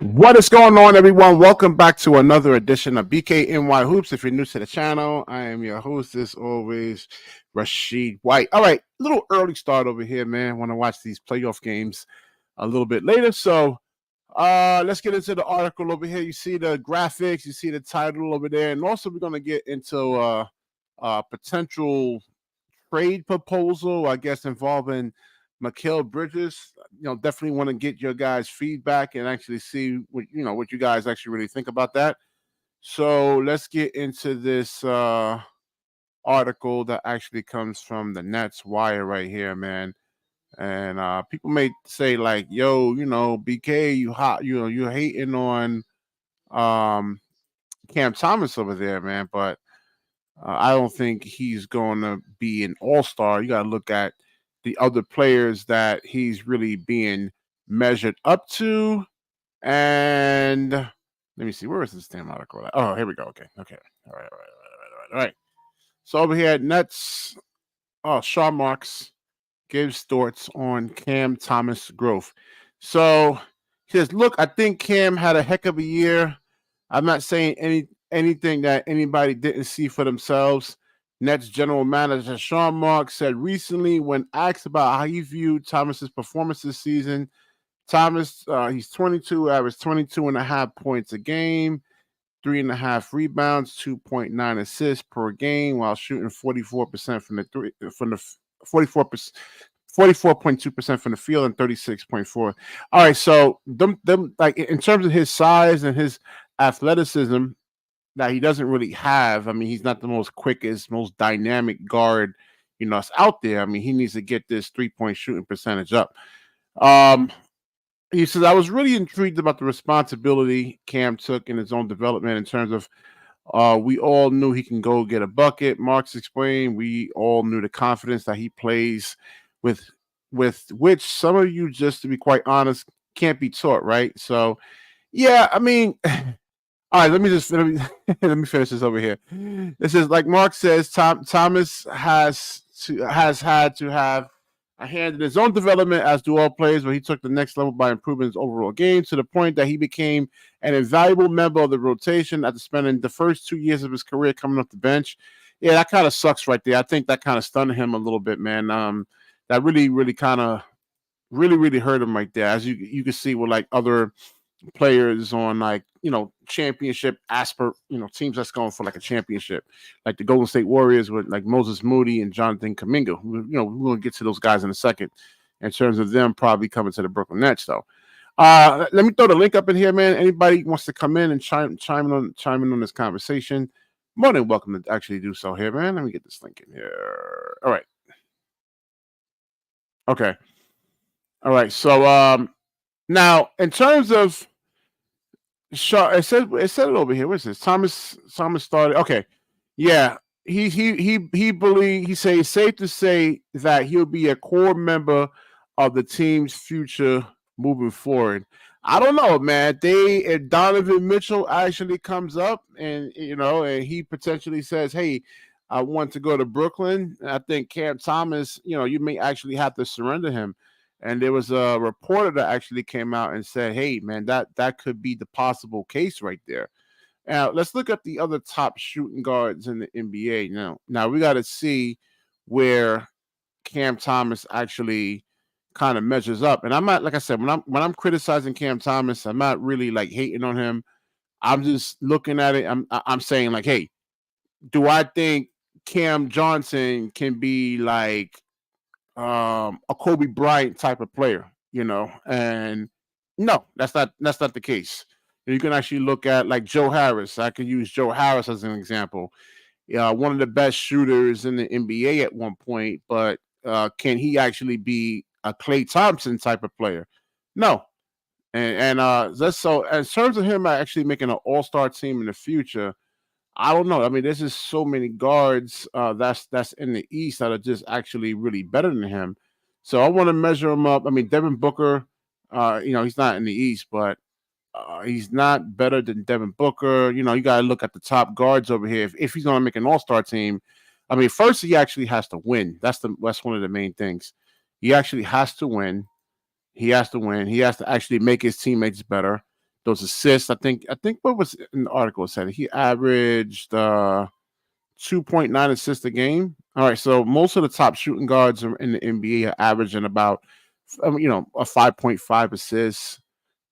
What is going on, everyone? Welcome back to another edition of BKNY Hoops. If you're new to the channel, I am your host, as always, Rashid White. All right, little early start over here, man. Want to watch these playoff games a little bit later. So let's get into the article over here. You see the graphics, you see the title over there, and also we're going to get into potential trade proposal, I guess, involving Mikal Bridges. Definitely want to get your guys' feedback and actually see what you guys actually really think about that. So let's get into this article that actually comes from the Nets Wire right here, man. And people may say like, "Yo, BK, you hot, you're hating on um, Cam Thomas over there, man." But I don't think he's going to be an all-star. You got to look at the other players that he's really being measured up to. And let me see, where is this damn article at? Oh, here we go. Okay. All right. So over here at Nets, Shaw Marks gives thoughts on Cam Thomas growth. So he says, "Look, I think Cam had a heck of a year. I'm not saying anything that anybody didn't see for themselves." Nets general manager Sean Marks said recently when asked about how he viewed Thomas's performance this season. Thomas, he's 22, averaged 22 and a half points a game, 3.5 rebounds, 2.9 assists per game, while shooting 44% from the 44%. 44.2% from the field and 36.4. All right, so them like in terms of his size and his athleticism that he doesn't really have. I mean, he's not the most quickest, most dynamic guard, that's out there. I mean, he needs to get this 3-point shooting percentage up. Um, he says, "I was really intrigued about the responsibility Cam took in his own development in terms of we all knew he can go get a bucket." Marks explained, "We all knew the confidence that he plays with which some of you, just to be quite honest, can't be taught, right?" So, yeah, I mean, all right, let me finish this over here. This is like Mark says, Thomas has had to have a hand in his own development, as do all players, where he took the next level by improving his overall game to the point that he became an invaluable member of the rotation after spending the first 2 years of his career coming off the bench. Yeah, that kind of sucks right there. I think that kind of stunned him a little bit, man. That really kind of really hurt him right there, as you can see with like other players on like championship teams that's going for like a championship, like the Golden State Warriors with like Moses Moody and Jonathan Kuminga. We're gonna get to those guys in a second in terms of them probably coming to the Brooklyn Nets though. Let me throw the link up in here, man. Anybody wants to come in and chime in on this conversation, more than welcome to actually do so here, man. Let me get this link in here. All right. Okay. All right. So now in terms of it said it over here. What's this? Thomas started. Okay, yeah. He believe he say it's safe to say that he'll be a core member of the team's future moving forward. I don't know, man. If Donovan Mitchell actually comes up and he potentially says, "Hey, I want to go to Brooklyn," I think Cam Thomas, you may actually have to surrender him. And there was a reporter that actually came out and said, "Hey, man, that could be the possible case right there." Now, let's look at the other top shooting guards in the NBA. Now we got to see where Cam Thomas actually kind of measures up. And I'm not, like I said, when I'm criticizing Cam Thomas, I'm not really like hating on him. I'm just looking at it. I'm saying like, hey, do I think Cam Johnson can be like a Kobe Bryant type of player, and no, that's not the case. You can actually look at like Joe Harris. I could use Joe Harris as an example. One of the best shooters in the NBA at one point, but can he actually be a Klay Thompson type of player? No. And that's so in terms of him actually making an all-star team in the future, I don't know. I mean, there's just so many guards that's in the East that are just actually really better than him. So I want to measure him up. I mean, Devin Booker, he's not in the East, but he's not better than Devin Booker. You got to look at the top guards over here. If he's going to make an All-Star team, I mean, first he actually has to win. That's one of the main things. He actually has to win. He has to win. He has to actually make his teammates better. those assists. I think what was in the article said he averaged 2.9 assists a game. All right, so most of the top shooting guards in the NBA are averaging about a 5.5 assists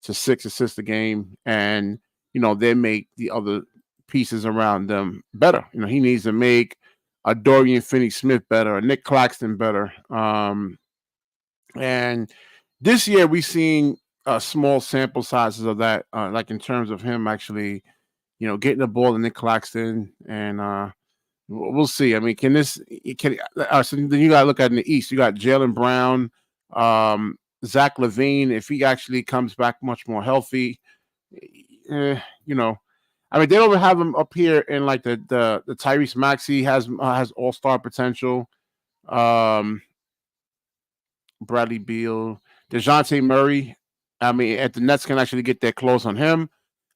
to 6 assists a game, and they make the other pieces around them better. He needs to make a Dorian Finney-Smith better, a Nick Claxton better. And this year we've seen small sample sizes of that, like in terms of him actually, getting the ball to Nick Claxton, and we'll see. I mean, can this? Can so then you got to look at in the East. You got Jalen Brown, Zach LaVine. If he actually comes back much more healthy, eh, you know, I mean, they don't have him up here in like the Tyrese Maxey has All Star potential. Um, Bradley Beal, Dejounte Murray. I mean, if the Nets can actually get that close on him,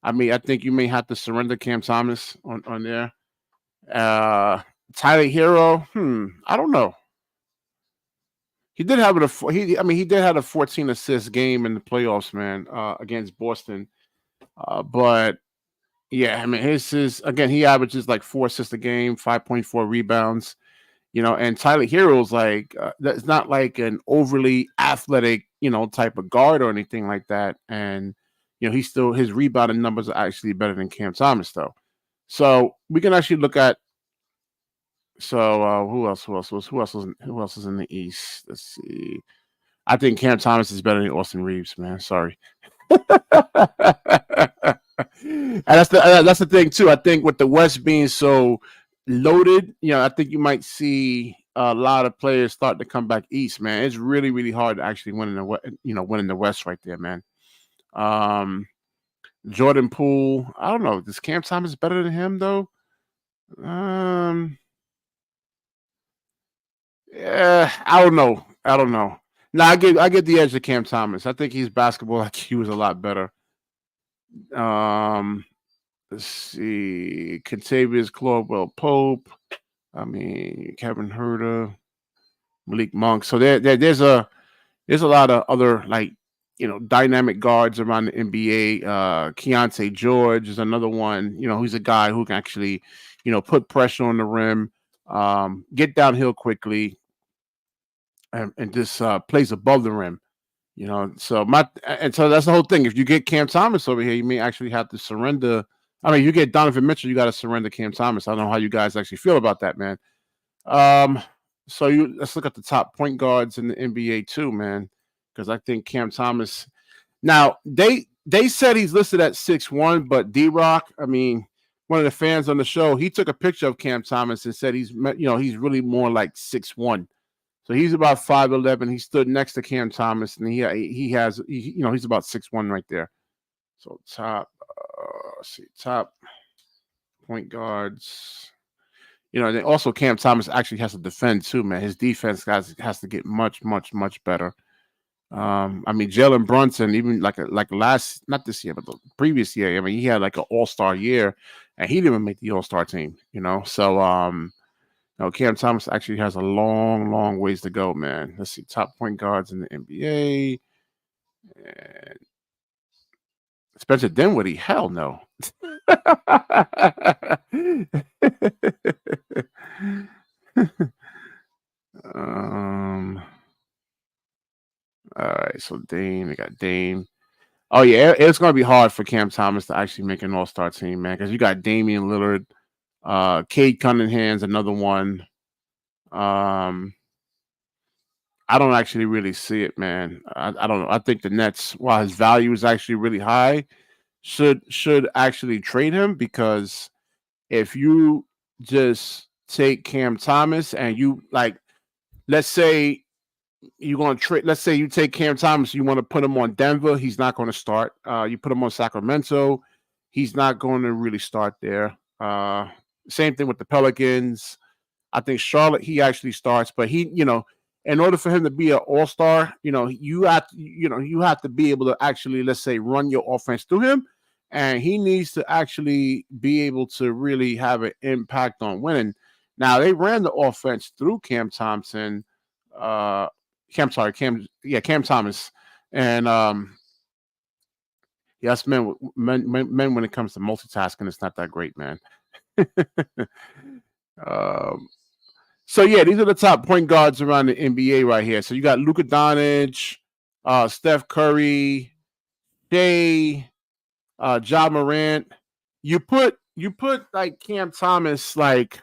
I mean, I think you may have to surrender Cam Thomas on there. Tyler Hero. I don't know. He did have he did have a 14 assist game in the playoffs, man, against Boston. But yeah, I mean, his again, he averages like 4 assists a game, 5.4 rebounds. And Tyler Hero's like that's not like an overly athletic, type of guard or anything like that. And he's still his rebounding numbers are actually better than Cam Thomas though. So we can actually look at who else? Who else is in the East? Let's see. I think Cam Thomas is better than Austin Reeves, man. Sorry. And that's the thing too. I think with the West being so loaded, I think you might see a lot of players start to come back East, man. It's really, really hard to actually win in winning the West right there, man. Jordan Poole, I don't know. Is Cam Thomas better than him though? Yeah, I don't know. Now I get the edge of Cam Thomas. I think his basketball IQ was a lot better. Let's see, Contavious Caldwell Pope. I mean, Kevin Herter, Malik Monk. So there's a lot of other like dynamic guards around the NBA. Keontae George is another one. Who's a guy who can actually put pressure on the rim, get downhill quickly, and just plays above the rim. So that's the whole thing. If you get Cam Thomas over here, you may actually have to surrender. I mean, you get Donovan Mitchell, you got to surrender Cam Thomas. I don't know how you guys actually feel about that, man. So let's look at the top point guards in the NBA too, man, because I think Cam Thomas. Now they said he's listed at 6'1", but D-Rock, I mean, one of the fans on the show, he took a picture of Cam Thomas and said he's really more like 6'1". So he's about 5'11". He stood next to Cam Thomas, and he's about 6'1" right there. So top point guards. And also Cam Thomas actually has to defend too, man. His defense has to get much, much, much better. I mean, Jalen Brunson, even like last, not this year, but the previous year. I mean, he had like an All-Star year, and he didn't even make the All-Star team. So Cam Thomas actually has a long, long ways to go, man. Let's see, top point guards in the NBA. And Spencer Dinwiddie, hell no. All right, so Dame, we got Dame. Oh yeah, it's gonna be hard for Cam Thomas to actually make an All-Star team, man, because you got Damian Lillard, Cade Cunningham's another one. I don't actually really see it, man. I don't know. I think the Nets, while his value is actually really high, should actually trade him, because if you just take Cam Thomas and you let's say you're going to trade. Let's say you take Cam Thomas, you want to put him on Denver. He's not going to start. You put him on Sacramento, he's not going to really start there. Same thing with the Pelicans. I think Charlotte, he actually starts, but in order for him to be an all-star, you have to be able to actually, let's say, run your offense through him, and he needs to actually be able to really have an impact on winning. Now they ran the offense through Cam Thomas, and Yes, men when it comes to multitasking, it's not that great, man. um, so yeah, these are the top point guards around the NBA right here. So you got Luka Doncic, Steph Curry, Shea, Ja Morant. You put like Cam Thomas like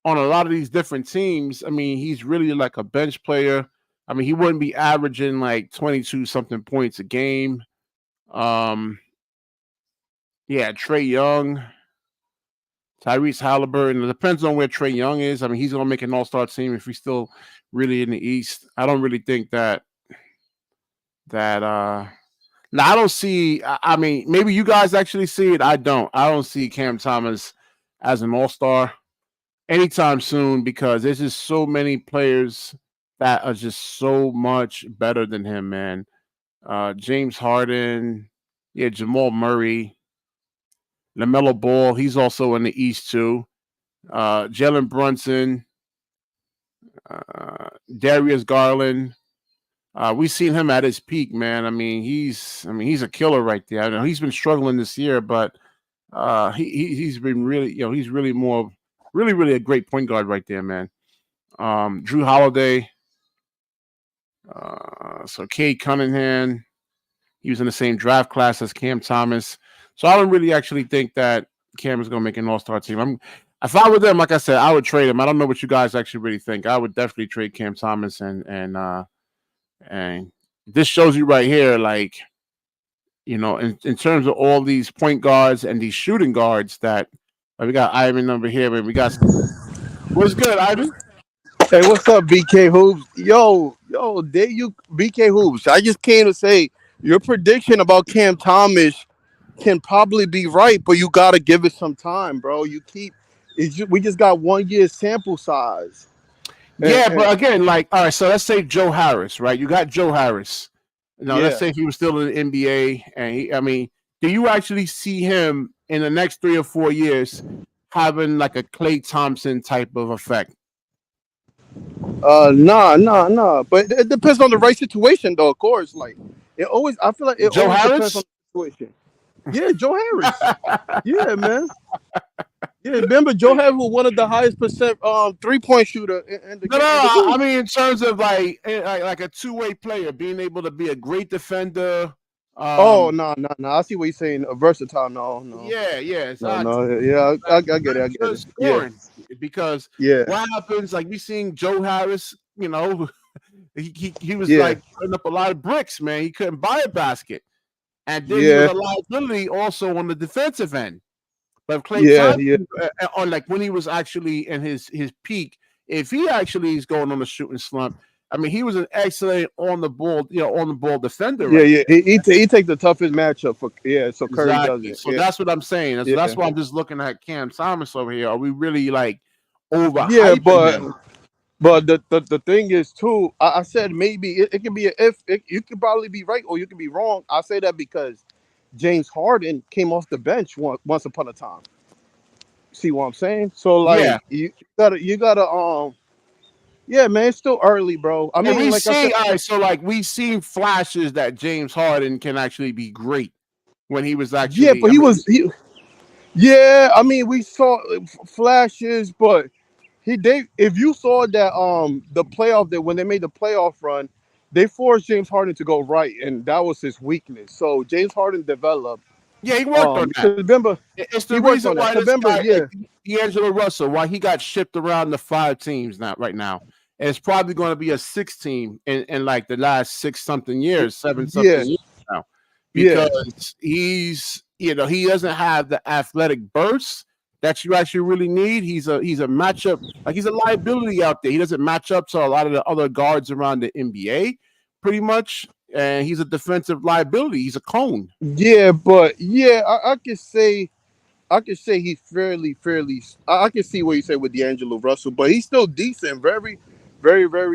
on a lot of these different teams. I mean, he's really like a bench player. I mean, he wouldn't be averaging like 22 something points a game. Um, yeah, Trey Young, Tyrese Halliburton. It depends on where Trey Young is. I mean, he's gonna make an all-star team if he's still really in the East. I don't really think that now I don't see I mean, maybe you guys actually see it. I don't. I don't see Cam Thomas as an all-star anytime soon because there's just so many players that are just so much better than him, man. James Harden, yeah, Jamal Murray, LaMelo Ball, he's also in the East too. Jalen Brunson, Darius Garland. We've seen him at his peak, man. I mean, he's a killer right there. I know he's been struggling this year, but he's been really, he's really really a great point guard right there, man. Drew Holiday, so Cade Cunningham, he was in the same draft class as Cam Thomas. So I don't really actually think that Cam is going to make an all-star team. If I were them, like I said, I would trade him. I don't know what you guys actually really think. I would definitely trade Cam Thomas and this shows you right here, like, in terms of all these point guards and these shooting guards that we got Ivan over here, but we got what's good, Ivan? Hey, what's up, BK Hoops? Yo, there you, BK Hoops. I just came to say your prediction about Cam Thomas can probably be right, but you gotta give it some time, bro. We just got 1 year sample size, Yeah, and but again, like, all right, so let's say Joe Harris, right? You got Joe Harris. Let's yeah, say if he was still in the NBA, and I mean, do you actually see him in the next 3 or 4 years having like a Klay Thompson type of effect? nah. But it depends on the right situation, though. Of course, like I feel like it Joe always depends on Harris? the situation. Yeah, Joe Harris. Yeah, man. Yeah, remember Joe Harris was one of the highest percent 3-point shooter No, no, in the I league. mean in terms of like a two-way player, being able to be a great defender. Oh Um, no! I see what you're saying. A versatile. yeah, No. exactly. Yeah, I get it. Very I get good it. Yeah, scoring because yeah, what happens, like we seen Joe Harris, he was yeah, like putting up a lot of bricks, man. He couldn't buy a basket, and then he was yeah, a liability also on the defensive end. But Clay yeah, yeah, Thompson, on like when he was actually in his peak, if he actually is going on a shooting slump, I mean, he was an excellent on the ball defender, yeah, right? yeah. He take the toughest matchup for so Curry Exactly. doesn't. So Yeah, that's what I'm saying. That's yeah, why I'm just looking at Cam Thomas over here. Are we really like yeah. overhyping But him? the thing is too. I said maybe it can be a if you could probably be right or you can be wrong. I say that because James Harden came off the bench once upon a time. See what I'm saying? So Yeah. like you gotta. Yeah, man, it's still early, bro. I And mean, we like I said, see, all right, so like we seen flashes that James Harden can actually be great when he was yeah, actually, but I mean, yeah, I mean, we saw flashes, but if you saw that the playoff that when they made the playoff run, they forced James Harden to go right, and that was his weakness. So James Harden developed yeah, he worked on that. because remember It's he the worked reason on that. why Cause this remember, guy, like yeah, D'Angelo Russell, why he got shipped around the 5 teams now, right now. And it's probably going to be a 6 team in like the last 6 something years, 7 something yeah, years now, yeah, because he doesn't have the athletic burst that you actually really need. He's a matchup, like he's a liability out there. He doesn't match up to a lot of the other guards around the NBA, pretty much. And he's a defensive liability. He's a cone. yeah, but yeah, I could say he's fairly. I can see what you say with D'Angelo Russell, but he's still decent, very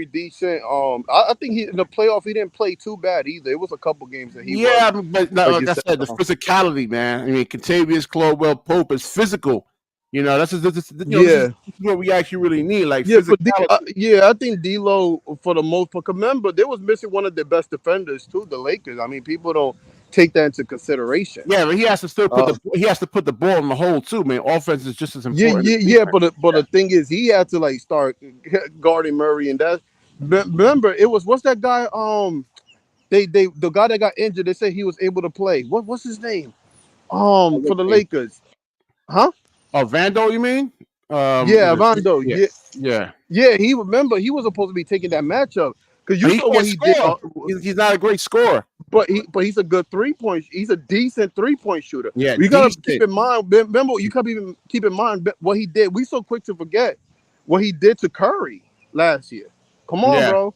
decent. I think he in the playoff he didn't play too bad either. It was a couple games that he Yeah, was, but no, like like you I said. said, the physicality, man. I mean, Contavious Caldwell Pope is physical. This is Yeah, what we actually really need, like yeah, but physicality. yeah, I think D'Lo for the most part. 'Cause remember, they was missing one of their best defenders too, the Lakers. I mean, people don't take that into consideration. Yeah, but he has to still put Uh, the ball in the hole too, man. Offense is just as yeah, important yeah, as yeah. defense. But the thing is, he had to like start guarding Murray, and that. Remember, it was what's that guy? They the guy that got injured. They said he was able to play. What's his name? For the Lakers, huh? Oh, Vando, you mean? Yeah, Rondo. Yeah, Yeah, yeah. yeah. He remember he was supposed to be taking that matchup because you But he saw what can't he did. score. He's not a great scorer. But he's a good 3 point. He's a decent 3 point shooter. Yeah, We gotta keep decent. in mind. Remember, you can't even keep in mind what he did. We so quick to forget what he did to Curry last year. Come on, Yeah, bro.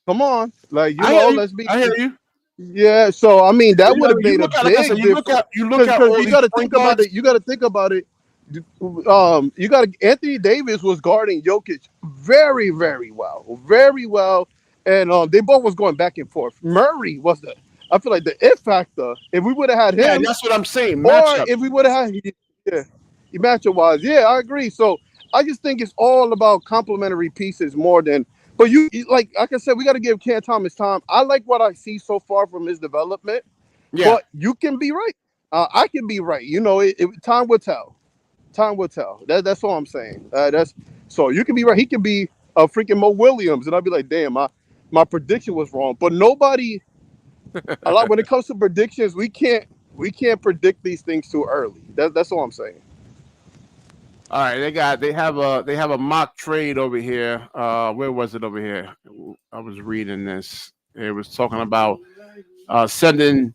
Come on. Like I hear you. let's be. I hear you. Yeah. So I mean, that You would know, have you made a look at like I said, big difference. you look at all You these got to point think about guards. it. You got to think about it. You got to. Anthony Davis was guarding Jokic very, very well, very well, and they both was going back and forth. Murray was the. I feel like the it factor. If we would have had Yeah, and him, that's what I'm saying. or Matchup. if we would have had, yeah, matchup wise, yeah, I agree. So I just think it's all about complementary pieces more than. But like I said, we got to give Cam Thomas time. I like what I see so far from his development, Yeah. but you can be right. I can be right. You know, time will tell. Time will tell. That's all I'm saying. That's so you can be right. He can be a freaking Mo Williams, and I'll be like, damn, my prediction was wrong. But nobody a lot when it comes to predictions, we can't predict these things too early. That's all I'm saying. All right, they have a mock trade over here. Where was it over here? I was reading this. It was talking about sending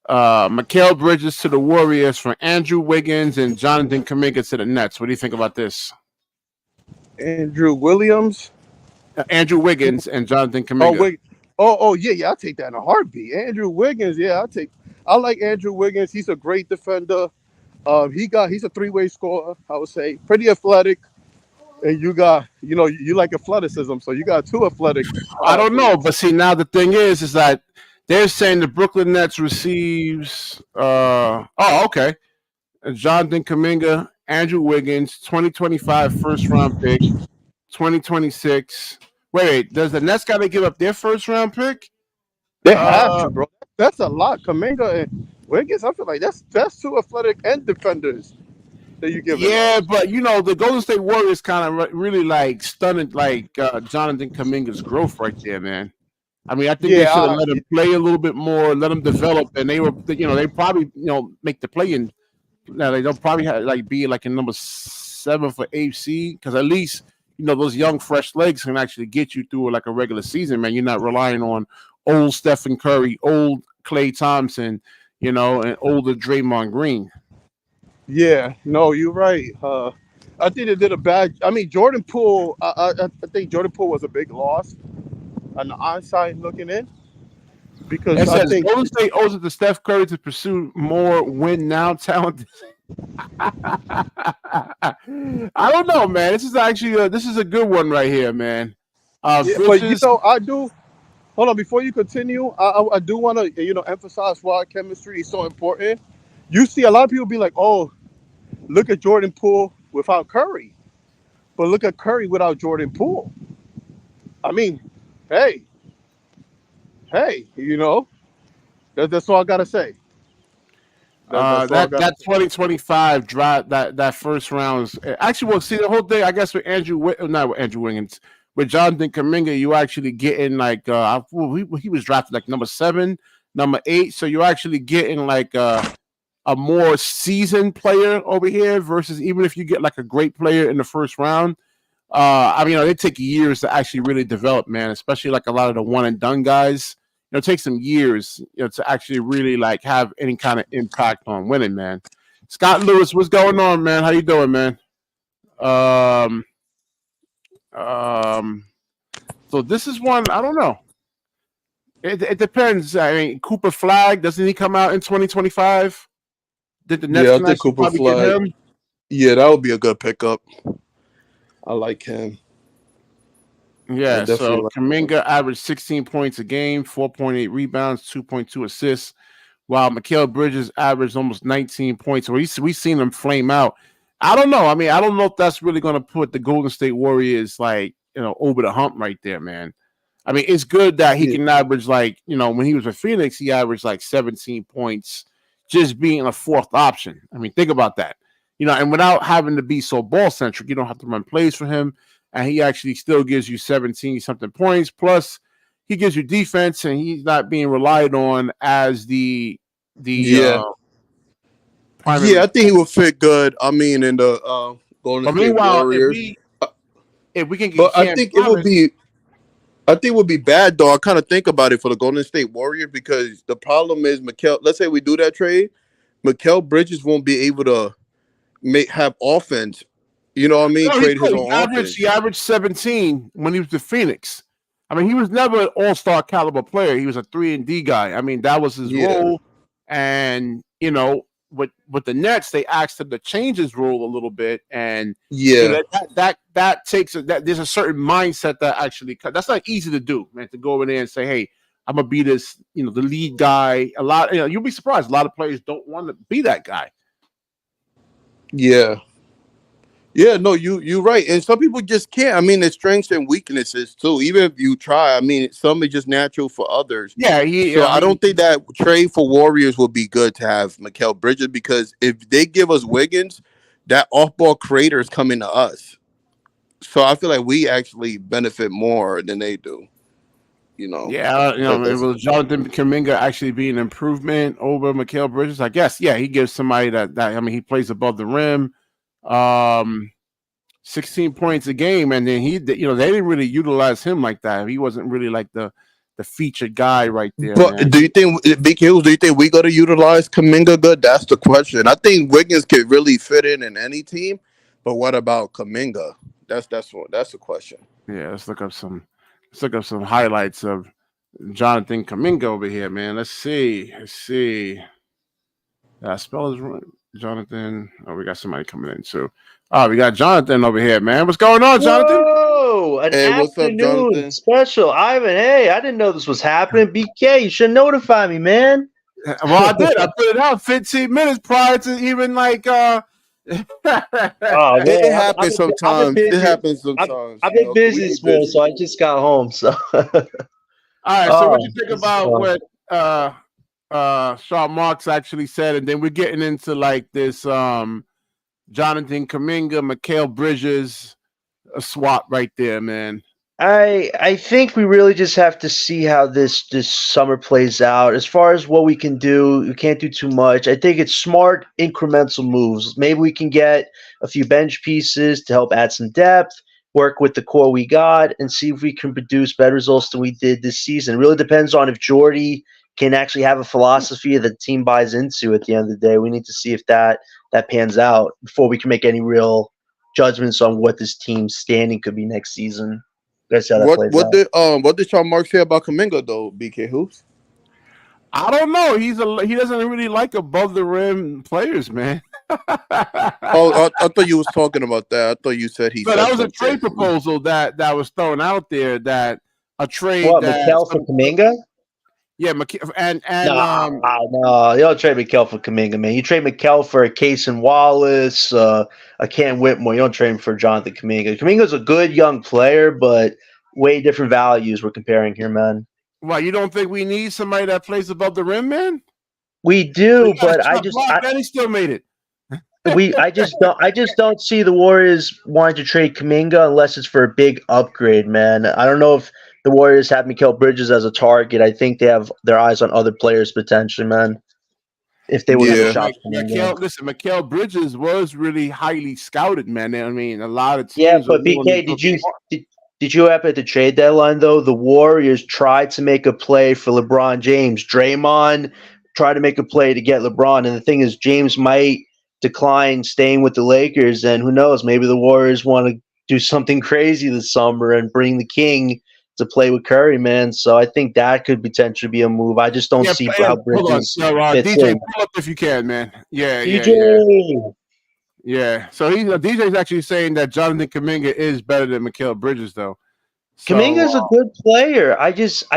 Mikal Bridges to the Warriors for Andrew Wiggins and Jonathan Kuminga to the Nets. What do you think about this? Andrew Williams. Andrew Wiggins and Jonathan Oh Kuminga. wait. Oh yeah, yeah. I'll take that in a heartbeat. Andrew Wiggins. Yeah, I like Andrew Wiggins. He's a great defender. He's a three-way scorer. I would say pretty athletic. And you like athleticism, so you got two athletic I don't know, players. but see now the thing is that they're saying the Brooklyn Nets receives. Oh, okay. Jonathan Kuminga, Andrew Wiggins, 2025 first round pick, 2026. Wait, does the Nets got to give up their first round pick? They have Uh, to, bro. That's a lot. Kaminga and Wiggins. I feel like that's two athletic end defenders that you giving up. yeah, but you know the Golden State Warriors kind of really like stunning like Jonathan Kuminga's growth right there, man. I mean, I think they Yeah, should have let him play a little bit more, let him develop, and they probably make the play in. Now they'll probably have, like be like in number 7 for AC because at least those young fresh legs can actually get you through like a regular season, man. You're not relying on old Stephen Curry, old Klay Thompson, and older Draymond Green. yeah. No, you're right. I think they did a bad. I mean, Jordan Poole. I think Jordan Poole was a big loss on the onside looking in because It I says think Golden State owes it to Steph Curry to pursue more win now talent. I don't know, man. This is actually this is a good one right here, man. yeah, but Bridges. I do. Hold on, before you continue, I do want to emphasize why chemistry is so important. You see a lot of people be like, oh, look at Jordan Poole without Curry, but look at Curry without Jordan Poole. I mean, hey, hey, that's all I gotta say. That's all I gotta That say. 2025 drive that first rounds actually see the whole thing. I guess with not with Andrew Wiggins, with Jonathan Kuminga, you actually getting like he was drafted like number 7, number 8, so you're actually getting like a more seasoned player over here versus even if you get like a great player in the first round. I mean, they take years to actually really develop, man. Especially like a lot of the one and done guys. It takes some years, to actually really like have any kind of impact on winning, man. Scott Lewis, what's going on, man? How you doing, man? Um, um. So this is one I don't know. It depends. I mean, Cooper Flag doesn't he come out in 2025? Did the Nets Yeah, I can think actually Cooper probably get Flag. him? Yeah, that would be a good pickup. I like him. I Yeah, definitely so like him. Kaminga averaged 16 points a game, 4.8 rebounds, 2.2 assists, while Mikal Bridges averaged almost 19 points. So we seen him flame out. I don't know. I mean, I don't know if that's really going to put the Golden State Warriors like over the hump right there, man. I mean, it's good that he Yeah. can average like, when he was with Phoenix, he averaged like 17 points just being a fourth option. I mean, think about that. And without having to be so ball centric, you don't have to run plays for him. And he actually still gives you 17 something points. Plus, he gives you defense, and he's not being relied on as the Yeah. primary. Yeah, I think he would fit good. I mean, in the Golden But State meanwhile, if Warriors. we if we can get But Cam Thomas, I think it would be bad though. I kind of think about it for the Golden State Warriors because the problem is Mikal. Let's say we do that trade, Mikal Bridges won't be able to have offense. You know what I mean? no, he Create his could. own He offense. averaged 17 when he was the Phoenix. I mean, he was never an all-star caliber player. He was a 3-and-D guy. I mean, that was his Yeah, role. And, with the Nets, they asked him to change his role a little bit. And, yeah, that takes that there's a certain mindset that actually that's not easy to do, man, to go in there and say, hey, I'm gonna be this, the lead guy. A lot, you'll be surprised. A lot of players don't want to be that guy. yeah. Yeah, no, you're right, and some people just can't. I mean, there's strengths and weaknesses too. Even if you try, I mean, some is just natural for others. Yeah, So I I mean, don't think that trade for Warriors would be good to have Mikal Bridges because if they give us Wiggins, that off-ball creator is coming to us. So I feel like we actually benefit more than they do. yeah, But it was Jonathan Kuminga actually be an improvement over Mikal Bridges. I guess, yeah, he gives somebody that. I mean, he plays above the rim. 16 points a game, and then they didn't really utilize him like that. He wasn't really like the featured guy right there, But man. do you think Big Hills? Do you think we got to utilize Kaminga good? That's the question. I think Wiggins could really fit in any team, but what about Kaminga? That's the question. Yeah, let's look up some highlights of Jonathan Kuminga over here, man. Let's see. Did I spell his right? Jonathan. Oh, we got somebody coming in too. Oh, we got Jonathan over here, man. What's going on, Jonathan? Whoa, an Hey, what's up, afternoon Jonathan? special. Ivan, hey, I didn't know this was happening. BK, you should notify me, man. Well, I did. I put it out 15 minutes prior to even like Oh It man, happens I've been sometimes. It busy. happens I've, sometimes. I've been We busy be this morning, busy. so I just got home. So, all right, so what you oh, think this is about fun. what Sean Marks actually said, and then we're getting into like this Jonathan Kuminga, Mikal Bridges a swap right there, man. I think we really just have to see how this summer plays out. As far as what we can do, we can't do too much. I think it's smart incremental moves. Maybe we can get a few bench pieces to help add some depth, work with the core we got, and see if we can produce better results than we did this season. It really depends on if Jordy can actually have a philosophy that the team buys into at the end of the day. We need to see if that pans out before we can make any real judgments on what this team's standing could be next season. Let's see how that What plays what out. did what did Sean Marks say about Kaminga though? BK Hoops. I don't know. He doesn't really like above the rim players, man. Oh, I thought you was talking about that. I thought you said he So that said was a something. trade proposal that was thrown out there. That a trade What, that Mikel for Kaminga? yeah, and Nah, no, you don't trade Mikel for Kaminga, man. You trade Mikel for a Case and Wallace, a Cam Whitmore. You don't trade him for Jonathan Kaminga. Kaminga's a good young player, but way different values we're comparing here, man. well, you don't think we need somebody that plays above the rim, man? We We do, got a but shot block, and he still made it. I just don't see the Warriors wanting to trade Kaminga unless it's for a big upgrade, man. I don't know if the Warriors have Mikal Bridges as a target. I think they have their eyes on other players potentially, man. If they were going to Yeah. shop Kaminga. Mikal Bridges was really highly scouted, man. I mean, a lot of Yeah, teams are but willing BK, to. did you happen at the trade deadline though? The Warriors tried to make a play for LeBron James. Draymond tried to make a play to get LeBron, and the thing is, James might decline staying with the Lakers, and who knows? Maybe the Warriors want to do something crazy this summer and bring the King to play with Curry, man. So I think that could potentially be a move. I just don't Yeah, see yeah, how hold on. Bridges So, fits DJ, in. pull up if you can, man. Yeah, yeah, yeah, DJ. yeah. So DJ's actually saying that Jonathan Kuminga is better than Mikal Bridges, though. Kaminga's a So good player. I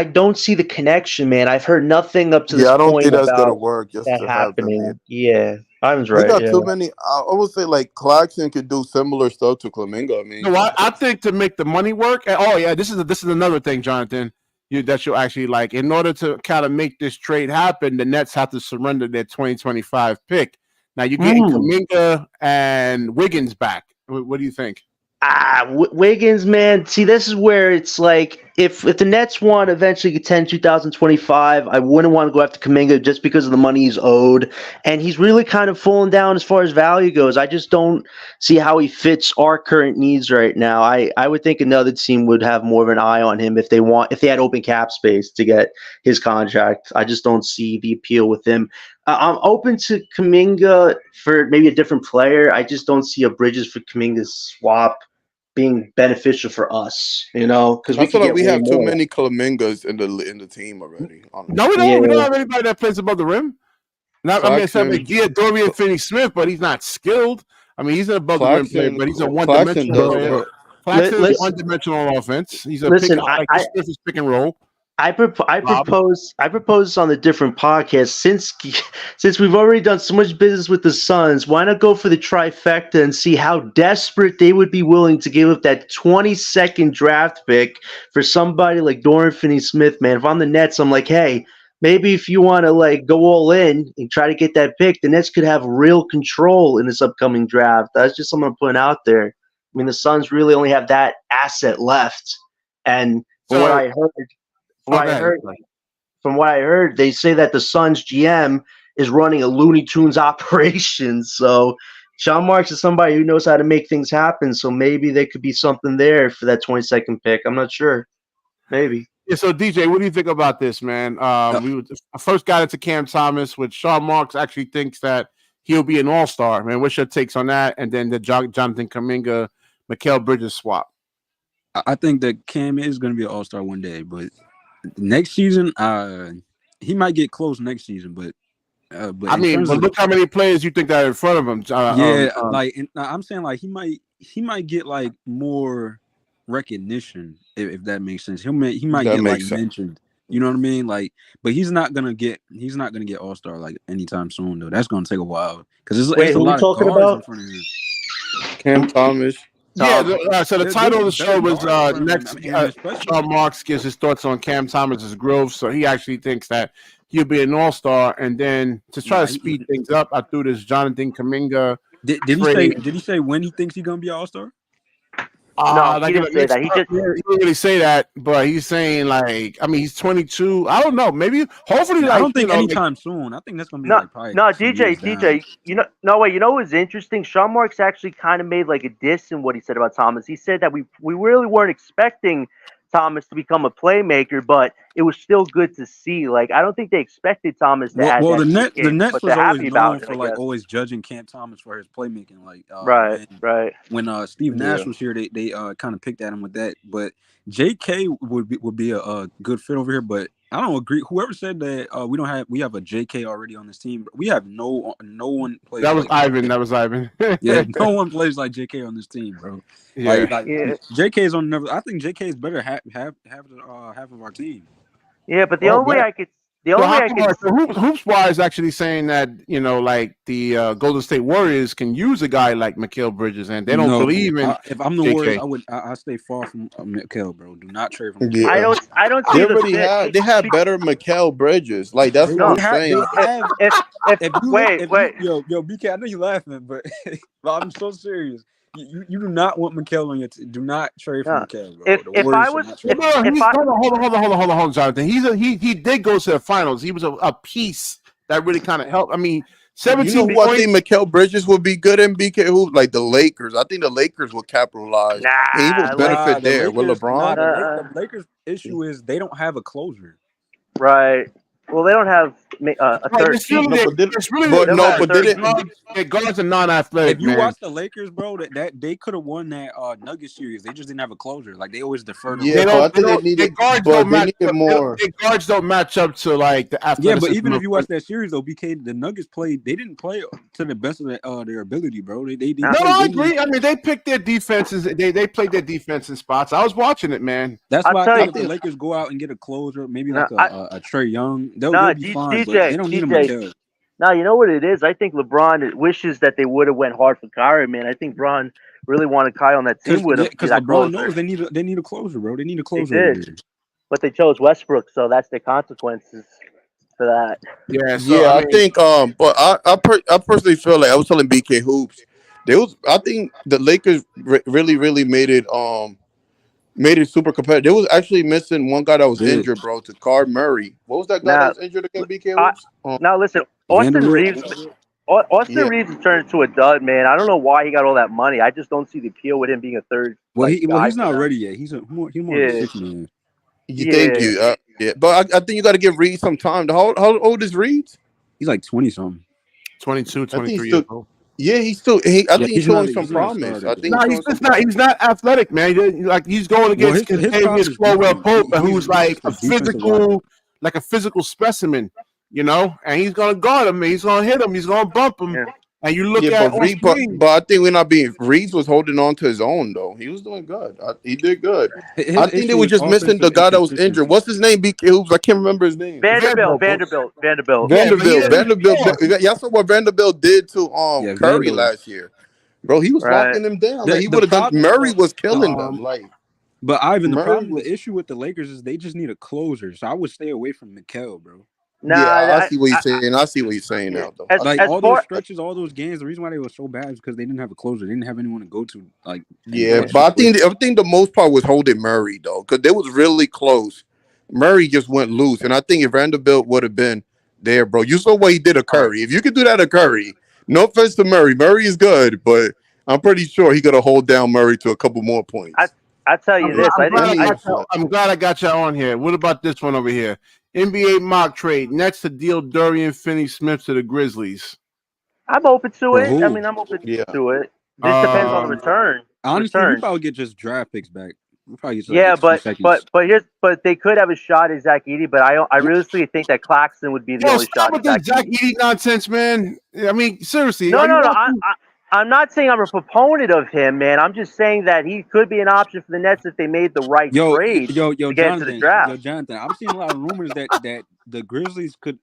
don't see the connection, man. I've heard nothing up to this Yeah, I don't point think that's gonna about work just that to have them here. happening. Yeah, Ivan's They right. got Yeah. too many. I would say like Clarkson could do similar stuff to Flamingo. I mean, no, I think to make the money work. Oh yeah, this is another thing, Jonathan. That you'll actually like. In order to kind of make this trade happen, the Nets have to surrender their 2025 pick. Now you're getting Mm. Kaminga and Wiggins back. What do you think? Wiggins, man. See, this is where it's like if the Nets want to eventually contend 2025, I wouldn't want to go after Kaminga just because of the money he's owed, and he's really kind of fallen down as far as value goes. I just don't see how he fits our current needs right now. I would think another team would have more of an eye on him if they had open cap space to get his contract. I just don't see the appeal with him. I'm open to Kaminga for maybe a different player. I just don't see a Bridges for Kaminga swap being beneficial for us, because I we feel could like get we way have too more. many Flamingos in the team already. No, we Honestly, don't. We don't Yeah. have anybody that plays above the rim. Not, I mean, except Clarkson, like, yeah, Dorian Finney-Smith, but he's not skilled. I mean, he's an above the rim player, but he's a Clarkson one-dimensional does Bro, player. bro. that. Claxton is Listen, one-dimensional on offense. He's a pick. listen. I like the Smith is pick and roll. I Rob. propose this on a different podcast. Since we've already done so much business with the Suns, why not go for the trifecta and see how desperate they would be willing to give up that 22nd draft pick for somebody like Dorian Finney-Smith, man. If I'm the Nets, I'm like, hey, maybe if you want to like go all in and try to get that pick, the Nets could have real control in this upcoming draft. That's just something I'm putting out there. I mean, the Suns really only have that asset left, and from what So, I heard. From what I okay. heard, they say that the Suns GM is running a Looney Tunes operation. So Sean Marks is somebody who knows how to make things happen. So maybe there could be something there for that 22nd pick. I'm not sure. Maybe. Yeah, so DJ, what do you think about this, man? I first got into Cam Thomas, which Sean Marks actually thinks that he'll be an all-star. Man, what's your takes on that? And then the Jonathan Kuminga, Mikal Bridges swap. I think that Cam is going to be an all-star one day, but next season, he might get close next season. But I mean, but look how many players you think that are in front of him. I'm saying like he might get like more recognition if that makes sense. He might That get like makes sense. mentioned. You know what I mean? Like, but he's not gonna get all-star like anytime soon though. That's gonna take a while because it's a who lot we of talking guards about? in front of him. Cam Thomas. Yeah, so the title of the show was next. Sean Marks gives his thoughts on Cam Thomas's growth. So he actually thinks that he'll be an all-star. And then to try to speed things up, I threw this Jonathan Kuminga. Did he say when he thinks he's gonna be an all-star? No, he didn't say that. He didn't really say that, but he's saying like, I mean, he's 22. I don't know. Maybe, hopefully, I don't think anytime soon. I think that's gonna be like probably DJ. You know what's interesting? Sean Marks actually kind of made like a diss in what he said about Thomas. He said that we really weren't expecting Thomas to become a playmaker, but it was still good to see. Like, I don't think they expected Thomas to add that. The Nets but was they're always happy known about it, for I like guess. always judging Cam Thomas for his playmaking. Like, right. When Steve Nash was here, they kind of picked at him with that. But J.K. would be a good fit over here. But I don't agree. Whoever said that we have a J.K. already on this team. We have no one plays. That was Ivan. That was Ivan. Yeah, no one plays like J.K. on this team, bro. Yeah. J.K. is on never. I think J.K. is better half of our team. Yeah, but the only way I could. Hoops Wise actually saying that like the Golden State Warriors can use a guy like Mikal Bridges, and they don't believe in. If I'm the JK. Warriors, I stay far from Mikal, bro. Do not trade from. Yeah. I don't see They have better Mikal Bridges. Like that's what I'm saying. Wait. Yo, BK, I know you're laughing, but I'm so serious. You do not want Mikal on your team. Do not trade for Mikal, bro. Hold on, Jonathan. He did go to the finals. He was a piece that really kind of helped. I mean, 17 You know who I think Mikal Bridges would be good in BK Hoop? Like the Lakers. I think the Lakers would capitalize. He would benefit there with LeBron. The Lakers' issue is they don't have a closer. Right. Well, they don't have a Like, third it's really, piece. No, but did it's really but They don't no, have a but third did piece. it? their guards are non-athletic, If you man. watch the Lakers, bro, that they could have won that Nuggets series. They just didn't have a closure. Like they always defer to Yeah, They whoever. but I don't. They think they don't. Their needed, guards but don't they match needed up. more. Their guards don't match up to like the Yeah, but athleticism even if of. you watch that series though, BK, the Nuggets played. They didn't play to the best of their ability, bro. They Nah, No, played. I They didn't. agree. I mean, they picked their defenses. They played their defense in spots. I was watching it, man. That's I'll why I tell think I you. if the think Lakers go out and get a closer, maybe No, like a Trey Young, they'll no, be fine. But they don't need a DJ. Mikel. No, you know what it is? I think LeBron wishes that they would have went hard for Kyrie, man. I think Bron really wanted Kyrie on that team with him to be Because that LeBron closer. knows they need a closer, bro. They need a They closer over did, there. but they chose Westbrook, so that's the consequences for that. Yeah. So yeah, I I mean, think but I personally feel like I was telling BK Hoops, I think the Lakers really made it super competitive. They was actually missing one guy that was Did injured, bro, to Card Murray. What was that guy that Now, was injured again, BK I, Hoops? now listen, Austin Vanderbilt? Reeves. Austin Yeah. Reeves has turned into a dud, man. I don't know why he got all that money. I just don't see the appeal with him being a third Well, guy he's for not them. ready yet. He's more of a Yeah, 6 man. You think yeah. you yeah. But I think you gotta give Reed some time. How old is Reed? He's like 20 something. 22, I think 23 he's years still old. yeah, I Yeah, think he's showing some he's not a promise. starter. I Though. think No, he's he's showing some just not. He's not athletic, man. Like he's going Well, against his problem Contavious is Flowell defense. Pope, who's He's like just a a defensive liability. physical specimen, and he's gonna guard him. He's gonna hit him. He's gonna bump him. Yeah. And you look yeah, at but Austin Reed, but Reeves. but I think we're not being Reeves was holding on to his own though. He was doing good. He did good. His I think they issue were is just missing the offensive guy that was injured. inconsistency. What's his name? BK Hoops. I can't remember his name. Vanderbilt. Yeah, but he Vanderbilt. Y'all saw what Vanderbilt did to Yeah, Curry Vando. last year, bro. He was Right. locking them down. The Like he the would have done. problem, Murray was the killing them. Like but Ivan, Murray was. the issue with the Lakers is they just need a closer. So I would stay away from Mikel, bro. Yeah, I Nah, see what you're saying. I see what you're saying now, though. as Like as all far those stretches, all those games, the reason why they were so bad is because they didn't have a closer. They didn't have anyone to go to, like in Yeah, clutch but situations. I think the most part was holding Murray though, because they was really close. Murray just went loose, and I think if Vanderbilt would have been there, bro, you saw what he did to Curry. If you could do that to Curry, no offense to Murray, Murray is good, but I'm pretty sure he could have hold down Murray to a couple more points. I tell you this, I think I'm glad I got y'all on here. What about this one over here? NBA mock trade. Nets to deal Dorian Finney-Smith to the Grizzlies. I'm open to For it. who? I mean, I'm open Yeah. to it. This depends on the return. Honestly, we Return. probably get just draft picks back. We probably get Yeah, like 2 seconds. but they could have a shot at Zach Edey, but I realistically think that Claxton would be the Yo, only stop shot with at this Zach Zach Edey. Edey nonsense, man. I mean, seriously. No, are you no, no. watching- I'm not saying I'm a proponent of him, man. I'm just saying that he could be an option for the Nets if they made the right trade to get into the Jonathan, draft. Jonathan. I'm seeing a lot of rumors that the Grizzlies could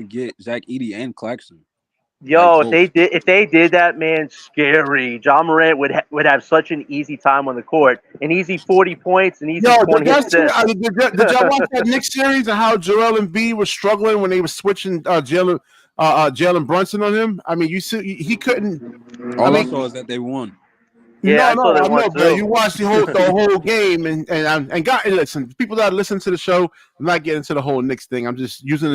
get Zach Edey and Claxton. Yo, Like if they did that, man, scary. John Morant would have such an easy time on the court, an easy 40 points, an easy Yo, 20 did assists. y'all watch that Knicks series and how Joel Embiid was struggling when they were switching Jalen Brunson on him? I mean, you see, he couldn't. All I saw is that they won. Yeah, I No, saw that I one know, too. but you watched the whole game, and listen, people that listen to the show, I'm not getting into the whole Knicks thing. I'm just using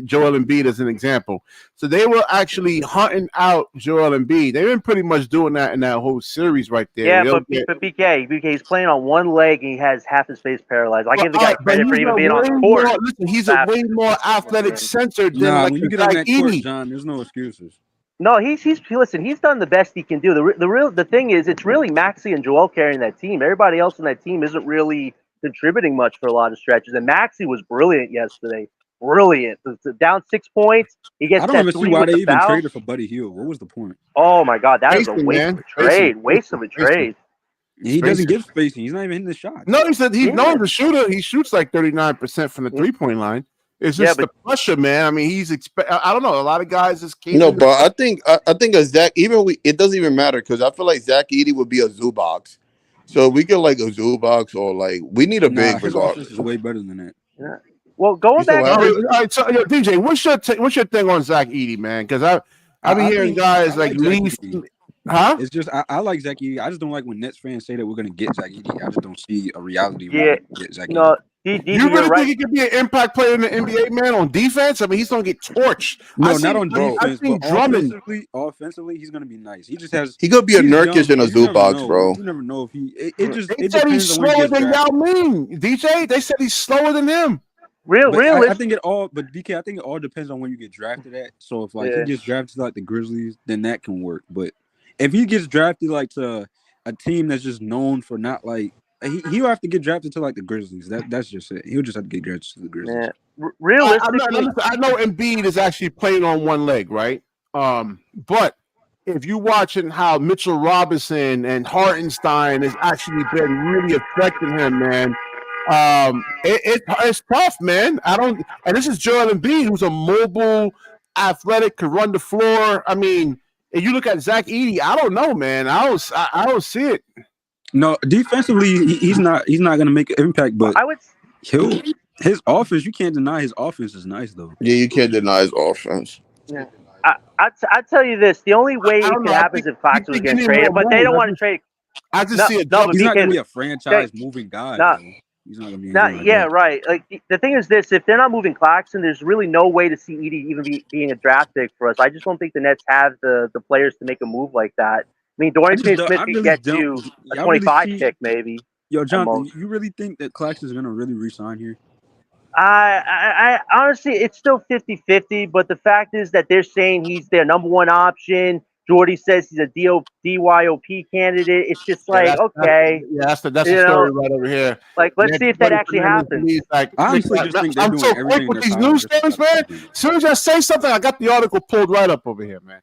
Joel Embiid as an example. So they were actually hunting out Joel Embiid. They've been pretty much doing that in that whole series right there. Yeah, but BK's playing on one leg and he has half his face paralyzed. I give the guy credit for even being on the court. Listen, he's a way more athletic center than Nah, like when you get on Zach that court, Edey. John, there's no excuses. No, listen. He's done the best he can do. The thing is, it's really Maxey and Joel carrying that team. Everybody else in that team isn't really contributing much for a lot of stretches. And Maxey was brilliant yesterday. Brilliant. Down 6 points. He gets I don't that even see three why with they the even foul. traded for Buddy Hield. What was the point? Oh my God, that is a Spacing, waste man. of a trade. Spacing. Waste of a trade. He doesn't give spacing. He's not even hitting the shot. No, he said he's Yeah. known as a shooter. He shoots like 39% from the 3-point line. It's just the pressure, man. I mean, I don't know. A lot of guys just can't. No, but I think a Zach it doesn't even matter because I feel like Zach Edey would be a zoo box. So we get like a zoo box or like we need a big his regardless. offense is way better than that. Yeah. Well, going back All to right, so DJ, what's your thing on Zach Edey, man? Because I've been hearing guys like Leaf, huh? It's just I like Zach Edey. I just don't like when Nets fans say that we're gonna get Zach Edey. I just don't see a reality. Yeah, get Zach no, Edey. You really think he could be an impact player in the NBA, man, on defense? I mean, he's gonna get torched. No, not on defense, but Drummond. offensively, he's gonna be nice. He just has. He could be a Nurkic in a zoo box, bro. You never know if he. They said he's slower than Yao Ming. DJ, they said he's slower than him. I think it all. But BK, I think it all depends on when you get drafted at. So if like he gets drafted to like the Grizzlies, then that can work. But if he gets drafted like to a team that's just known for not like he'll have to get drafted to like the Grizzlies. That's just it. He'll just have to get drafted to the Grizzlies. Yeah. Realistically, I know Embiid is actually playing on one leg, right? But if you're watching how Mitchell Robinson and Hartenstein has actually been really affecting him, man. It's tough, man. And this is Joel Embiid, who's a mobile, athletic, could run the floor. I mean, if you look at Zach Edey, I don't know, man. I don't see it. No, defensively, he's not going to make an impact. But his offense, you can't deny his offense is nice though. Yeah, you can't deny his offense. Yeah. I tell you this: the only way it can happen is if Claxton was getting traded, but they don't want to trade. I just see it. He's not going to be a franchise moving guy. He's not going to be. Right. Like the thing is this: if they're not moving Claxton, there's really no way to see Edey even being a draft pick for us. I just don't think the Nets have the players to make a move like that. I mean, Dorian Finney-Smith can get you a 25 pick maybe. Yo, Jonathan, you really think that Claxton's going to really re-sign here? I honestly, it's still 50-50, but the fact is that they're saying he's their number one option. Jordy says he's a DYOP candidate. It's just like, that's the story right over here. Like, let's see if that actually happens. Like, I honestly just think they're I'm doing so quick with these news stories, man. As soon as I say something, I got the article pulled right up over here, man.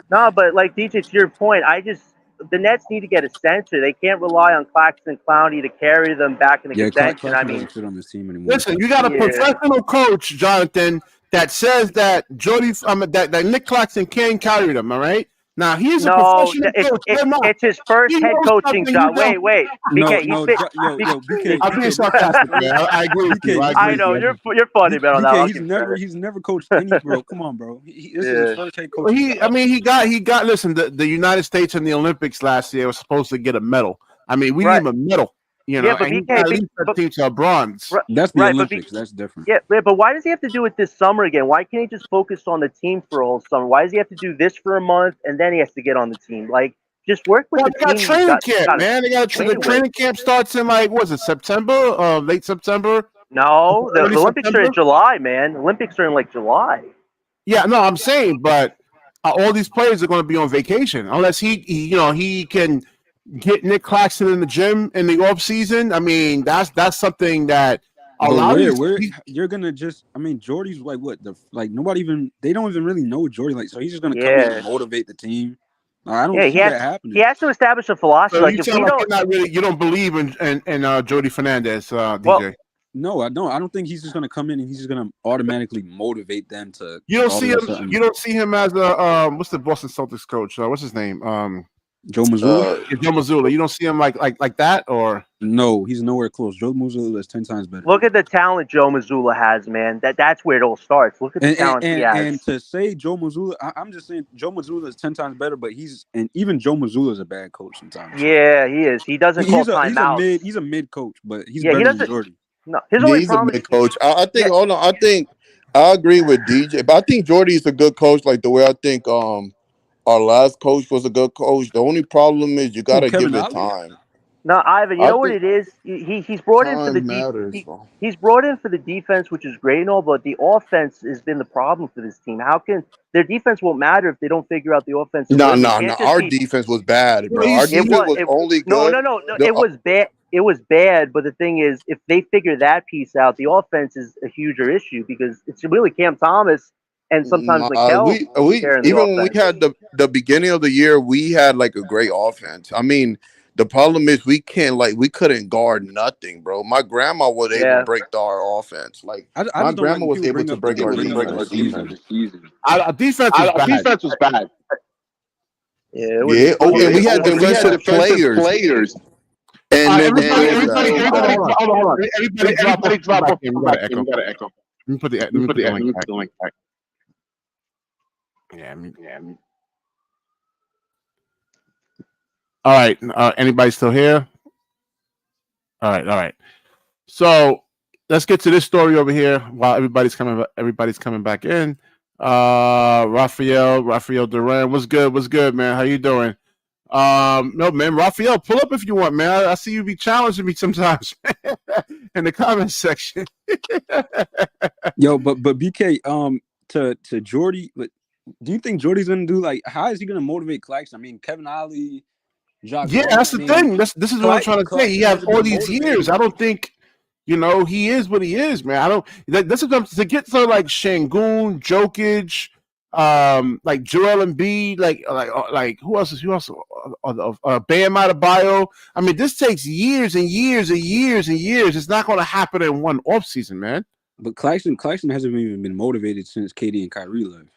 No, but like DJ, to your point, the Nets need to get a center. They can't rely on Claxton Clowney to carry them back in the contention. I mean, fit on this team anymore. Listen, you got a professional coach, Jonathan, that says that that Nick Claxton can carry them. All right. Now he's a professional coach. It's his first head coaching job. Wait, BK, BK. I'm being sarcastic, man. I agree with you. I know you're funny, man. On that. He's never coached any, bro. Come on, bro. This is his first head coach. He got. Listen, the United States in the Olympics last year was supposed to get a medal. I mean, we need him a medal. You know, but BK, at least that team to bronze. That's the Olympics. That's different. Yeah, but why does he have to do it this summer again? Why can't he just focus on the team for a whole summer? Why does he have to do this for a month and then he has to get on the team? Like, just work with the team. They got training camp, man. The training camp starts in September, late September. No, the Olympics are in July, man. The Olympics are in like July. Yeah, no, I'm saying, but all these players are going to be on vacation unless he can get Nick Claxton in the gym in the off season. I mean, that's something that you're gonna just. I mean, Jordy's like what nobody even they don't even really know Jordy. Like, so he's just gonna come in and motivate the team. I don't see that happening. He has to establish a philosophy. So like, you don't believe in Jordy Fernandez, DJ. No, I don't. I don't think he's just gonna come in and he's just gonna automatically motivate them to. You don't see him. You don't see him as a what's the Boston Celtics coach? What's his name? Joe Mazzulla. Joe Mazzulla. You don't see him like that, or no? He's nowhere close. Joe Mazzulla is 10 times better. Look at the talent Joe Mazzulla has, man. That's where it all starts. Look at the talent he has. And to say Joe Mazzulla, I'm just saying Joe Mazzulla is 10 times better, but even Joe Mazzulla is a bad coach sometimes. Yeah, he is. He doesn't call timeouts. He's a mid coach, but he's better than Jordy. No, his only problem a mid coach. I think. Hold on. I think I agree with DJ, but I think Jordy is a good coach. Like the way I think our last coach was a good coach. The only problem is you got to give it time. No, Ivan, you know what it is? He's brought in for the he's brought in for the defense, which is great and all, but the offense has been the problem for this team. How can their defense won't matter if they don't figure out the offense? No. Our defense was bad, bro. Our defense was only good. No. It was bad. It was bad, but the thing is, if they figure that piece out, the offense is a huger issue because it's really Cam Thomas and sometimes Mikal. Even when we had the beginning of the year, we had like a great offense. I mean, the problem is we couldn't guard nothing, bro. My grandma was able to break our offense. Like my grandma was able to break our defense. Our defense was bad. Yeah. And we had defensive players. And everybody drop off. We got an echo. Let me put the link back. Yeah. All right. Anybody still here? All right. So let's get to this story over here while everybody's coming back in. Rafael Duran, what's good, man? How you doing? No, man, Raphael, pull up if you want, man. I see you be challenging me sometimes in the comment section. Yo, but BK, to Jordy, but do you think Jordy's gonna do like? How is he gonna motivate Claxton? I mean, Kevin Ollie, Jacques Yeah, Vaughn. that's I the mean, thing. This is what I'm trying to say. He Claxton has hasn't all been these years. motivated. I don't think, he is what he is, man. I don't. This is to get to like Şengün, Jokic, like Joel Embiid, like who else? Bam Adebayo. I mean, this takes years and years and years and years. It's not going to happen in one offseason, man. But Claxton hasn't even been motivated since KD and Kyrie left.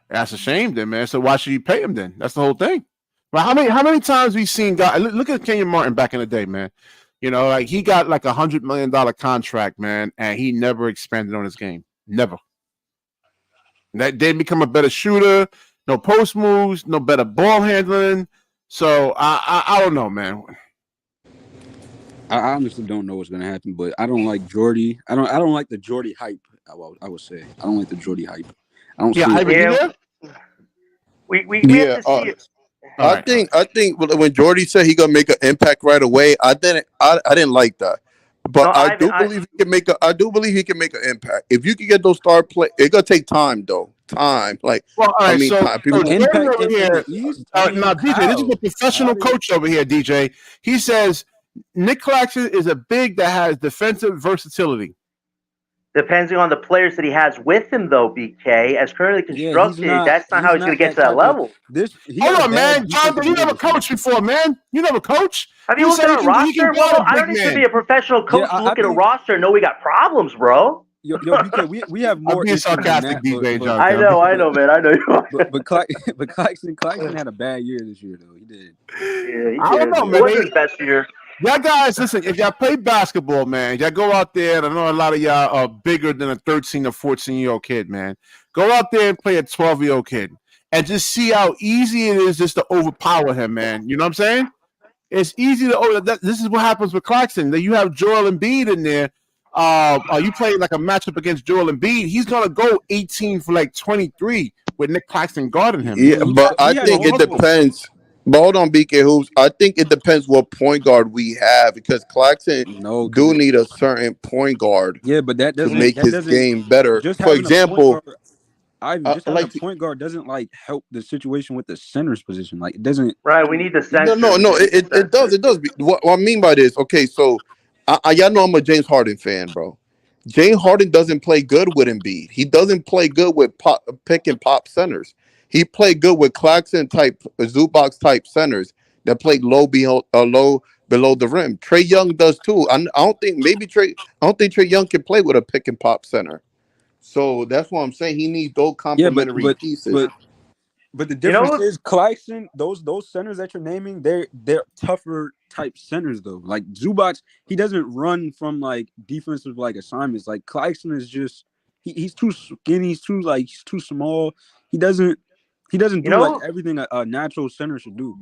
That's a shame, then, man. So why should you pay him then? That's the whole thing. But how many times we seen guys? Look at Kenyon Martin back in the day, man. Like he got like $100 million contract, man, and he never expanded on his game. Never. That didn't become a better shooter. No post moves. No better ball handling. So I don't know, man. I honestly don't know what's gonna happen, but I don't like Jordy. I don't like the Jordy hype. I would say I don't like the Jordy hype. I don't see. Ivan, you there? We Yeah, have to see it. I think when Jordy said he gonna make an impact right away, I didn't like that. But No, I do believe he can make an impact. If you can get those star play, it's gonna take time though. Time, like Well, all right. So time. People, Jordy Impact over in here. the East. I mean, Now, DJ, this is a professional coach over here. DJ, he says Nick Claxton is a big that has defensive versatility. Depending on the players that he has with him, though, BK, as currently constructed, that's not how he's going to get to that level. Hold on, man. Jonathan, you never coached before, man. You never coached. Have you looked at a roster? Well, I don't need to be a professional coach to look at a roster and know we got problems, bro. Yo, BK, we have more. I'm being sarcastic, DJ. Jonathan. I know, man. I know you are. But Claxton had a bad year this year, though. He did. Yeah, he I don't know, man. It wasn't his best year. Y'all guys, listen, if y'all play basketball, man, y'all go out there, and I know a lot of y'all are bigger than a 13 or 14-year-old kid, man. Go out there and play a 12-year-old kid and just see how easy it is just to overpower him, man. You know what I'm saying? It's easy to this is what happens with Claxton. That you have Joel Embiid in there. You play like a matchup against Joel Embiid, he's gonna go 18 for like 23 with Nick Claxton guarding him. Yeah, but I think it depends. But hold on, BK Hoops. I think it depends what point guard we have because Claxton do need a certain point guard. Yeah, but that doesn't make his game better. For example, just having a point guard doesn't like help the situation with the center's position. Like it doesn't. Right, we need the center. No, it does. It does. What I mean by this, okay, so y'all know I'm a James Harden fan, bro. James Harden doesn't play good with Embiid. He doesn't play good with pick and pop centers. He played good with Claxton type, Zubac type centers that played low below the rim. Trae Young does too. I don't think Trae Young can play with a pick and pop center. So that's what I'm saying. He needs those complementary pieces. But the difference is Claxton, those centers that you're naming, they're tougher type centers though. Like Zubac, he doesn't run from like defensive like assignments. Like Claxton is just he's too skinny, he's too small. He doesn't do like everything a natural center should do.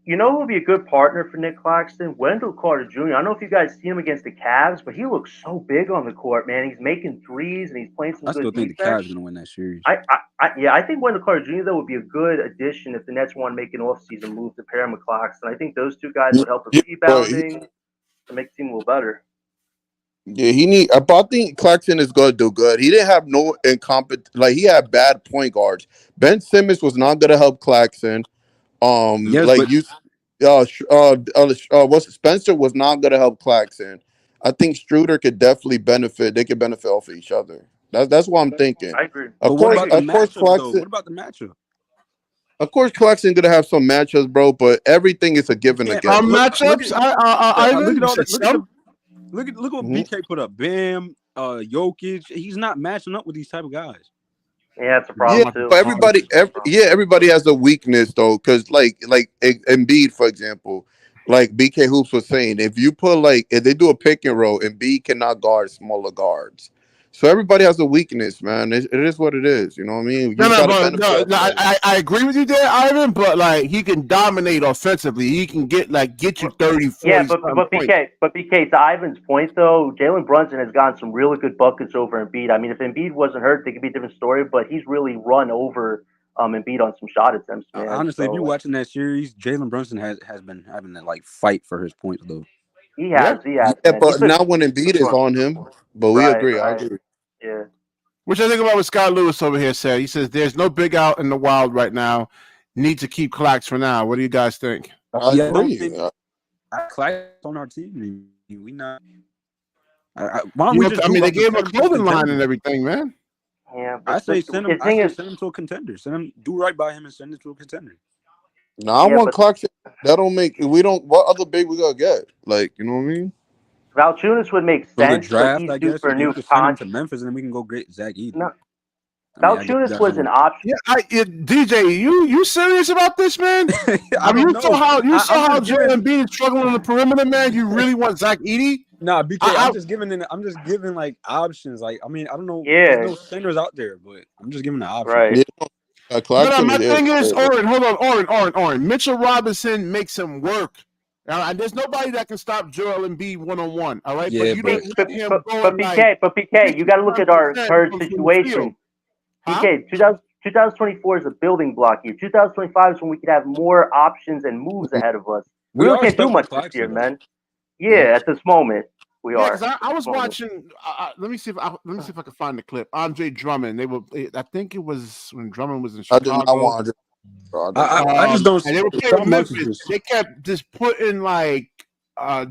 You know who would be a good partner for Nick Claxton? Wendell Carter Jr. I don't know if you guys see him against the Cavs, but he looks so big on the court, man. He's making threes and he's playing some good defense. I still think the Cavs are going to win that series. I think Wendell Carter Jr. though would be a good addition if the Nets want to make an offseason move to pair him with Claxton. I think those two guys would help with rebounding to make the team a little better. Yeah, I think Claxton is going to do good. He didn't have no incompetent, like he had bad point guards. Ben Simmons was not going to help Claxton. Spencer was not going to help Claxton. I think Struder could definitely benefit. They could benefit off of each other. That's what I'm thinking. I agree. Of course, Claxton. What about the matchup? Of course, Claxton gonna have some matchups, bro. But everything is a given again. Matchups. Look at what BK put up. Bam, Jokic. He's not matching up with these type of guys. Yeah, it's a problem too. But everybody has a weakness though, because like Embiid, for example, like BK Hoops was saying, if they do a pick and roll, Embiid cannot guard smaller guards. So everybody has a weakness, man. It is what it is. You know what I mean? I agree with you there, Ivan. But like he can dominate offensively. He can get you 30, 40. Yeah, but BK, to Ivan's point though, Jalen Brunson has gotten some really good buckets over Embiid. I mean, if Embiid wasn't hurt, they could be a different story. But he's really run over Embiid on some shot attempts, man. Honestly, so, if you're watching that series, Jalen Brunson has been having to like fight for his points though. he Yeah. has, Yeah, man. but not when Embiid is on him. But we agree. I agree. Yeah. Which I think about what Scott Lewis over here said. He says there's no big out in the wild right now. Need to keep Clax for now. What do you guys think? I agree. Clax on our team. We not. Why don't we just? I mean, they gave him a send to clothing line contender? and everything, man. Yeah, I but say send him. the thing is, send him to a contender. Send him. Do right by him and send him to a contender. No, I Yeah, want but- Clarkson. That don't make. We don't. What other big we gonna get? Like, you know what I mean? Valanciunas would make So the sense, but draft, he's I due guess, for a if we new could send him contract. to Memphis, and then we can go get Zach Edey. No. I guess Valanciunas that's was an option. Yeah, DJ, you serious about this, man? I mean, you saw how Joel Embiid is struggling on the perimeter, man. You really want Zach Edey? Nah, BK, I'm just giving like options. Like, I mean, I don't know. Yeah. There's no centers out there, but I'm just giving the option. Right. Yeah, Clarkson My thing is, yeah. Oren, hold on, Oren. Mitchell Robinson makes him work. And there's nobody that can stop Joel Embiid one-on-one, all right? Yeah, but you don't let him go But PK, you got to look at our 55% current from the situation. field. Huh? PK, 2024 is a building block year. 2025 is when we could have more options and moves ahead of us. We really can't do much this year, man. Yeah, at this moment we are. Because I was watching. Let me see if I can find the clip. Andre Drummond. I think it was when Drummond was in Chicago. I did not want. I just don't. And they were playing Memphis. They kept just putting like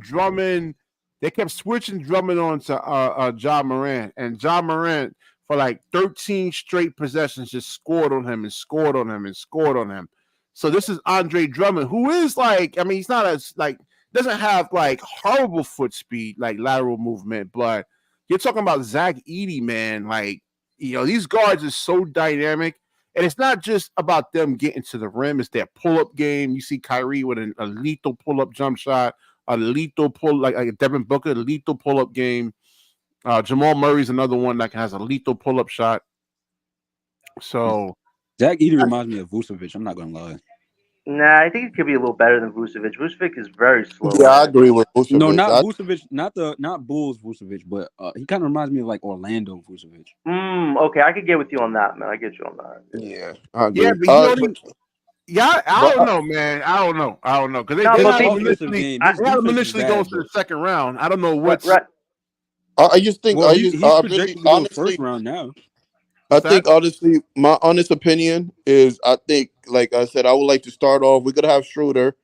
Drummond. They kept switching Drummond on to Ja Morant, and Ja Morant for like 13 straight possessions just scored on him and scored on him and scored on him. So this is Andre Drummond, who is like, I mean, he's not as like doesn't have like horrible foot speed, like lateral movement, but you're talking about Zach Edey, man. Like, these guards are so dynamic. And it's not just about them getting to the rim. It's their pull-up game. You see Kyrie with a lethal pull-up jump shot, a lethal pull, like a Devin Booker, a lethal pull-up game. Jamal Murray's another one that has a lethal pull-up shot. So Zach Edey reminds me of Vucevic. I'm not going to lie. Nah, I think it could be a little better than Vucevic. Vucevic is very slow. Yeah, I agree with Vucevic. No, not Vucevic, not Bulls Vucevic, but he kind of reminds me of like Orlando Vucevic. Okay, I could get with you on that, man. I get you on that. Yeah, I agree. Yeah, but I don't know, man. I don't know because they had him initially going to the second round. I don't know what's. I just think he's projected to go first round now. I think honestly, my honest opinion is I think, like I said, I would like to start off. We could have Schroeder,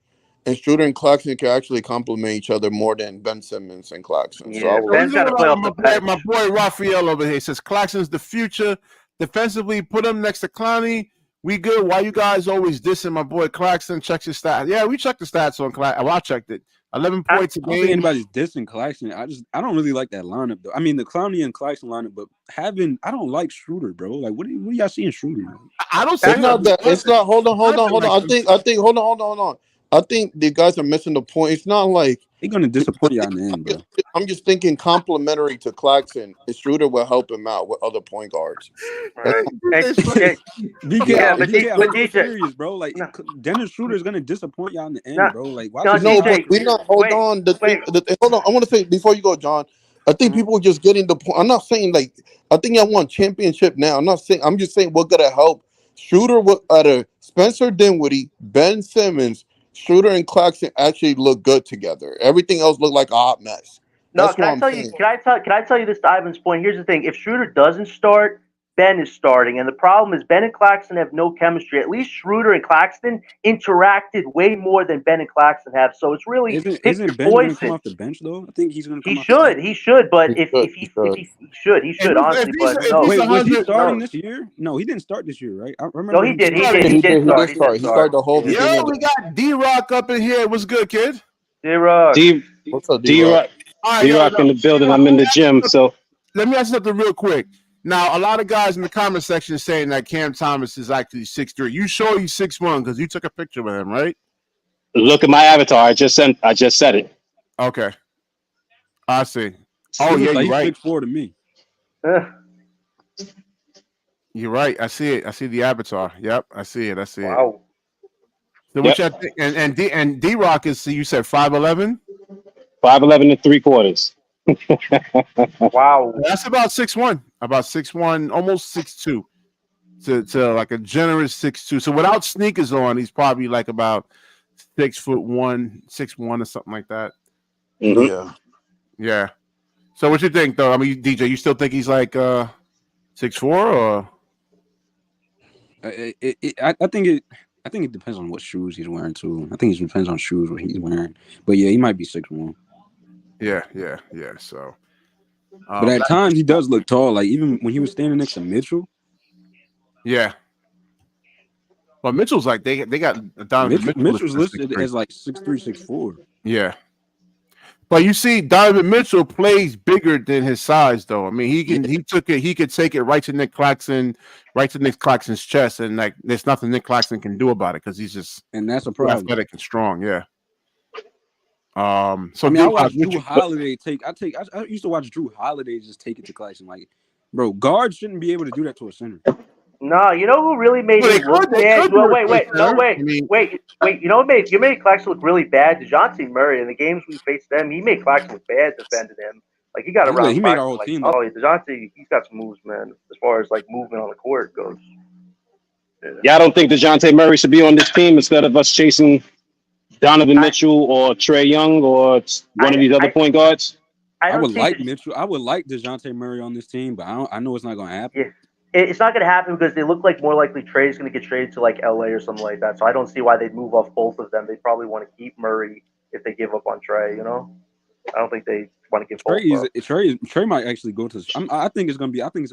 and Schroeder and Claxton can actually complement each other more than Ben Simmons and Claxton. Yeah, so Ben's got to play off the bench. My boy Raphael over here says Claxton's the future. Defensively, put him next to Clowney. We good. Why you guys always dissing my boy Claxton? Checks his stats. Yeah, we checked the stats on Claxton. Well, I checked it. 11 points a game. I don't think anybody's dissing Claxton. I don't really like that lineup though. I mean the Clowney and Claxton lineup, but I don't like Schroeder, bro. Like what do y'all see in Schroeder? I don't see it's not that. It's not. Hold on. I think. Hold on. I think the guys are missing the point. It's not like they're gonna disappoint y'all in the end, bro. I'm just thinking complementary to Claxton, and Schroeder will help him out with other point guards. Right. BK, serious, bro. Like Dennis Schroeder is gonna disappoint y'all in the end, bro. Like why? No, but we not. Hold on. Hold on. I want to say before you go, John. I think people are just getting the point. I'm not saying like I think y'all want championship now. I'm just saying we're gonna help Schroeder with Spencer Dinwiddie, Ben Simmons, Schroeder and Claxton actually look good together. Everything else looked like a hot mess. No, can I tell you this to Ivan's point? Here's the thing: if Schroeder doesn't start, Ben is starting, and the problem is Ben and Claxton have no chemistry. At least Schroeder and Claxton interacted way more than Ben and Claxton have. So it's really isn't Ben going to come off the bench though? I think he's going to. He should, but if he should honestly. But no, was he starting this year? No, he didn't start this year, right? I remember. No, he did. He did start. He started the whole. Yo, we got D-Rock up in here. What's good, kid? D-Rock. What's up, D-Rock? D-Rock in the building. I'm in the gym, so let me ask you something real quick. Now, a lot of guys in the comment section are saying that Cam Thomas is actually 6'3". You sure he's 6'1" because you took a picture with him, right? Look at my avatar. I just said it. Okay. I see. Oh, yeah, you're right. 6'4" to me. You're right. I see it. I see the avatar. Yep, I see it. Wow. So what you think? And D-Rock is, you said 5'11"? 5'11" and 3/4. Wow. That's about 6'1". About 6'1", almost 6'2". to like a generous 6'2". So without sneakers on, he's probably like about 6'1", 6'1" or something like that. Mhm. Yeah. Yeah. So what you think though? I mean, DJ, you still think he's like 6'4" or? I think it depends on what shoes he's wearing too. I think it depends on shoes what he's wearing. But yeah, he might be 6'1". Yeah. So, But at times he does look tall. Like even when he was standing next to Mitchell. Yeah. Well, Mitchell's like they got Donovan Mitchell's listed 6'3". as like 6'3", 6'4". Yeah. But you see, Donovan Mitchell plays bigger than his size, though. I mean, he could take it right to Nick Claxton's chest, and like there's nothing Nick Claxton can do about it because he's just And that's a problem. athletic and strong. Yeah. So I mean, I watched Drew Holiday I used to watch Drew Holiday just take it to Claxton. Like, bro, guards shouldn't be able to do that to a center. No, you know who really made Well, me look bad? Well, wait. You know what made Claxton look really bad? DeJounte Murray in the games we faced them, he made Claxton look bad defending him. Like he got around. He made our whole team. Oh, yeah, DeJounte, he's got some moves, man. As far as like movement on the court goes. Yeah, I don't think DeJounte Murray should be on this team instead of us chasing Donovan Mitchell or Trae Young or one of these other point guards. I would like Mitchell. I would like DeJounte Murray on this team, but I know it's not going to happen. Yeah. It's not going to happen because they look like more likely Trae's going to get traded to like LA or something like that. So I don't see why they'd move off both of them. They probably want to keep Murray if they give up on Trae. You know, I don't think they want to give both up. Trae might actually go to. I think it's going to be. I think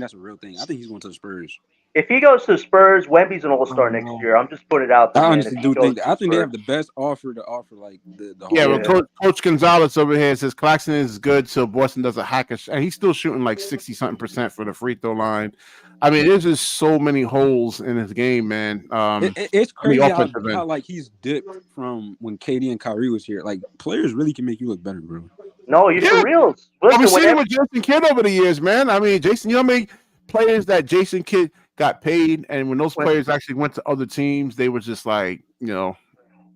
that's a real thing. I think he's going to the Spurs. If he goes to the Spurs, Wemby's an all-star next year. I'm just putting it out there. I honestly do think that. I think they have the best offer to offer like the yeah. Well, Coach Gonzalez over here says Claxton is good, so Boston does a hack and he's still shooting like 60-something% for the free throw line. I mean, there's just so many holes in his game, man. It's crazy how like he's dipped from when KD and Kyrie was here. Like players really can make you look better, bro. No, you're for real. I've been seeing with Jason Kidd over the years, man. I mean, Jason, you know how many players that Jason Kidd got paid, and when those players actually went to other teams, they were just like, you know,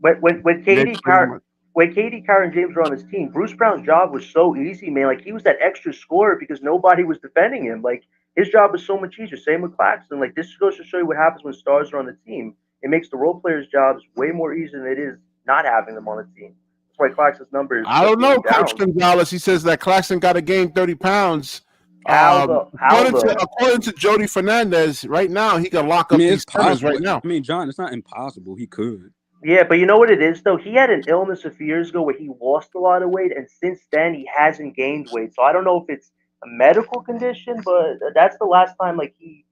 when KD, Kyrie, and James were on his team, Bruce Brown's job was so easy, man. Like he was that extra scorer because nobody was defending him. Like his job was so much easier. Same with Claxton. Like this goes to show you what happens when stars are on the team. It makes the role players' jobs way more easier than it is not having them on the team. That's why Claxton's numbers. I don't know, Coach Gonzalez. He says that Claxton got to gain 30 pounds. According to Jody Fernandez, right now he can lock up these centers right now. I mean, John, it's not impossible. He could. Yeah, but you know what it is though? He had an illness a few years ago where he lost a lot of weight, and since then he hasn't gained weight. So I don't know if it's a medical condition, but that's the last time like he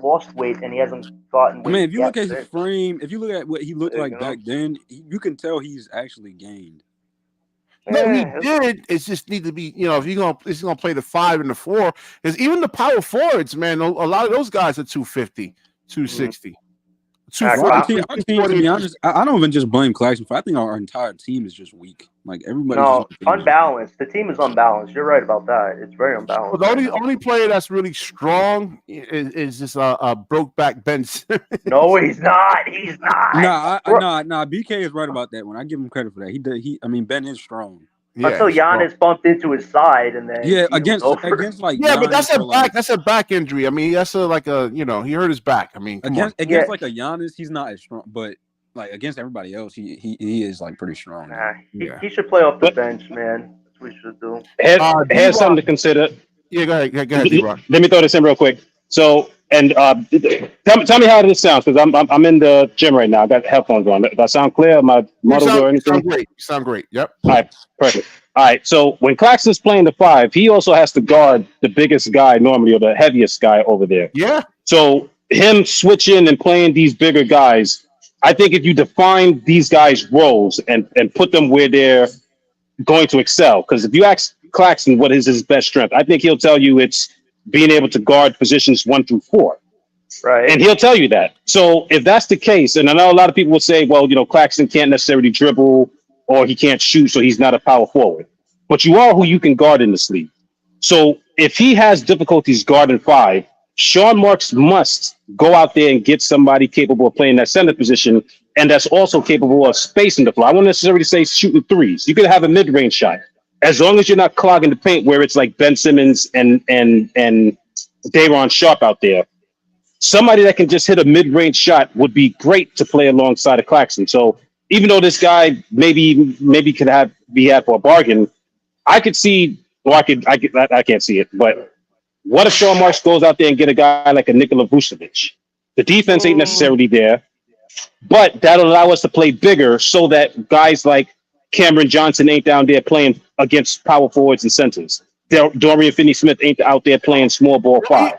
lost weight and he hasn't gotten weight. I mean, if you look at his frame, if you look at what he looked like back then, you can tell he's actually gained. No, he did. It just need to be, you know, if he's gonna play the 5 and the 4, because even the power forwards, man, a lot of those guys are 250, 260. To be honest, I don't even just blame Claxton for. I think our entire team is just weak. Like everybody. No, unbalanced. The team is unbalanced. You're right about that. It's very unbalanced. Well, the only player that's really strong is just a broke back Ben Simmons. No, he's not. He's not. Nah. BK is right about that one. I give him credit for that. I mean, Ben is strong. Yeah, until Giannis bumped into his side, and then against like but that's a back injury. I mean, that's he hurt his back. I mean, against like a Giannis, he's not as strong, but like against everybody else, he is like pretty strong. He should play off the bench, man. That's what we should do. Here's something to consider. Yeah, go ahead, D-Rock. Let me throw this in real quick. So, and tell me how this sounds, because I'm in the gym right now. I got headphones on. Do I sound clear? Am I muddled or anything? You sound great. Yep. All right, perfect. All right, so when Claxton's playing the 5, he also has to guard the biggest guy normally, or the heaviest guy over there. Yeah. So him switching and playing these bigger guys, I think if you define these guys' roles and put them where they're going to excel, because if you ask Claxton what is his best strength, I think he'll tell you it's being able to guard positions 1 through 4. Right. And he'll tell you that. So if that's the case, and I know a lot of people will say, well, Claxton can't necessarily dribble or he can't shoot, so he's not a power forward. But you are who you can guard in this league. So if he has difficulties guarding 5, Sean Marks must go out there and get somebody capable of playing that center position, and that's also capable of spacing the floor. I won't necessarily say shooting threes. You could have a mid-range shot. As long as you're not clogging the paint where it's like Ben Simmons and Day'Ron Sharpe out there, somebody that can just hit a mid-range shot would be great to play alongside of Claxton. So even though this guy maybe could be had for a bargain, I could see, or I can't see it, but what if Sean Marks goes out there and get a guy like a Nikola Vucevic? The defense ain't necessarily there, but that'll allow us to play bigger so that guys like Cameron Johnson ain't down there playing against power forwards and centers. Dorian Finney-Smith ain't out there playing small ball five.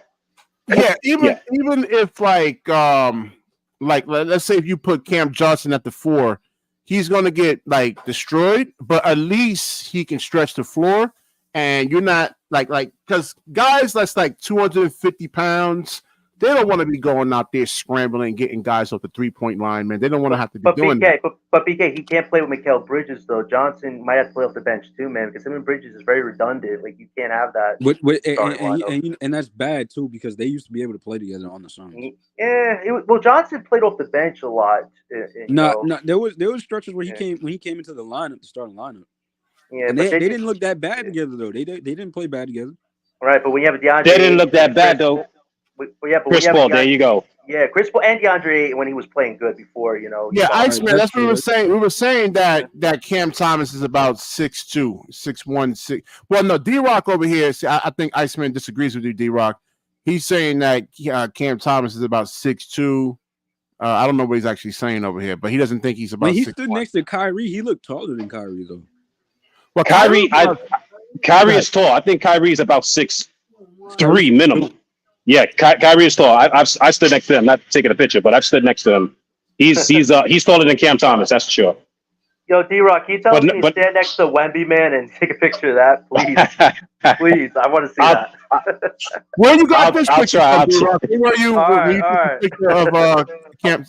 Yeah, even if like let's say if you put Cam Johnson at the 4, he's gonna get like destroyed, but at least he can stretch the floor, and you're not like because guys that's like 250 pounds, they don't want to be going out there scrambling, getting guys off the 3-point line, man. They don't want to have to be doing that. But BK, he can't play with Mikal Bridges though. Johnson might have to play off the bench too, man, because him and Bridges is very redundant. Like you can't have that. And that's bad too because they used to be able to play together on the Suns. Yeah, Johnson played off the bench a lot. No, there was stretches where he came into the lineup, the starting lineup. Yeah, and they didn't look that bad together though. They didn't play bad together. Right, but when you have DeAndre, they didn't look that bad though. Chris Paul, there you go. Yeah, Chris Paul and DeAndre when he was playing good before, Yeah, Iceman. That's what we were saying. We were saying that Cam Thomas is about 6'2", 6'1", 6. Well, no, D-Rock over here. See, I think Iceman disagrees with you, D-Rock. He's saying that Cam Thomas is about 6'2". I don't know what he's actually saying over here, but he doesn't think he's about. When he 6'1". stood next to Kyrie, he looked taller than Kyrie though. Well, Kyrie is tall. I think Kyrie is about 6'3" minimum. Yeah, Kyrie is tall. I stood next to him, not taking a picture, but I've stood next to him. He's taller than Cam Thomas, that's for sure. Yo, D-Rock, can you tell me to stand next to Wemby, man, and take a picture of that, please? Please, I want to see that. Where you got this picture? I'll try. Where you? All right. Picture of Cam.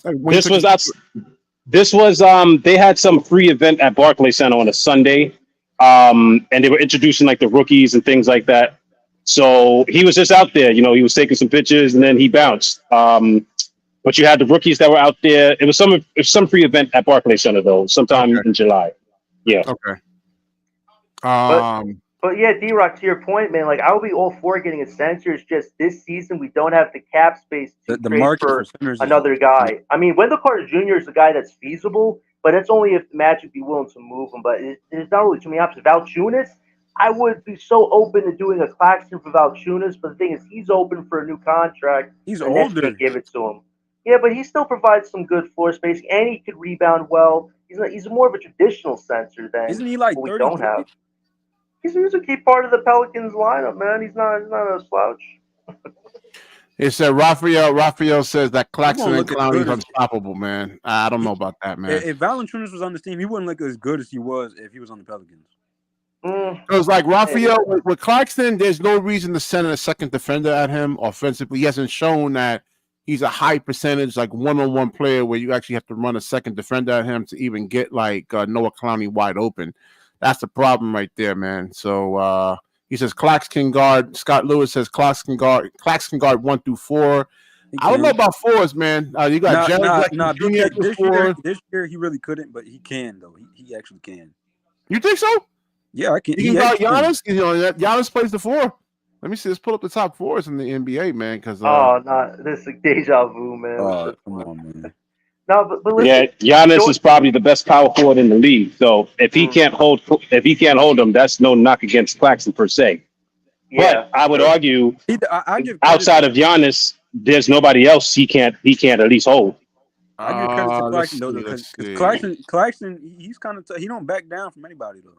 This was they had some free event at Barclays Center on a Sunday, and they were introducing like the rookies and things like that. So he was just out there, he was taking some pictures and then he bounced. But you had the rookies that were out there. It was some free event at Barclays Center though, sometime in July. Yeah. Okay. But yeah, D-Rock, to your point, man, like I would be all for getting a center. It's just this season we don't have the cap space to trade for another guy. I mean, Wendell Carter Jr. is a guy that's feasible, but it's only if the Magic be willing to move him. But there's not really too many options. Valanciunas, I would be so open to doing a Claxton for Valanciunas, but the thing is, he's open for a new contract. He's and older. They give it to him. Yeah, but he still provides some good floor space, and he could rebound well. He's more of a traditional center than isn't he like what we 30? don't have. He's a key part of the Pelicans lineup, man. He's not a slouch. It said Raphael says that Claxton and Clowney is unstoppable, man. I don't know about that, man. If Valanciunas was on this team, he wouldn't look as good as he was if he was on the Pelicans. Because like Raphael with Claxton, there's no reason to send a second defender at him offensively. He hasn't shown that he's a high percentage, like one-on-one player where you actually have to run a second defender at him to even get like Noah Clowney wide open. That's the problem right there, man. So he says Claxton guard. Scott Lewis says Claxton guard 1 through 4. I don't know about 4s, man. You got this year he really couldn't, but he can though. He actually can. You think so? Yeah, I can. You can guard Giannis. Giannis plays the 4. Let me see. Let's pull up the top 4s in the NBA, man. Because this is deja vu, man. Oh, come on, man. No, but listen, Giannis is probably the best power forward in the league. So if he can't hold him, that's no knock against Claxton per se. Yeah, but I would argue outside of Giannis, there's nobody else he can't at least hold. I give credit to Claxton though, because Claxton, he's kind of he don't back down from anybody though.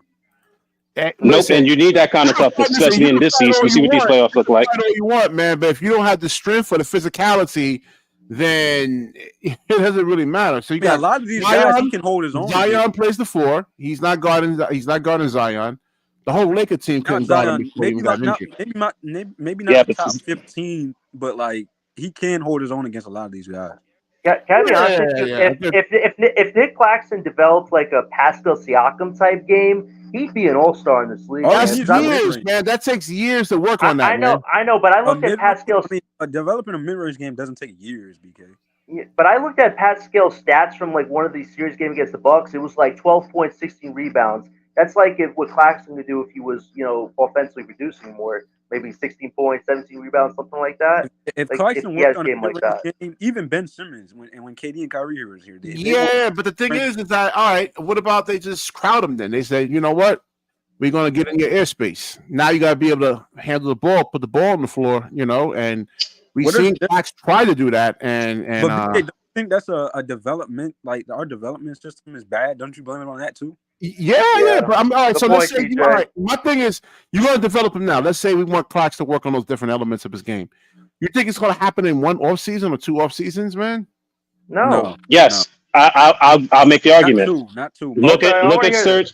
Nope, and you need that kind of toughness, especially in this season. We see what these playoffs look like. I know you want, man, but if you don't have the strength or the physicality, then it doesn't really matter. So you got a lot of these guys. He can hold his own. Zion plays the 4. He's not guarding Zion. The whole Laker team couldn't guard him. Maybe not the top 15, but like he can hold his own against a lot of these guys. Can I be honest with you? If Nick Claxton developed like a Pascal Siakam type game, he'd be an all-star in this league. Oh, that's years, man. That takes years to work on that. I know, but I looked at Pascal's. Developing a mid-range game doesn't take years, BK. Yeah, but I looked at Pascal's stats from like one of these series games against the Bucks. It was like 12 points, 16 rebounds. That's like what Claxton could do if he was, offensively producing more. maybe 16 points, 17 rebounds, something like that. If Like if Clarkson he has worked on a a game like mid-range that. game, even Ben Simmons, when KD and Kyrie was here, they Yeah, but the thing is that all right, what about they just crowd him then? They say, you know what? We're gonna get in your airspace. Now you gotta be able to handle the ball, put the ball on the floor, and we've What is seen Max try to do that, and But BK, don't you think that's a development? Like our development system is bad. Don't you blame it on that too? yeah. But I'm all right. Good So point, let's say, TJ. all right. My thing is, you're gonna develop him now. Let's say we want Clarks to work on those different elements of his game. You think it's gonna happen in one off season or two off seasons, man? No. Yes, I'll make the Not argument. two, not two. Look Okay, I at look wanna at hear Serge.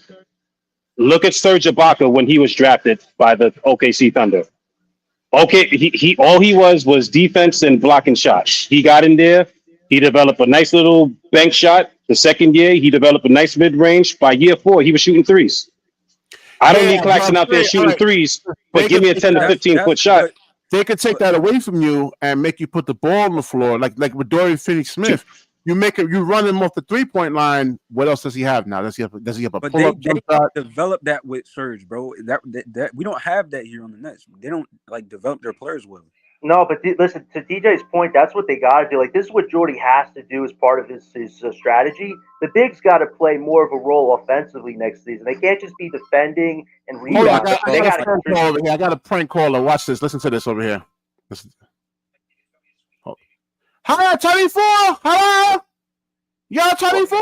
Look at Serge Ibaka when he was drafted by the OKC Thunder. Okay, he all he was defense and blocking shots. He got in there. He developed a nice little bank shot. The second year, he developed a nice mid range. By year 4, he was shooting threes. I don't need but I'm Claxton out there saying, all shooting right, threes, they but give could me a take 10 to that. 15-foot shot. But They could take that away from you and make you put the ball on the floor, like with Dorian Finney-Smith. You run him off the 3-point line. What else does he have now? Does he have a But pull-up they jump shot? develop that with Serge, bro. That we don't have that here on the Nets. They don't like develop their players well. No, but listen, to DJ's point, that's what they got to do. Like, this is what Jordy has to do as part of his strategy. The bigs got to play more of a role offensively next season. They can't just be defending and Hold on, rebounding. I They got got a prank call over here. I got a prank caller. Watch this. Listen to this over here. Listen. Oh. Hello, 24. Hello. Yo, 24.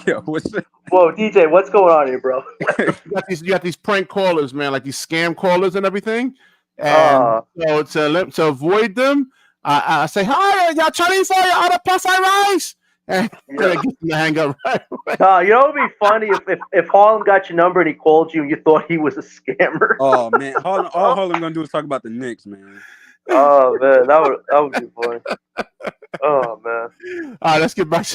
Yeah, what's that? Whoa, DJ, what's going on here, bro? You got these prank callers, man, like these scam callers and everything. And so to avoid them, I say, "Hi, y'all 24, you order plus rice," and I get them to hang up right away. You know, it'd be funny if Harlem got your number and he called you and you thought he was a scammer. Oh man, all Harlem gonna do is talk about the Knicks, man. Oh man, that would be funny. Oh man. All right, let's get back.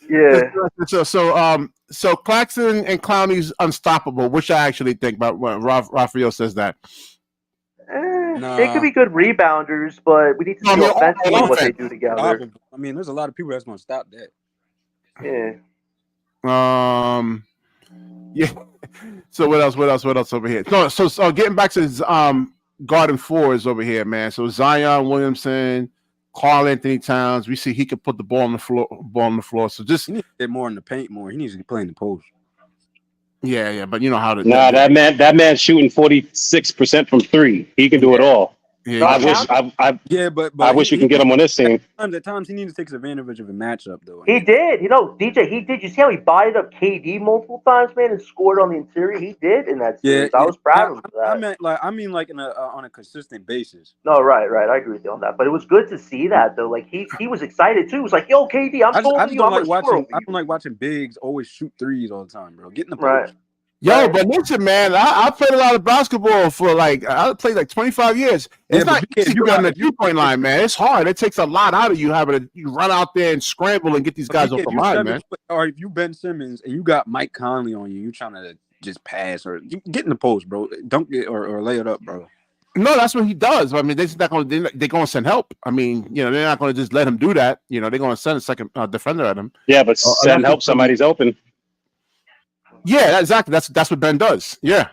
Yeah. So Claxton and Clowney's unstoppable, which I actually think about when Raphael says that. They could be good rebounders, but we need to see offensively what they do together. I mean, there's a lot of people that's gonna stop that. Yeah. Yeah. So what else over here? So getting back to his Garden 4s over here, man. So Zion Williamson, Karl Anthony Towns. We see he can put the ball on the floor. So just he needs to get more in the paint more. He needs to play in the post. Yeah, but you know how to. Nah, that man shooting 46% from 3. He can do it all. Yeah, I wish we can get him on this team. At times he needs to take advantage of a matchup, though. He did. You know, DJ, he did. You see how he bodied up KD multiple times, man, and scored on the interior? He did in that series. I was proud of him for that. I mean, on a consistent basis. No, right. I agree with you on that. But it was good to see that, though. Like, he was excited, too. He was like, yo, KD, I don't like watching bigs always shoot threes all the time, bro. Get in the post. Right. Yo, but listen, man, I played a lot of basketball for I played like 25 years. It's not easy you got on the 3-point line, man. It's hard. It takes a lot out of you having to run out there and scramble and get these guys off the line, man. Or if you Ben Simmons and you got Mike Conley on you, you're trying to just pass or get in the post, bro. Don't get or lay it up, bro. No, that's what he does. I mean, they're going to send help. I mean, they're not going to just let him do that. They're going to send a second defender at him. Yeah, but send help. Somebody's open. Yeah, exactly. That's what Ben does. Yeah.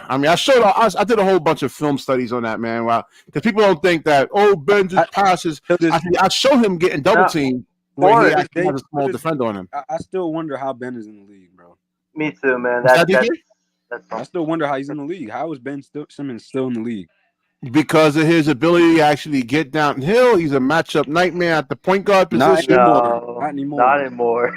I mean, I did a whole bunch of film studies on that, man. Wow, because people don't think that Ben just passes. I show him getting double teamed where he actually has a small defender on him. I still wonder how Ben is in the league, bro. Me too, man. I still wonder how he's in the league. How is Ben Simmons still in the league? Because of his ability to actually get downhill. He's a matchup nightmare at the point guard position. Not anymore. Not anymore.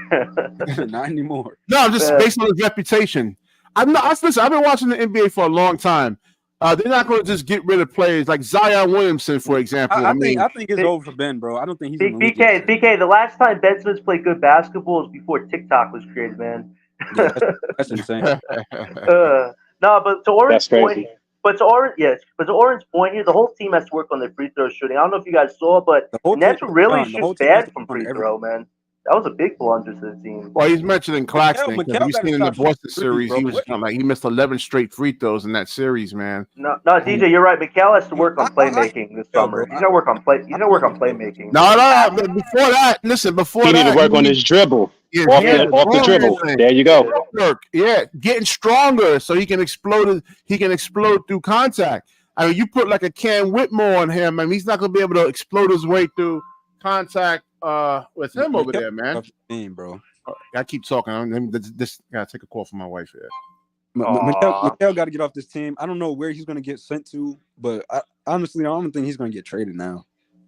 Not anymore. No, just based on his reputation. I've been watching the NBA for a long time. They're not going to just get rid of players like Zion Williamson, for example. I think it's over for Ben, bro. I don't think he's in the league. BK, the last time Ben Simmons played good basketball was before TikTok was created, man. Yeah, that's insane. No, but to Oren's point. But to Oren's point here, the whole team has to work on their free throw shooting. I don't know if you guys saw, but Nets really shoot bad from free throw, man. That was a big blunder to the team. Well, he's mentioning Claxton. You've seen in the Boston series, he was he missed 11 straight free throws in that series, man. No, DJ, you're right. Mikal has to work on playmaking this summer. He's gonna work on playmaking. No. Before that, listen. He need to work on his dribble. Yeah, off the dribble. There you go. Yeah, getting stronger so he can explode. He can explode through contact. I mean, you put like a Cam Whitmore on him, I mean, he's not going to be able to explode his way through contact with him over there, man. Game, bro. I keep talking. This gotta take a call from my wife here. Mikhail got to get off this team. I don't know where he's going to get sent to, but honestly, I don't think he's going to get traded now.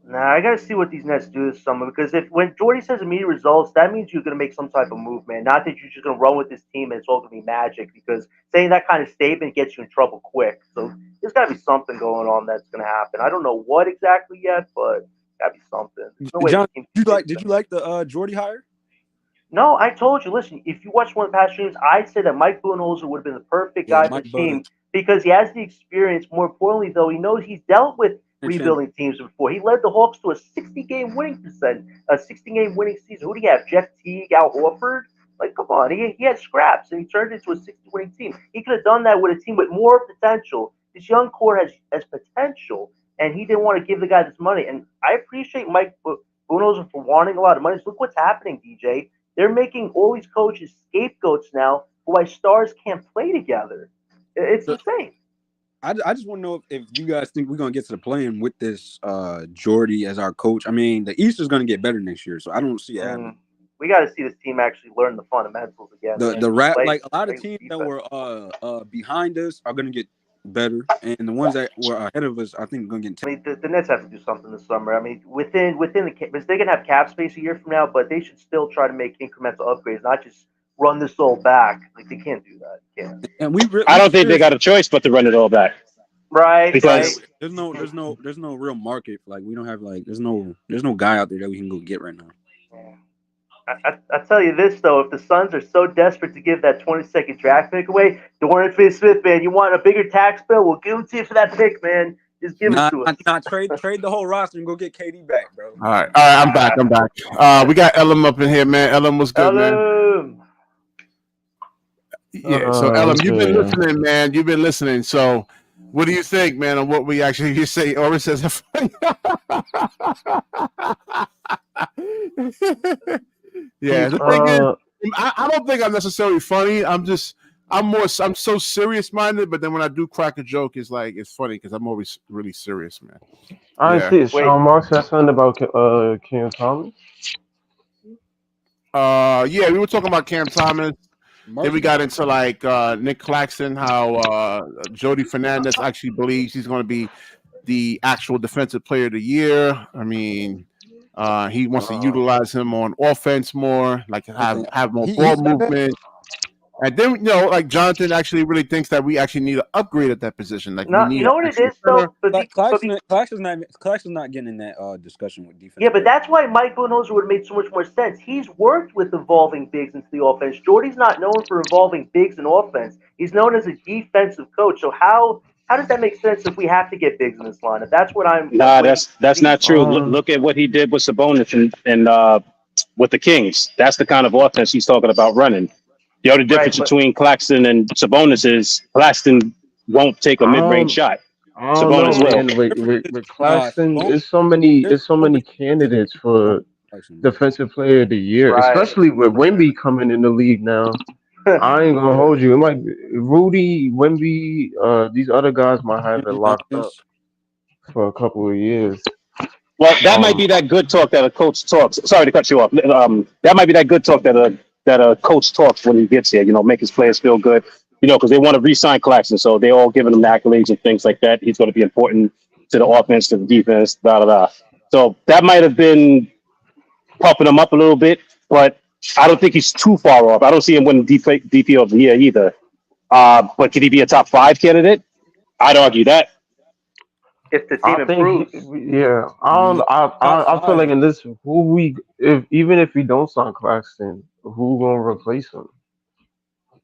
Nah, I gotta see what these Nets do this summer because when Jordy says immediate results, that means you're gonna make some type of move, man. Not that you're just gonna run with this team and it's all gonna be magic. Because saying that kind of statement gets you in trouble quick. So there's gotta be something going on that's gonna happen. I don't know what exactly yet, but gotta be something. No John, did you like the Jordy hire? No, I told you. Listen, if you watch one of the past streams, I said that Mike Budenholzer would have been the perfect guy for the team because he has the experience. More importantly, though, he knows he's dealt with rebuilding teams before. He led the Hawks to a 60-game winning season. Who do you have? Jeff Teague, Al Horford? Like, come on. He had scraps, and he turned it into a 60-winning team. He could have done that with a team with more potential. This young core has potential, and he didn't want to give the guy this money. And I appreciate Mike Budenholzer for wanting a lot of money. So look what's happening, DJ. They're making all these coaches scapegoats now why stars can't play together. It's insane. I just want to know if you guys think we're going to get to the play-in with this Jordy as our coach. I mean, the East is going to get better next year, so I don't see it happening. We got to see this team actually learn the fundamentals again. A lot of teams that were behind us are going to get better, and the ones that were ahead of us, I think, are going to get. I mean, the Nets have to do something this summer. I mean, within the because they can have cap space a year from now, but they should still try to make incremental upgrades, not just run this all back. Like they can't do that. Can't. And I don't think they got a choice but to run it all back. Right. Because there's no real market. Like we don't have there's no guy out there that we can go get right now. I tell you this though, if the Suns are so desperate to give that 22nd draft pick away, Dorian Finney-Smith, man, you want a bigger tax bill? We'll give it to you for that pick, man. Just give it to us. Trade the whole roster and go get KD back, bro. All right, I'm back. We got Elam up in here, man. Elam, what's good, man? Yeah, so Elam, you've been listening, man. You've been listening. So, what do you think, man, on what we actually say? Or says, yeah, the thing is, I don't think I'm necessarily funny. I'm so serious minded, but then when I do crack a joke, it's funny because I'm always really serious, man. I see. Sean Marks said something about Cam Thomas. Yeah, we were talking about Cam Thomas. Then we got into Nick Claxton, how Jody Fernandez actually believes he's going to be the actual defensive player of the year. I mean, he wants to utilize him on offense more, have more ball movement. And then, Jonathan actually really thinks that we actually need to upgrade at that position. You know what it is, though? Claxton's not getting in that discussion with defense. Yeah, but that's why Mike Budenholzer would have made so much more sense. He's worked with evolving bigs into the offense. Jordy's not known for evolving bigs in offense. He's known as a defensive coach. So how does that make sense if we have to get bigs in this lineup? That's what I'm. Nah, that's not true. Look at what he did with Sabonis and with the Kings. That's the kind of offense he's talking about running. The other difference between Claxton and Sabonis is Claxton won't take a mid-range shot. Sabonis will. With Claxton, there's so many candidates for defensive player of the year, especially with Wemby coming in the league now. I ain't gonna hold you. Like Rudy, Wemby, these other guys might have it locked up for a couple of years. Well, that might be that good talk that a coach talks. Sorry to cut you off. That might be that good talk that a coach talks when he gets here. Make his players feel good. Because they want to re-sign Claxton, so they're all giving him accolades and things like that. He's going to be important to the offense, to the defense, blah blah blah. So that might have been pumping him up a little bit, but I don't think he's too far off. I don't see him winning DP of the year either. But could he be a top 5 candidate? I'd argue that. If the team improves. I feel like in this, even if we don't sign Claxton, who gonna replace him?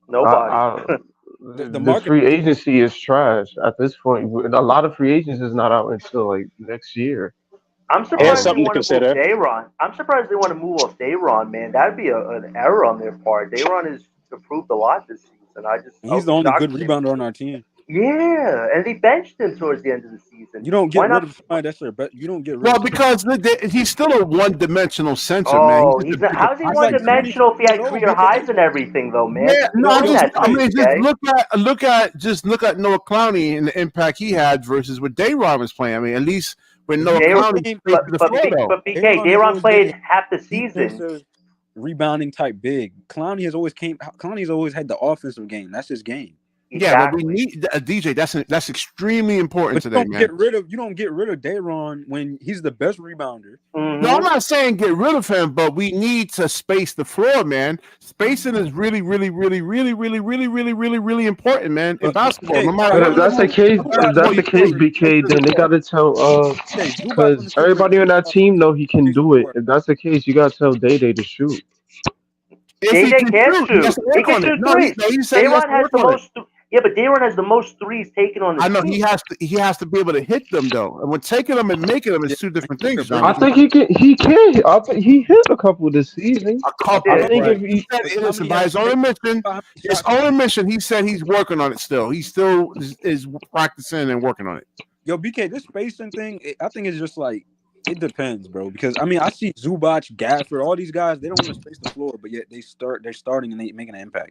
Nobody. The free agency is trash at this point. A lot of free agents is not out until next year. I'm surprised they want to move Day'Ron. I'm surprised they want to move off Day'Ron, man. That'd be an error on their part. Day'Ron has improved a lot this season. He's the only good rebounder on our team. Yeah, and they benched him towards the end of the season. You don't get Why rid not? of somebody that's their best. You don't get rid Well, of somebody. because he's still a one-dimensional center, man. Oh, He's just he's a not. bigger How's he He's one like prospect. 20 dimensional if he years had old, career BK. highs and everything, though, man? Yeah, You no, own that I too, mean, just BK. look at Noah Clowney and the impact he had versus what Dayron was playing. I mean, at least when Noah It's They, the Clowney same. faced the floor, though. but BK, Aaron has Dayron always been played a half the season. defensive rebounding type big. Clowney's always had the offensive game. That's his game. Yeah, but we Exactly. need a DJ. That's extremely important But today, man. you don't get rid of Dayron when he's the best rebounder. No, I'm not saying get rid of him, but we need to space the floor, man. Spacing is really, really, really, really, really, really, really, really, really important, man, in basketball. Okay, No matter But what if that's the level case, of if basketball that's the you case, play, BK, space is then they important. gotta tell okay, Zubac on because the team right everybody on that team know he can now. do it. If that's the case, you gotta tell Day Day to shoot. If he JJ can can shoot, he has shoot. to He work can on it. shoot No, threes. he said he has Dayron to has work the on it. most. Yeah, but Dayron has the most threes taken on the I know team. he has to be able to hit them though. And when taking them and making them is two different things, bro. I Johnny. think he can. He can. I think he hit a couple this season. A I couple, Yeah. think but if he he, said, But how listen, many by has his he own taken? admission, How many shots? he said he's working on it still. He still is practicing and working on it. Yo, BK, this spacing thing, I think it's just like it depends, bro. Because I mean, I see Zubac, Gafford, all these guys. They don't want to space the floor, but yet they're starting and they making an impact.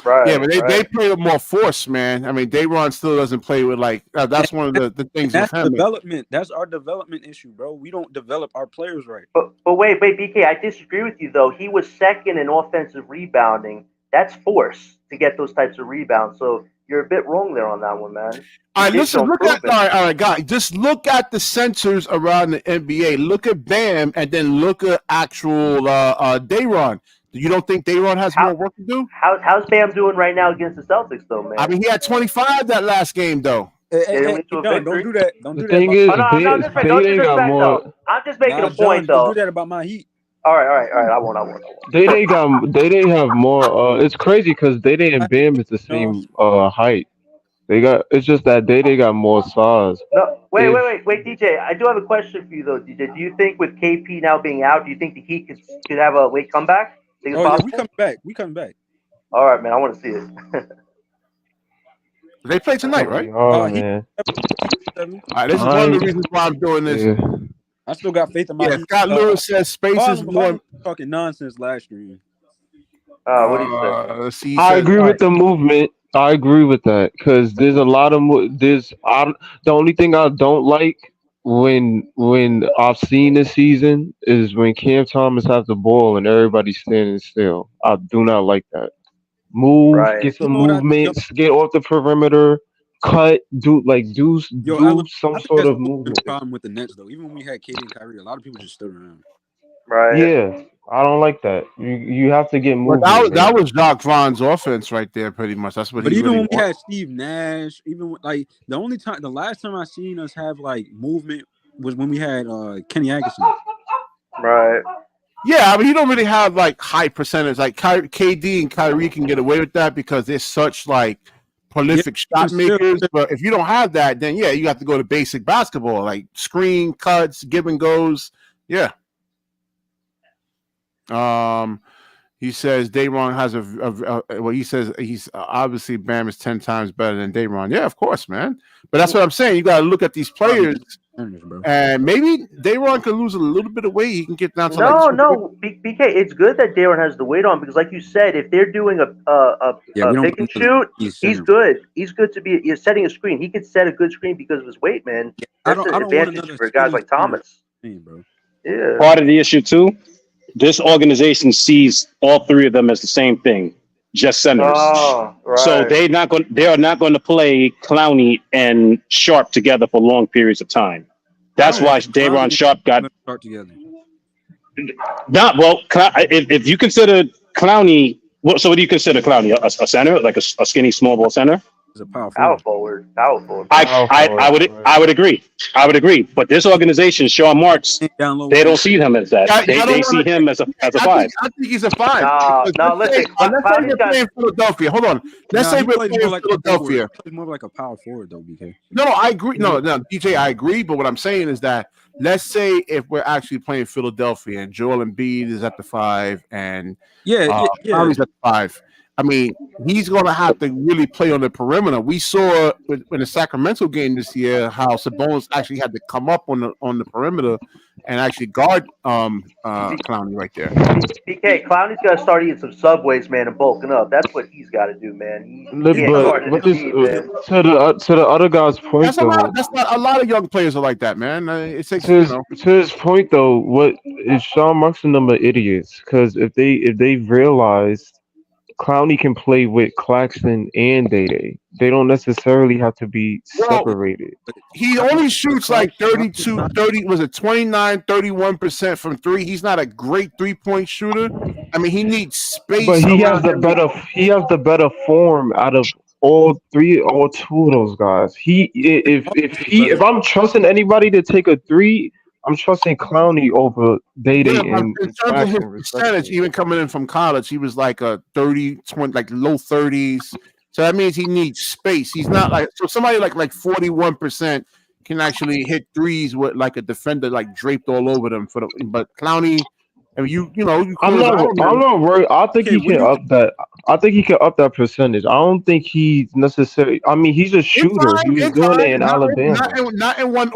Right. Yeah, but they right. play with more force, man. I mean, Dayron still doesn't play with like that's one of the things with That's him. development. That's our development issue, bro. We don't develop our players right. But wait, BK, I disagree with you though. He was second in offensive rebounding. That's force to get those types of rebounds. So you're a bit wrong there on that one, man. All right, listen, show look at improvement. all right, guys. Just look at the centers around the NBA. Look at Bam, and then look at actual Dayron. You don't think Dayron has more work to do? How's Bam doing right now against the Celtics though, man? I mean, he had 25 that last game, though. Hey, to a John, don't victory. do that. Don't the do that. thing About, is, Oh no, no, Day don't Day got disrespect more. though. I'm just making nah, a John, point don't though. do that about my Heat. All right. I won't. Day Day have more. It's crazy because Day Day and Bam is the same height. They got. It's just that Day Day got more size. No, If wait, DJ. I do have a question for you though, DJ. Do you think with KP now being out, do you think the Heat could have a late comeback? Think it's Oh yeah, possible? we coming back. We coming back. All right, man. I want to see it. They play tonight, right? Oh He- man, All right, this is one of the reasons why I'm doing this. yeah. I still got faith in my Yeah, Heat. Scott Lewis says space is Harlem more. was talking nonsense last year. What do you say? Let's see, he I says, agree all with the movement. I agree with that because there's a lot of the only thing I don't like when I've seen this season is when Cam Thomas has the ball and everybody's standing still. I do not like that. Move, Right. get some You know what I think, movements, get off the perimeter, cut, do Yo, do Alan, some I think sort that's of always been movement. the problem with the Nets though. Even when we had KD and Kyrie, a lot of people just stood around. Right. Yeah, I don't like that. You have to get But movement. that was Jacques Vaughn's offense right there, pretty much. That's what But he even really when we wanted. had Steve Nash, like the last time I seen us have like movement was when we had Kenny Atkinson. Right. Yeah, I mean, he don't really have like high percentage. Like KD and Kyrie can get away with that because they're such like prolific shot makers. But if you don't have that, then yeah, you have to go to basic basketball, like screen cuts, give and goes. Yeah. He says Dayron has well, he says he's obviously Bam is 10 times better than Dayron. Yeah, of course, man. But that's what I'm saying. You got to look at these players, and maybe Dayron could lose a little bit of weight. He can get down to BK. It's good that Darren has the weight on because, like you said, if they're doing a pick and shoot, he's good. He's good to be. He's setting a screen. He could set a good screen because of his weight, man. That's an advantage for guys like Thomas. Yeah. Part of the issue too, this organization sees all three of them as the same thing, just centers. Oh, right. So they are not going to play Clowney and Sharp together for long periods of time. That's why Dayron Sharp got start together. not well. If you consider Clowney, so what do you consider Clowney? A center, like a skinny small ball center? Is a power forward. I would agree. But this organization, Sean Marks, they don't see him as that. They see him as a five. I think he's a five. No, listen. Let's say we're playing Philadelphia. Hold on. Let's say we're playing Philadelphia. He's more like a power forward though, BK. No, I agree. No, DJ, I agree. But what I'm saying is that let's say if we're actually playing Philadelphia and Joel Embiid is at the five and Kyrie's at the five. I mean, he's going to have to really play on the perimeter. We saw in the Sacramento game this year how Sabonis actually had to come up on the perimeter and actually guard Clowney right there. PK, Clowney's got to start eating some Subways, man, and bulking up. That's what he's got to do, man. He can't But guard in the this, deep, man. to the other guy's point That's a lot. though. That's not a lot of young players are like that, man. It takes To his point though, what is Sean Marks and them are idiots? Because if they realize Clowney can play with Claxton and Day, they don't necessarily have to be separated. He only shoots like 32, 30, was it 29, 31% from three. He's not a great 3-point shooter. I mean, he needs space. But he has the better form out of all two of those guys. If I'm trusting anybody to take a three, I'm trusting Clowney over Day and in terms of his percentage, even coming in from college, he was like a 30, 20, like low 30s. So that means he needs space. He's not like somebody like 41% can actually hit threes with like a defender like draped all over them but Clowney. I mean, I'm not worried. I think he can up that. I think he can up that percentage. I don't think he's necessarily. I mean, he's a shooter. He was doing it in Alabama. Not in one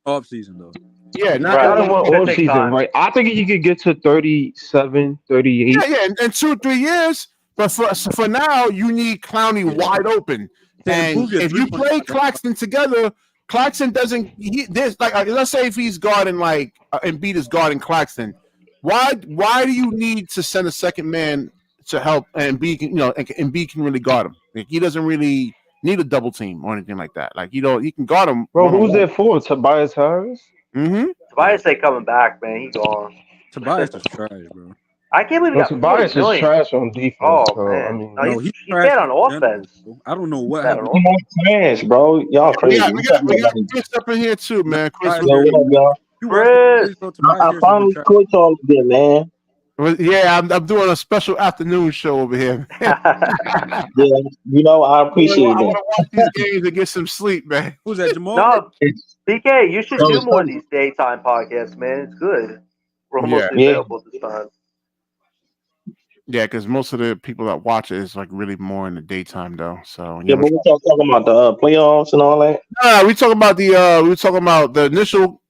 off season though. Yeah, not in one off season, right? I think he could get to 37, 38. Yeah, in 2-3 years. But for now, you need Clowney wide open. And if you play Claxton together, Claxton doesn't. Let's say if he's guarding like Embiid is guarding Claxton, why do you need to send a second man to help and Embiid can really guard him? Like, he doesn't really need a double team or anything like that. Like he can guard him. Bro, who's there for? Tobias Harris? Mm-hmm. Tobias ain't coming back, man. He's gone. Tobias is trash, bro. I can't believe Tobias is trash on defense. Oh, so, man. I mean, no, he's bad on offense. I don't know what happened. Trash, bro. Y'all crazy. We got Chris up in here too, man. Chris, Chris. I finally quit y'all again, man. Yeah, I'm doing a special afternoon show over here. Yeah, I appreciate I that. want to watch these games and get some sleep, man. Who's that, Jamal? No, BK, you should do more of these daytime podcasts, man. It's good. We're almost available this time. Yeah, because most of the people that watch it is like really more in the daytime, though. So but we're talking about the playoffs and all that. No, we talking about the initial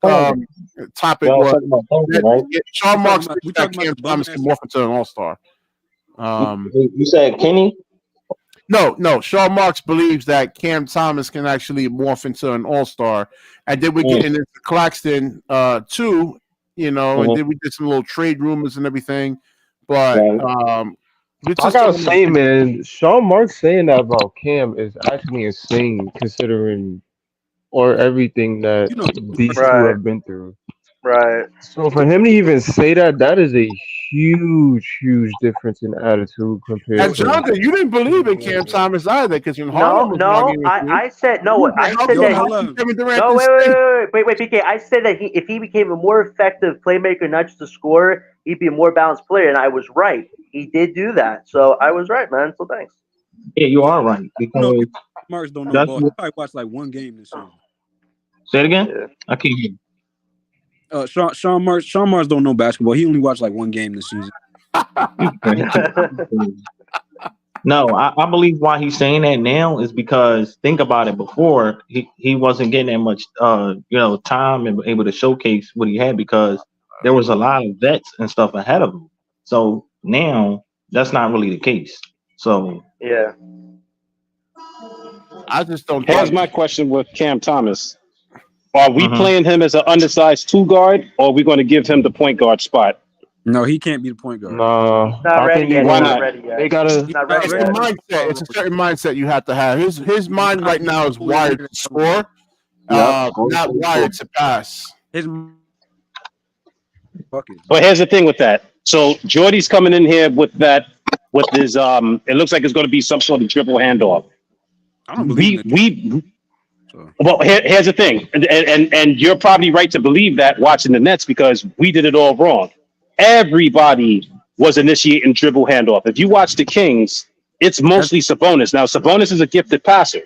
topic was Sean Marks that Cam Thomas can morph into an all-star. You said Kenny? No. Sean Marks believes that Cam Thomas can actually morph into an all-star, and then we get into Claxton too. And then we did some little trade rumors and everything. But I gotta say, man, Sean Marks saying that about Cam is actually insane, considering everything that these two have been through. Right. So for him to even say that is a huge difference in attitude compared. And Jonathan, you didn't believe in Cam Thomas either, because I said no. I said that. Wait, PK. I said that if he became a more effective playmaker, not just a scorer, he'd be a more balanced player, and I was right. He did do that, so I was right, man. So thanks. Yeah, you are right. Because Marks don't know ball. He probably watched like one game this season. Say it again. Yeah. I can't hear you. Sean Marks don't know basketball. He only watched like one game this season. No, I believe why he's saying that now is because think about it. Before he wasn't getting that much time and able to showcase what he had because there was a lot of vets and stuff ahead of him. So now that's not really the case. So yeah, I just don't. Here's my question with Cam Thomas. Are we playing him as an undersized 2 guard, or are we going to give him the point guard spot? No, he can't be the point guard. No, not ready yet. Why not? They gotta. It's a mindset. It's a certain mindset you have to have. His mind right now is wired to score, not wired to pass. But here's the thing with that. So Jordy's coming in here with his it looks like it's going to be some sort of dribble handoff. I don't believe Well, here's the thing, and you're probably right to believe that watching the Nets because we did it all wrong. Everybody was initiating dribble handoff. If you watch the Kings, it's mostly Sabonis. Now, Sabonis is a gifted passer,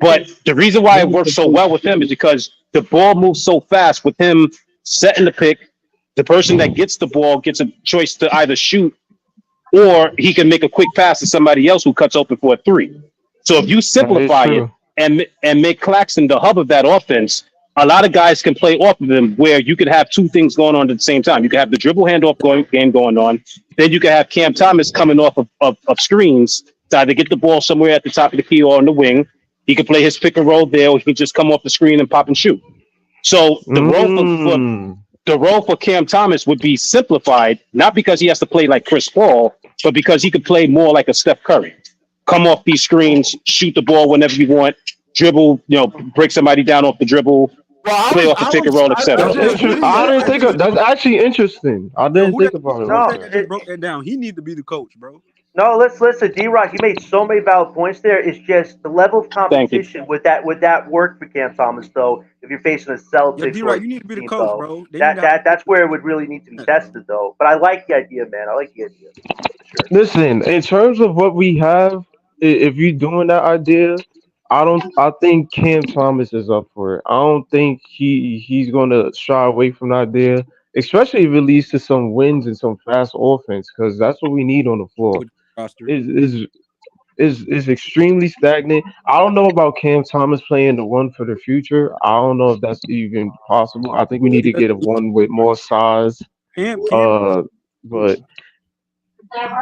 but the reason why it works so well with him is because the ball moves so fast with him setting the pick. The person that gets the ball gets a choice to either shoot or he can make a quick pass to somebody else who cuts open for a three. So if you That is simplify it true. and make Claxton the hub of that offense, a lot of guys can play off of him where you could have two things going on at the same time. You could have the dribble handoff game going on. Then you could have Cam Thomas coming off of screens to either get the ball somewhere at the top of the key or on the wing. He could play his pick and roll there, or he could just come off the screen and pop and shoot. So the role for Cam Thomas would be simplified, not because he has to play like Chris Paul, but because he could play more like a Steph Curry. Come off these screens, shoot the ball whenever you want, dribble, break somebody down off the dribble, play off the pick and roll, etc. I didn't think of that's actually interesting. I didn't think about it like that. Just broke that down. He need to be the coach, bro. No, let's listen. D-Rock, you made so many valid points there. It's just the level of competition with that work for Cam Thomas, though. If you're facing a Celtics, D-Rock, you need to be the coach, though, bro. That's where it would really need to be tested, though. But I like the idea, man. I like the idea. Sure. Listen, in terms of what we have, if you're doing that idea, I think Cam Thomas is up for it. I don't think he's gonna shy away from the idea, especially if it leads to some wins and some fast offense, because that's what we need on the floor. Is extremely stagnant. I don't know about Cam Thomas playing the one for the future. I don't know if that's even possible. I think we need to get a one with more size. But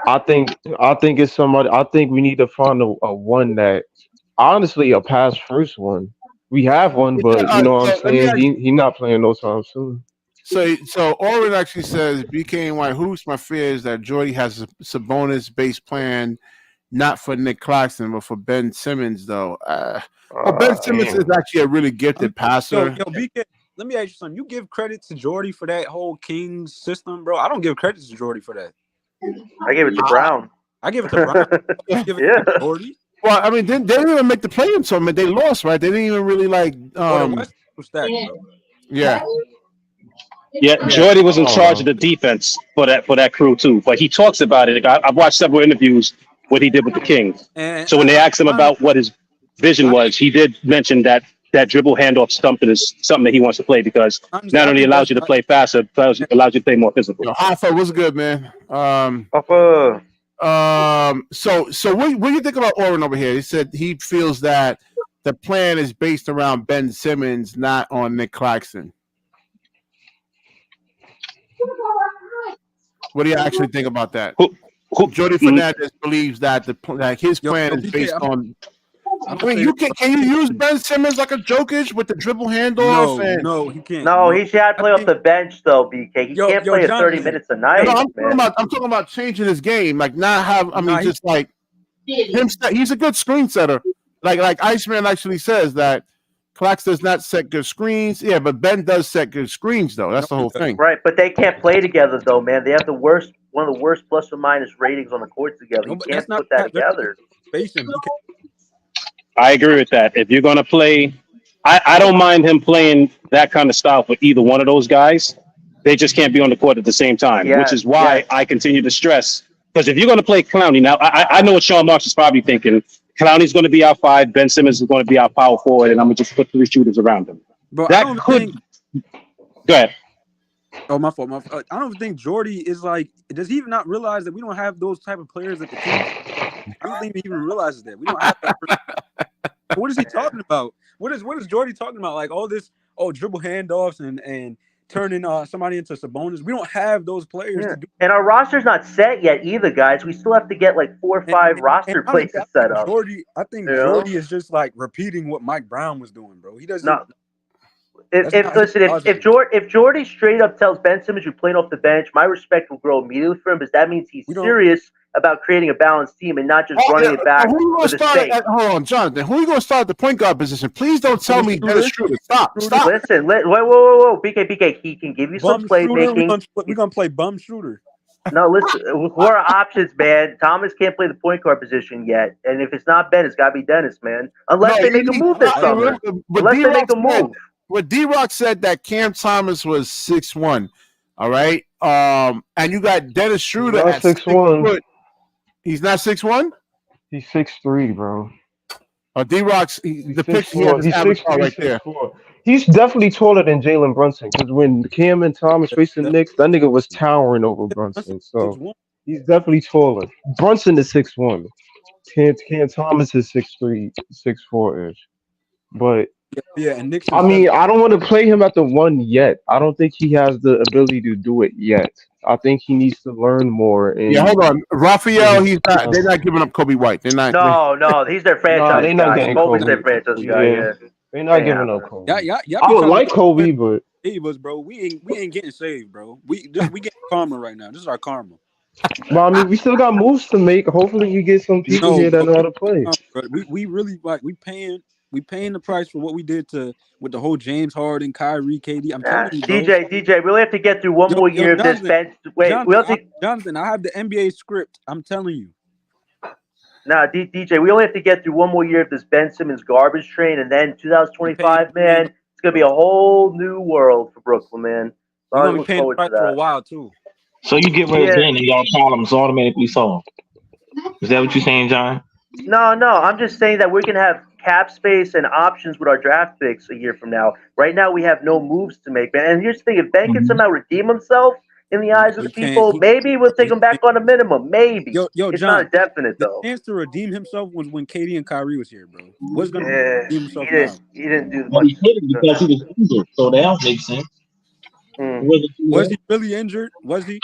I think it's somebody. I think we need to find a one that honestly a pass first one. We have one, but you know what I'm saying. He not playing no time soon. So Oren actually says BKNY hoops. My fear is that Jordy has a Sabonis base plan, not for Nick Claxton, but for Ben Simmons though. Ben Simmons is actually a really gifted passer. Yo, BK, let me ask you something. You give credit to Jordy for that whole Kings system, bro. I don't give credit to Jordy for that. I gave it to Brown. I give it to Brown. I give it to Jordy. Well, I mean, they didn't even make the play-in tournament. They lost, right? They didn't even really like. Yeah. Yeah, Jordy was in charge of the defense for that crew too. But he talks about it. I've watched several interviews what he did with the Kings. So when they asked him about what his vision was, he did mention that dribble handoff stumping is something that he wants to play because not only allows you to play faster, allows you to play more physically. Hoffa, what's good, man? So what do you think about Oren over here? He said he feels that the plan is based around Ben Simmons, not on Nick Claxton. What do you actually think about that? Jordy Fernandez believes that his plan is based on. I mean, can you use Ben Simmons like a Jokic with the dribble handoff? No, he can't. No, he should play off the bench though, BK. He can't play 30 minutes a night. No, I'm talking about changing his game, like not have. I mean, just like him. He's a good screen setter. Like Iceman actually says that Clax does not set good screens. Yeah, but Ben does set good screens though. That's the whole thing. Right, but they can't play together though, man. They have one of the worst plus or minus ratings on the court together. You can't put that together. I agree with that. If you're going to play, I don't mind him playing that kind of style for either one of those guys. They just can't be on the court at the same time, which is why I continue to stress. Because if you're going to play Clowney, now I know what Sean Marks is probably thinking. Clowney's going to be our 5, Ben Simmons is going to be our power forward, and I'm going to just put 3 shooters around him. Bro, Go ahead. Oh, my fault. I don't think Jordy is like. Does he even not realize that we don't have those type of players at the team? I don't think he even realizes that we don't have that. What is he talking about? What is Jordy talking about? Like all this, dribble handoffs and turning somebody into Sabonis. We don't have those players. To do. And our roster's not set yet either, guys. We still have to get like 4 or 5 roster places set up. I think Jordy is just like repeating what Mike Brown was doing, bro. He doesn't. No. If Jordy straight up tells Ben Simmons you're playing off the bench, my respect will grow immediately for him because that means he's serious about creating a balanced team and not just running it back for the sake. Hold on, Jonathan. Who are you going to start at the point guard position? Please don't tell me Dennis Schroeder. Stop. Listen, whoa. BK. He can give you some playmaking. We're going to play bum shooter. No, listen. Who are options, man? Thomas can't play the point guard position yet, and if it's not Ben, it's got to be Dennis, man. Unless they make a move this summer. Unless they make a move. What D-Rock said that Cam Thomas was 6'1", all right? And you got Dennis Schroeder at 6'1". He's not 6'1"? He's 6'3", bro. D-Rock's the picture he has right there. He's definitely taller than Jalen Brunson because when Cam and Thomas faced the Knicks, that nigga was towering over Brunson. So He's definitely taller. Brunson is 6'1". Cam Thomas is 6'3", 6'4" ish. But Yeah, and Knicks I is 7. mean, I don't want to play him at the 1 yet. I don't think he has the ability to do it yet. I think he needs to learn more Yeah, and hold on, get Raphael. his He's feet not. They're under. not giving up Kobe White. They're not. No, he's their Nah, franchise they not guy. getting Kobe's their Kobe. franchise guy. Yeah, Yeah, they not they giving have up to. Kobe. Y'all I be would trying to like Kobe, but save us, bro. We ain't getting saved, bro. We getting karma right now. This is our karma. I mean, we still got moves to make. Hopefully, we get some people No, here that bro, know how to play. we really like we paying the price for what we did to with the whole James Harden, Kyrie, KD. I'm telling you, bro. DJ, we only have to get through one more year of this Jonathan, bench. Wait, we have to. Jonathan, I have the NBA script. I'm telling you. Nah, DJ, we only have to get through one more year of this Ben Simmons garbage train, and then 2025, man, it's gonna be a whole new world for Brooklyn, man. We're I gonna be look paying the forward price to for a that. while too. So you get rid of Ben and y'all problems automatically solved. Is that what you're saying, John? No, I'm just saying that we're gonna have cap space and options with our draft picks a year from now. Right now, we have no moves to make, man. And here's the thing: if Ben can somehow redeem himself in the eyes of the people, maybe we'll take him back on a minimum. Maybe. Yo, it's John, not a definite the though. chance to redeem himself was when KD and Kyrie was here, bro. What's gonna redeem himself he now? didn't do Well, much. he couldn't because he was injured, so that don't make sense. Was he really injured? Was he?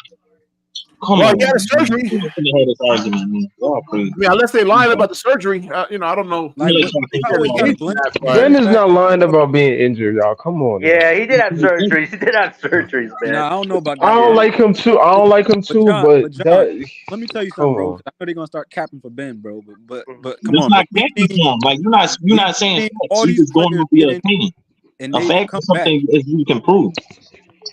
Come Well, on, he had a man. surgery. You couldn't hear this argument, man. Y'all crazy. I mean, unless they lying about the surgery, I don't know. Like, Ben is not lying about being injured, y'all. Come on. Yeah, he did have surgeries. He did have surgeries, man. Nah, I don't know about that. I don't like him too. But John, that. Let me tell you Come something, bro. on. I know they're gonna start capping for Ben, bro. But come It's on, not bro. capping for him. Like you're not saying facts. all You these just going players with your get opinion. and A they fact come is something back. is you can prove.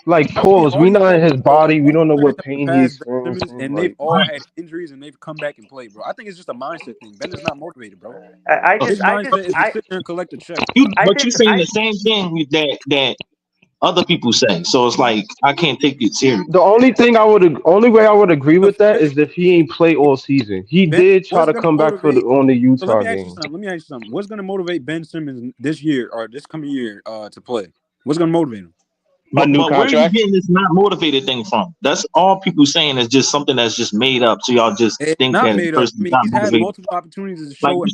Like, pause. We not in his body. We don't know what Players pain have he's surpassed Ben Simmons, experiencing. and they've all had injuries, and they've come back and played, bro. I think it's just a mindset thing. Ben is not motivated, bro. His mindset is to sit there and collect a check. But you're saying the same thing that other people say. So it's like I can't take it serious. The only way I would agree with that is if he ain't play all season. He did try to come back on the So let Utah me ask you game. something. Let me ask you something. What's going to motivate Ben Simmons this year or this coming year to play? What's going to motivate him? But where are you getting this not motivated thing from? That's all people saying is just something that's just made up. So y'all just think Not that made the up. person's I mean, not he's had motivated. multiple opportunities to Like show and prove.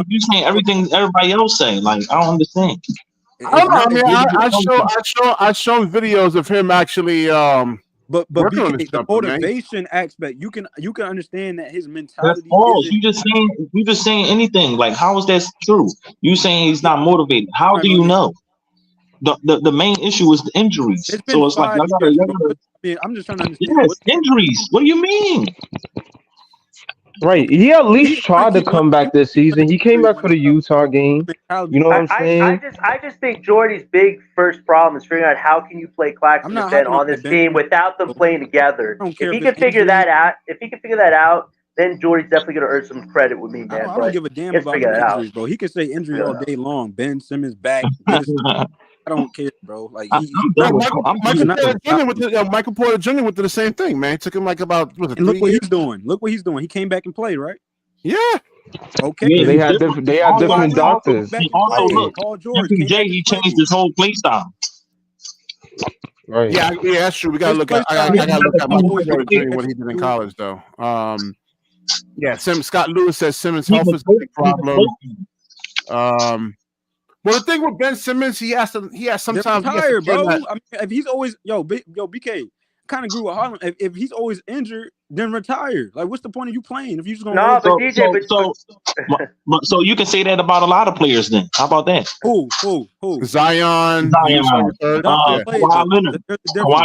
you're saying everything everybody else say. Like I don't understand. I don't know. I mean, I shown videos of him actually but working on BK, this the stuff, man. motivation aspect, you can understand that his That's mentality. false. You just saying anything. Like how is that true? You saying he's not motivated. How do you know? The main issue is the injuries. It's been So it's like 5 years. I'm just trying to understand. Yes, injuries. What do you mean? Right. He at least tried to come back this season. He came back for the Utah game. You know what I'm saying? I just think Jordy's big first problem is figuring out how can you play Claxton and Ben on this team without them playing together. If he can figure that out, then Jordy's definitely going to earn some credit with me, man. I don't give a damn about injuries, bro. He can say injury all day long. Ben Simmons back. I don't care, bro. Like Michael Porter Jr. went through the same thing, man. It took him like about look what he's doing. Look what he's doing. He came back and played, right? Yeah. Okay. Yeah, they had different doctors. Also, look, Paul George he changed his whole play style. Right. Yeah, that's true. We gotta look at. I gotta look at Michael Porter Jr. what he did in college, though. Yeah, Scott Lewis says Simmons' health is a big problem. Well, the thing with Ben Simmons, he has sometimes tired, bro. I mean, if he's always BK, kind of agree with Harlem. If he's always injured, then retire. Like, what's the point of you playing if you just gonna? So you can say that about a lot of players. Then how about that? Who? Zion. Kawhi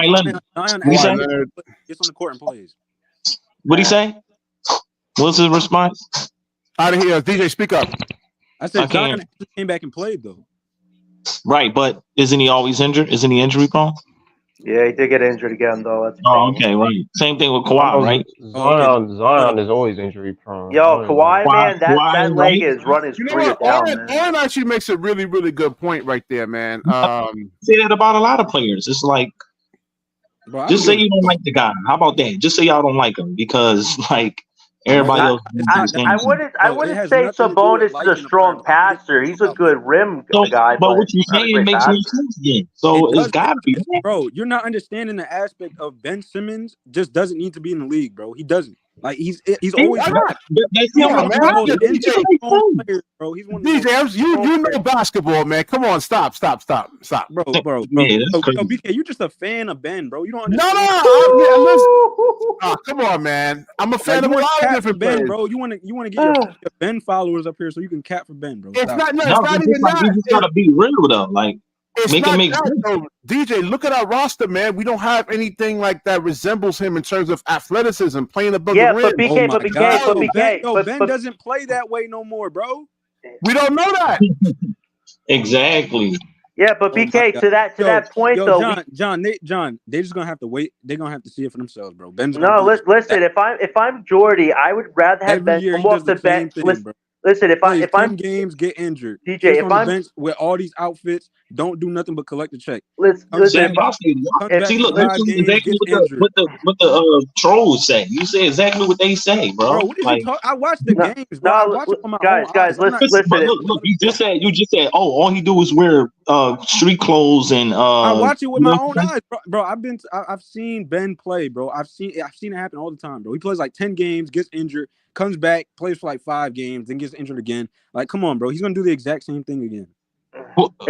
Leonard. Kawhi Leonard. Gets on the court and plays. What'd he say? What's his response? Out of here, DJ. Speak up. I said Zion came back and played though. Right, but isn't he always injured? Isn't he injury prone? Yeah, he did get injured again though. That's okay, right. Same thing with Kawhi, right? Zion is always injury prone. Yo, Kawhi, man, that leg is running his career down, man. Aaron actually makes a really, really good point right there, man. Say that about a lot of players. It's like, just say you don't like the guy. How about that? Just say y'all don't like him because, like, Everybody else It's do the not same that. thing. I Bro, it wouldn't has say nothing to do with Sabonis is a liking a player, strong bro. I don't give passer. a He's fuck a about that. good rim So, guy, but what but you not a saying great makes no passer. sense then. It So it's does, got to be that. bro. You're not understanding the aspect of Ben Simmons. Just doesn't need to be in the league, bro. He doesn't. Like he's always Why been. not? That's He's Come him on, with one the of man. the pride. most Yeah, He should DJ, make in-zone sense. players, bro. He's one of the most DJ, you in-zone you players. know basketball, man. Come on, stop. Bro. Yeah, that's Yo, crazy. BK, you just a fan of Ben, bro. You don't No, understand. yeah, listen. Come on, man. I'm a Like fan you of a want lot to of cap for different Ben, players. bro. You want to get your Ben followers up here so you can cap for Ben, bro. It's Stop. not. No, No, it's not it's just even like you that. just gotta be real though. Like It's make it not make that sense. though. DJ, look at our roster, man. We don't have anything like that resembles him in terms of athleticism, playing above the Yeah, rim. but Oh BK, my but BK, God, but No, BK, Ben doesn't play that way no more, bro. we don't know that. Exactly. yeah, but Oh my BK, God. to that point though, John, they just gonna have to wait. They're gonna have to see it for themselves, bro. Ben's gonna no, do it listen. If I'm Jordy, I would rather have every Ben year. come He does off the the bench. same thing, bro. Listen, Plays if 10 I'm games, get injured, DJ, sits if on the I'm bench with all these outfits, don't do nothing but collect the check. Comes listen, That's back, why I say, comes if back see, for look, you 5 see games, exactly gets injured. what the trolls say. You say exactly what they say, Bro, bro. what is you Like, talking? I watch the no, games, bro. I watch it on my own eyes. guys, I'm not. but listen. look, you just said, oh, all he do is wear street clothes and I watch it with you my know own what I'm saying? eyes, bro. I've seen Ben play, bro. I've seen it happen all the time, bro. He plays like 10 games, gets injured, comes back, plays for like 5 games, then gets injured again. Like, come on, bro. He's gonna do the exact same thing again.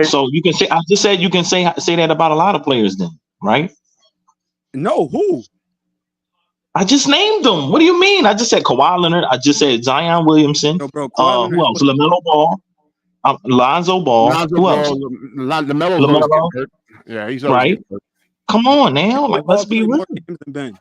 So you can say, I just said you can say that about a lot of players then, right? No, who? I just named them. What do you mean? I just said Kawhi Leonard. I just said Zion Williamson. Yo, bro, Kawhi Who Leonard. else? LaMelo Ball. Lonzo Ball. Lonzo Who else? Ball, LaMelo's always getting LaMelo. hurt. Yeah, he's always Right. getting hurt. Come on now. Like, All let's be play real. more games than Ben.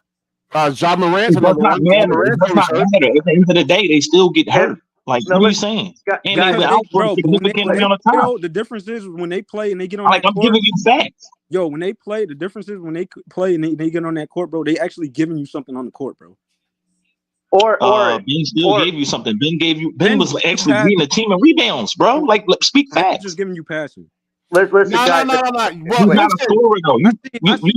Ja Morant's It does another not one. Ja matter. It Morant's does always not hurt. matter. At the end of the day, they still get hurt. Like, No, what are you listen, saying? And they guys, were Because out for a but when significant they amount of play, time. yo, the difference is when they play and they get on Like, that I'm court. giving you facts. Yo, when they play, the difference is when they play and they get on that court, bro. They actually giving you something on the court, bro. or Ben still gave you something. Ben was Ben actually has- leading the team in rebounds, bro. Like, speak Ben facts. just giving you passing. listen, No. guys. Well, He's not a listen. scorer though. You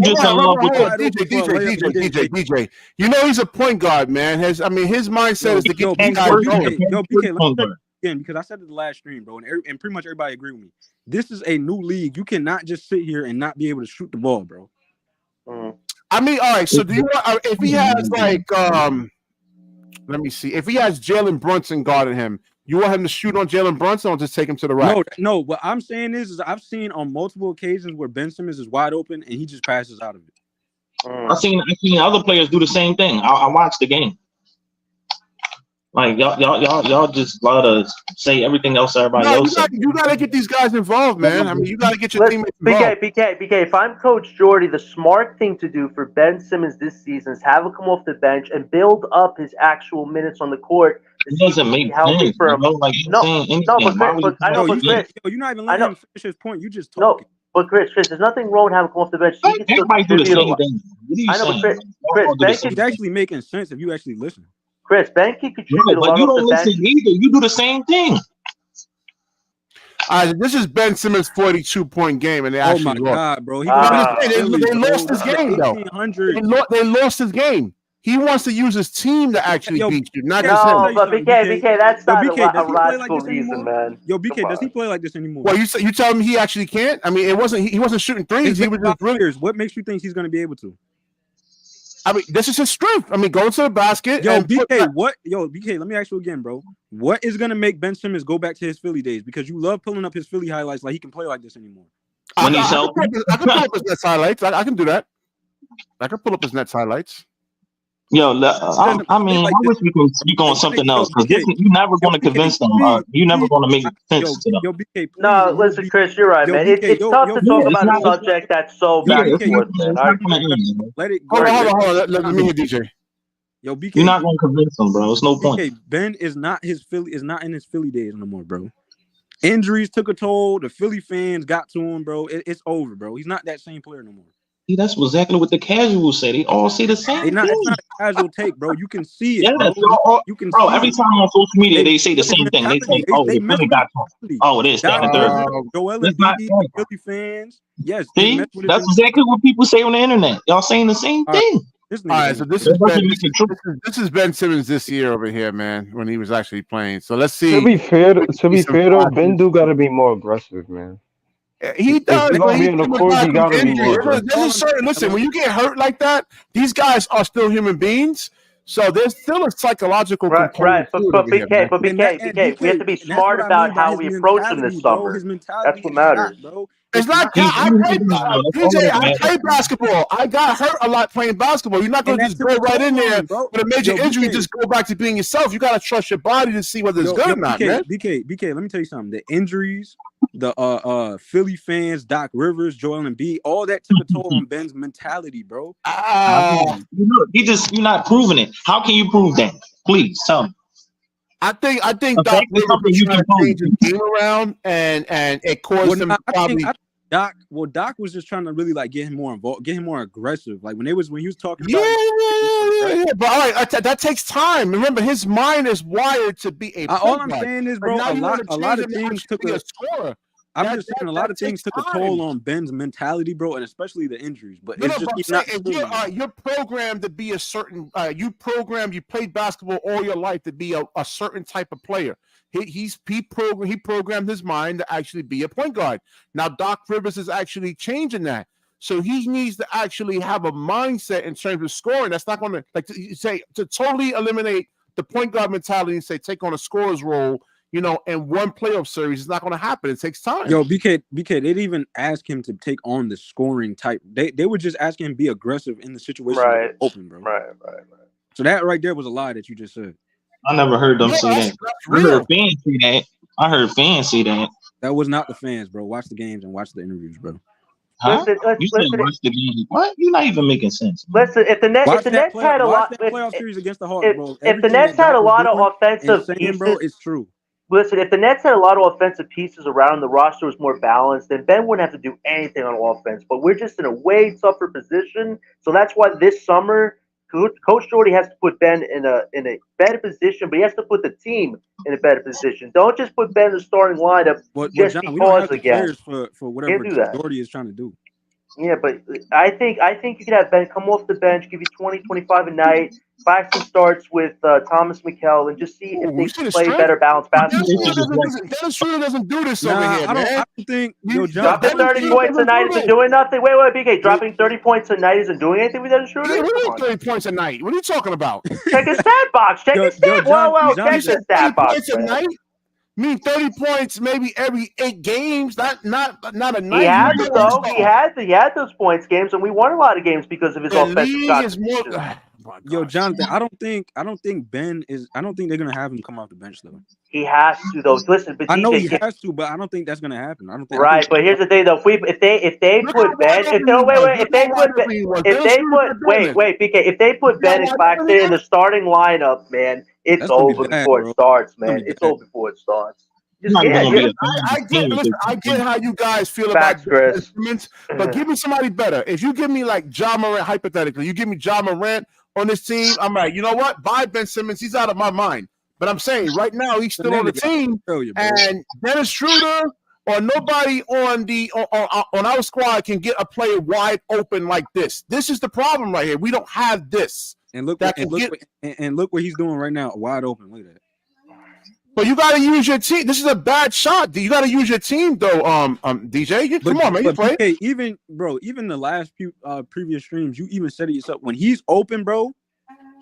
just in love with Hold on. wide open for a layup, DJ. You know he's a point guard, man. His mindset is to get these guys going. BK, let me say it again because I said it the last stream, bro, and pretty much everybody agree with me. This is a new league. You cannot just sit here and not be able to shoot the ball, bro. I mean, all right. So do you want if he has like let me see. If he has Jalen Brunson guarding him, you want him to shoot on Jalen Brunson or just take him to the right? No. What I'm saying is I've seen on multiple occasions where Ben Simmons is wide open and he just passes out of it. I've seen other players do the same thing. I watched the game. Like y'all just love to say everything else everybody else. You gotta get these guys involved, man. I mean, you gotta get your teammates involved. BK, if I'm Coach Jordy, the smart thing to do for Ben Simmons this season is have him come off the bench and build up his actual minutes on the court. It doesn't make sense, for him. Like But Chris, you're not even letting him finish his point. You just No, talking. but Chris, there's nothing wrong with having him come off the bench. He can still everybody do the contribute same a thing. What are you I know, saying? but Chris, He's actually making sense if you actually listen. Chris, Ben can contribute a lot but you off don't the bench. listen either. You do the same thing. This is Ben Simmons' 42-point game, and they actually oh my lost. God, bro! They lost his game, though. They lost his game. He wants to use his team to actually beat you, not just him. No, but BK, that's not a logical like reason, man. Yo, BK, does he play like this anymore? Well, you tell me he actually can't? I mean, he wasn't shooting threes. He was just really. What makes you think he's going to be able to? I mean, this is his strength. I mean, go to the basket. Yo, BK, let me ask you again, bro. What is going to make Ben Simmons go back to his Philly days? Because you love pulling up his Philly highlights like he can play like this anymore. When he's healthy. I can pull up his Nets highlights. I can do that. I can pull up his Nets highlights. Yo, I mean, I wish we could speak on something else because you're never going to convince them. You're never going to make sense to them. BK, no, listen, Chris, you're right, man. It's tough to talk about a subject that's so back and forth, man. Let it go. Hold on. Let me hear DJ. Yo, BK, you're not going to convince them, bro. It's no point. BK, Ben is not in his Philly days no more, bro. Injuries took a toll. The Philly fans got to him, bro. It's over, bro. He's not that same player no more. See, that's exactly what the casuals say. They all say the same thing. It's not a casual take, bro. You can see it, yeah, bro. You can bro, see every it. time on social media they say the same thing. They say, "Oh, the Philly got to." Oh, this, that, and third. Joel That's Embiid, not the Philly fans. Yes, see, that's exactly what people say on the internet. Y'all saying the same thing. This All nigga right, so don't. this That is doesn't Ben. make it true. This is Ben Simmons this year over here, man, when he was actually playing. So let's To see. be fair, We to see be some fair though, Ben flashes. do gotta be more aggressive, man. He If does, he but gonna he's be on the coming court, back he from gotta be injury. more There's aggressive. a certain listen. When you get hurt like that, these guys are still human beings. So there's still a psychological Right, component to it but over here, man. BK, we have to be And that's smart what I about mean by how his we approach them mentality, this bro. summer. His mentality That's what is shot, matters. bro. It's not. He, I he, played no, that's all PJ. that I matters, played man. basketball. I got hurt a lot playing basketball. You're not And going to that just took go a right in toll on there him, bro. with a major Yo, injury. BK, Just go back to being yourself. You got to trust your body to see whether it's good or not, man. BK. Let me tell you something. The injuries, the Philly fans, Doc Rivers, Joel Embiid, all that took a toll on Ben's mentality, bro. You're not proving it. How can you prove that? Please tell me. I think The Doc fact is Rivers something was you trying can to change prove. his game around, and it caused him to probably. Doc was just trying to really like get him more involved, get him more aggressive. Like when he was talking Yeah, about it, but all right, that takes time. Remember, his mind is wired to be a. all I'm saying is, bro, a a lot of things took a scorer. I'm just saying a lot of things took a toll on Ben's mentality, bro, and especially the injuries. But it's just he's not. You're programmed to be a certain. You played basketball all your life to be a certain type of player. He programmed his mind to actually be a point guard. Now Doc Rivers is actually changing that. So he needs to actually have a mindset in terms of scoring. That's not going to totally eliminate the point guard mentality and say take on a scorer's role. In one playoff series, it's not going to happen. It takes time. Yo, BK, they didn't even ask him to take on the scoring type. They were just asking him to be aggressive in the situation open, bro. Right. So that right there was a lie that you just said. I never heard them say that. I heard fans say that. I heard fans say that. That was not the fans, bro. Watch the games and watch the interviews, bro. Huh? You said watch the game. What? You're not even making sense. Man. Listen, if the Nets had a lot, playoff series against the Hawks, bro. If the Nets had a lot of offensive pieces, bro, it's true. Listen, if the Nets had a lot of offensive pieces around, the roster was more balanced, then Ben wouldn't have to do anything on offense. But we're just in a way tougher position, so that's why this summer, Coach Jordy has to put Ben in a better position, but he has to put the team in a better position. Don't just put Ben in the starting lineup just John, because we don't have again. For whatever Jordy is trying to do. Yeah, but I think you could have Ben come off the bench, give you 20, 25 a night, 5 starts with Thomas Mikel, and just see if they can play better balanced basketball. Dennis Schroeder doesn't do this over here, man. I don't think. Dropping 30 points a night isn't doing nothing. Wait, BK. Dropping 30 points a night isn't doing anything with Dennis Schroeder? Yeah, what 30 points a night? What are you talking about? Check his stat box. Check his stat. Whoa, check his stat box. Points a night? I mean 30 points maybe every 8 games, not a night. He had it though. He had those points games, and we won a lot of games because of his offensive contribution. Yo, Jonathan, I don't think Ben is. I don't think they're gonna have him come off the bench though. He has to though. Listen, but I know he has to, but I don't think that's gonna happen. I don't think. Right, but here's the thing though. If they put Ben, BK, if they put Ben and Claxton in the starting lineup, man, it's over before it starts, man. It's over before it starts. I get how you guys feel about instruments, but give me somebody better. If you give me like Ja Morant, hypothetically, you give me Ja Morant on this team, I'm like, you know what? Buy Ben Simmons. He's out of my mind. But I'm saying right now he's still on the team, and Dennis Schroeder or nobody on our squad can get a player wide open like this. This is the problem right here. We don't have this. And look what he's doing right now, wide open. Look at that. But you got to use your team. This is a bad shot. You got to use your team, though. DJ, come on, man. You play. Okay, even the last few previous streams, you even said it yourself. When he's open, bro,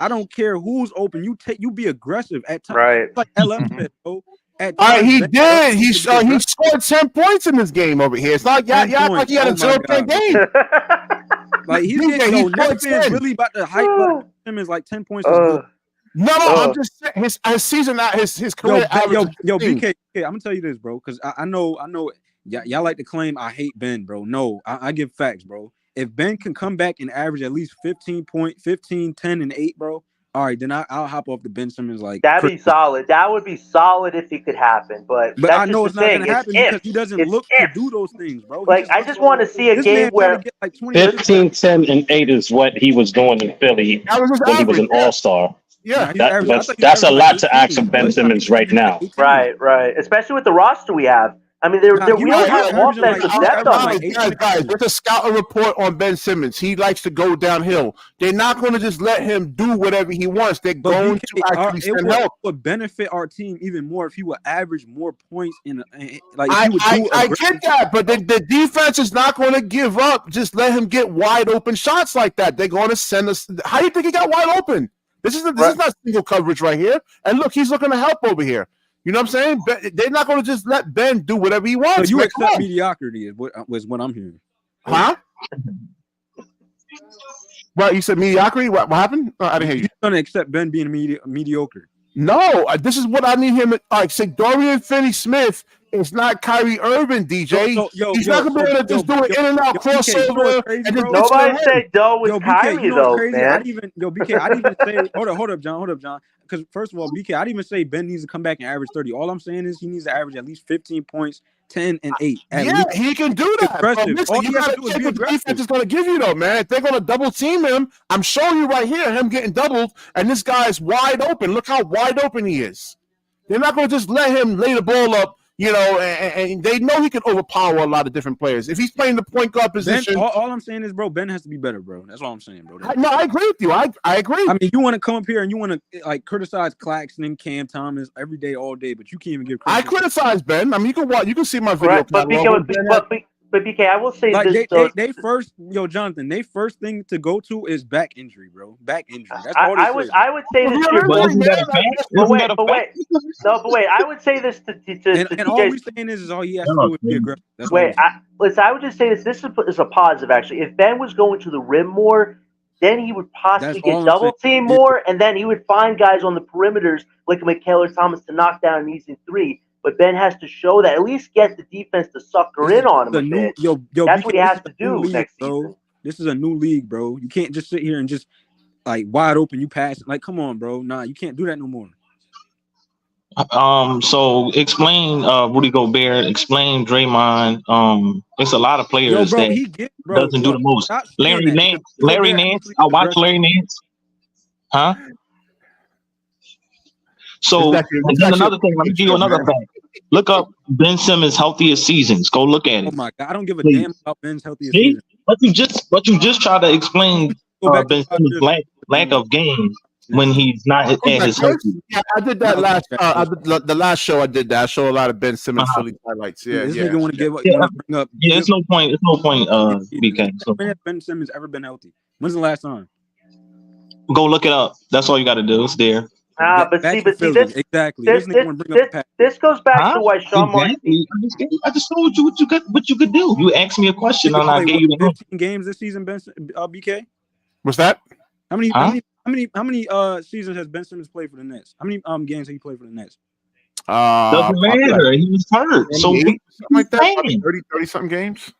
I don't care who's open. You be aggressive at times. Right. Like LM said, bro. All right, he did. He scored 10 points in this game over here. It's not like he had a 0-point game. Like he's getting Nets fans really about to hype up him as like 10 points. No, I'm just saying his season, his career. Yo, BK, I'm gonna tell you this, bro, because I know, y'all like to claim I hate Ben, bro. No, I give facts, bro. If Ben can come back and average at least 15, 10, and 8, bro, all right, then I'll hop off the Ben Simmons like that'd be solid. That would be solid if it could happen, but that's I know it's not gonna happen because he doesn't look to do those things, bro. Like I just want to see a game where 15, 10, and 8 is what he was doing in Philly when he was an all-star. Yeah, that's a lot to ask of Ben Simmons right now. Right. Especially with the roster we have. I mean, Nah, we don't have offensive depth on like that. Guys, there's a scouting report on Ben Simmons. He likes to go downhill. They're not going to just let him do whatever he wants. They're going to actually send help. It would benefit our team even more if he would average more points I get that, but the defense is not going to give up. Just let him get wide open shots like that. They're going to send us. How do you think he got wide open? This is not single coverage right here. And look, he's looking to help over here. You know what I'm saying? They're not going to just let Ben do whatever he wants. So you accept mediocrity is what I'm hearing. Huh? What, you said mediocrity? What happened? I didn't hear you. You're going to accept Ben being mediocre. No, this is what I need him to Dorian Finney-Smith is not Kyrie Irving, DJ. He's not going to be able to just do an in-and-out crossover. Nobody said Doe was Kyrie, though, man. BK, I didn't even say – hold up, John. Because, first of all, BK, I didn't even say Ben needs to come back and average 30. All I'm saying is he needs to average at least 15 points, 10 and 8. He can do that. Listen, you got to check what the defense is going to give you, though, man. If they're going to double team him, I'm showing you right here, him getting doubled, and this guy's wide open. Look how wide open he is. They're not going to just let him lay the ball up, and they know he can overpower a lot of different players. If he's playing the point guard position. Ben, all I'm saying is, bro, Ben has to be better, bro. That's all I'm saying, bro. I agree with you. I agree. I mean, you want to come up here and you want to criticize Claxton and Cam Thomas every day, all day, but you can't even give credit. I criticize Ben. I mean, you can see my video. Right, but BK, I will say this. They first, Jonathan, they first thing to go to is back injury, bro. Back injury. That's all I would say this. But wait, I would say this to and all we're saying is all he has to do is be aggressive. I would just say this. This is a positive, actually. If Ben was going to the rim more, then he would possibly get double team more, and then he would find guys on the perimeters like Mikhail or Thomas to knock down an easy three. But Ben has to show that, at least get the defense to sucker in on him a bit. That's what he has to do next season. This is a new league, bro. You can't just sit here and just wide open, you pass. Come on, bro. Nah, you can't do that no more. So explain Rudy Gobert, explain Draymond. It's a lot of players that doesn't do the most. Larry Nance. I watch Larry Nance. Huh? So and then another thing, let me give you another fact. Look up Ben Simmons' healthiest seasons. Go look at it. Oh my God, I don't give a damn about Ben's healthiest seasons. But you just try to explain Ben Simmons' lack of game when he's not at his healthy. Yeah, I did that last. The last show I did that. I show a lot of Ben Simmons Philly highlights. Yeah, this nigga want to give. Bring up. Yeah, it's no point. BK. When has Ben Simmons ever been healthy? When's the last time? Go look it up. That's all you got to do. It's there. But see, this exactly. This goes back to why Sean Marks. I just told you what you could do. You asked me a question, and I gave you the 15 games this season. BK. What's that? How many seasons has Ben Simmons played for the Nets? How many games have he played for the Nets? Doesn't matter. He was hurt. So something like that. 30 something games.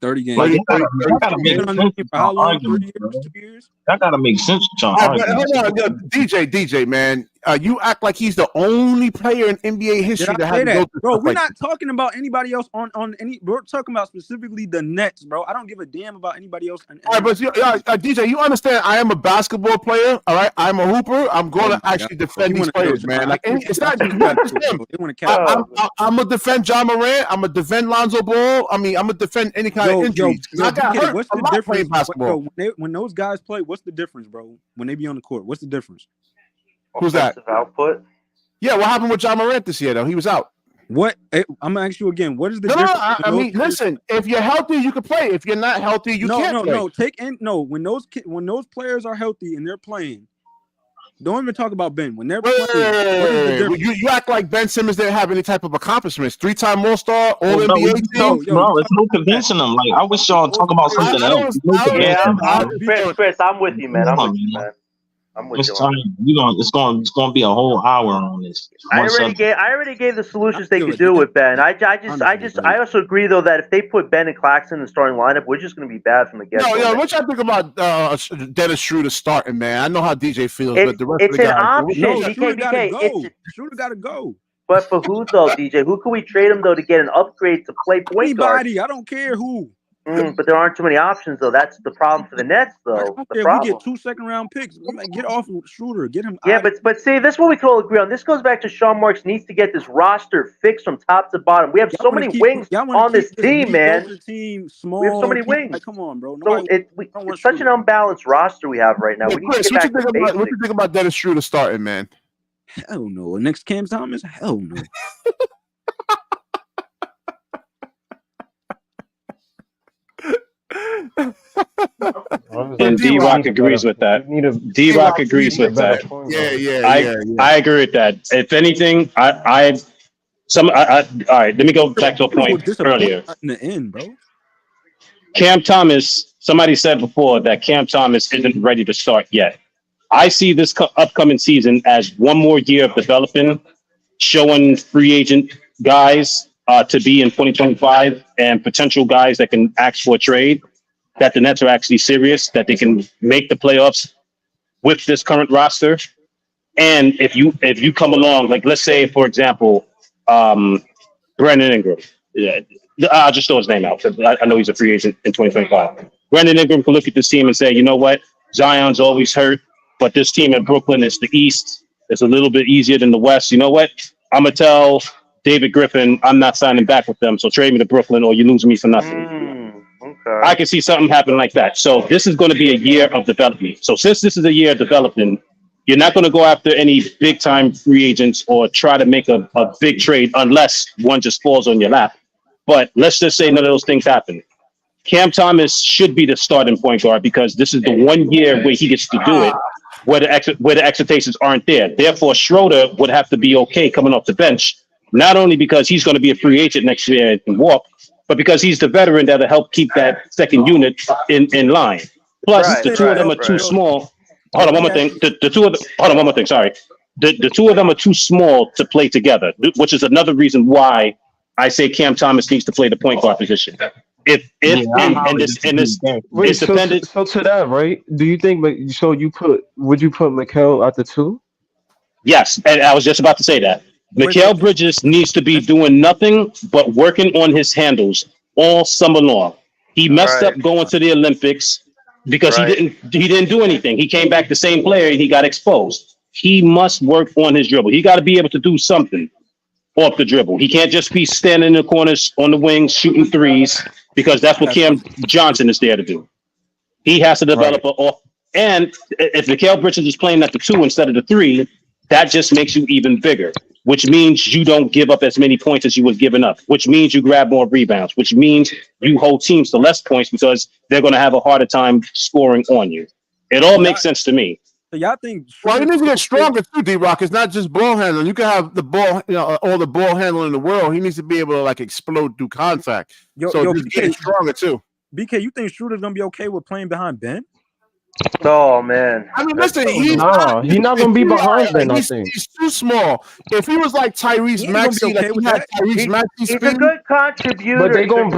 30 games. That gotta make sense. How long? 3 years? 2 years? That gotta make sense. DJ, man. You act like he's the only player in NBA history that had to go through. Bro, we're not talking about anybody else on any. We're talking about specifically the Nets, bro. I don't give a damn about anybody else. All right, but DJ, you understand? I am a basketball player. All right, I'm a hooper. I'm going to actually defend these players, man. Like it's not. I'm gonna defend John Morant. I'm gonna defend Lonzo Ball. I mean, I'm gonna defend any kind of injuries. I got hurt. What's the difference? Basketball. When those guys play, what's the difference, bro? When they be on the court, what's the difference? Who's that? Output. Yeah, what happened with John Morant this year, though? He was out. What? I'm gonna ask you again. What is the difference? I mean, listen. If you're healthy, you can play. If you're not healthy, you can't play. When those players are healthy and they're playing, don't even talk about Ben. When they're playing, what is the difference? You act like Ben Simmons didn't have any type of accomplishments. 3-time All-Star, All-NBA team. No, it's no convincing them. Like I wish y'all talk about something else. Chris, I'm with you, man. I'm with you. It's going to be a whole hour on this. I already gave the solutions they could do with Ben. I also agree though that if they put Ben and Claxton in the starting lineup, we're just going to be bad from the get-go. No, what y'all think about Dennis Schroeder starting, man? I know how DJ feels, but the rest of the guys. It's an option. Schroeder got to go. But for who though, DJ? Who can we trade him though to get an upgrade to play point guard? Anybody. I don't care who. But there aren't too many options, though. That's the problem for the Nets, though. The If we problem. get 2 second-round picks, get off Schroeder, get him. Yeah, but see, this is what we can all agree on. This goes back to Sean Marks needs to get this roster fixed from top to bottom. We have so many wings on this team, man. Team small. We have so many wings. Like, come on, bro. So it's such an unbalanced roster we have right now. Hey, we need Chris, to get back to basics. what you think about Dennis Schroeder starting, man? Hell no. Next Cam Thomas? Hell no. And D-Rock agrees with that. D-Rock agrees with that. I agree with that. If anything, all right, let me go back to a point earlier. In the end, bro. Cam Thomas, somebody said before that Cam Thomas isn't ready to start yet. I see this upcoming season as one more year of developing, showing free agent guys to be in 2025 and potential guys that can ask for a trade, that the Nets are actually serious, that they can make the playoffs with this current roster. And if you come along, like let's say, for example, Brandon Ingram. Yeah, I'll just throw his name out. I know he's a free agent in 2025. Brandon Ingram can look at this team and say, you know what? Zion's always hurt, but this team in Brooklyn is the East. It's a little bit easier than the West. You know what? I'm going to tell David Griffin I'm not signing back with them, so trade me to Brooklyn or you lose me for nothing. Okay. I can see something happen like that. So this is going to be a year of development. So since this is a year of development, you're not going to go after any big-time free agents or try to make a big trade unless one just falls on your lap. But let's just say none of those things happen. Cam Thomas should be the starting point guard because this is the 1 year where he gets to do it, where the expectations aren't there. Therefore, Schroeder would have to be okay coming off the bench, not only because he's going to be a free agent next year and walk, but because he's the veteran that'll help keep that second unit in line. Plus, the two of them are too small. Hold on, one more thing. One more thing. Sorry, the two of them are too small to play together, which is another reason why I say Cam Thomas needs to play the point guard position. If Wait, so to that, right? Do you think? Would you put Mikal at the 2? Yes, and I was just about to say that. Mikal Bridges needs to be doing nothing but working on his handles all summer long. He messed up going to the Olympics because he didn't do anything. He came back the same player and he got exposed. He must work on his dribble. He got to be able to do something off the dribble. He can't just be standing in the corners on the wings shooting threes because that's what Cam Johnson is there to do. He has to develop and if Mikal Bridges is playing at the 2 instead of the 3, that just makes you even bigger, which means you don't give up as many points as you was giving up, which means you grab more rebounds, which means you hold teams to less points because they're going to have a harder time scoring on you. It all makes sense to me. So y'all think? Well, he needs to get stronger too, D-Rock. It's not just ball handling. You can have the ball, all the ball handling in the world. He needs to be able to like explode through contact. So just getting stronger too. BK, you think Schroeder's gonna be okay with playing behind Ben? Oh man! I mean, listen, he's not gonna be behind Ben. I think he's too small. If he was like Tyrese Maxey, like he had Tyrese Maxey, he's a good contributor. But they're gonna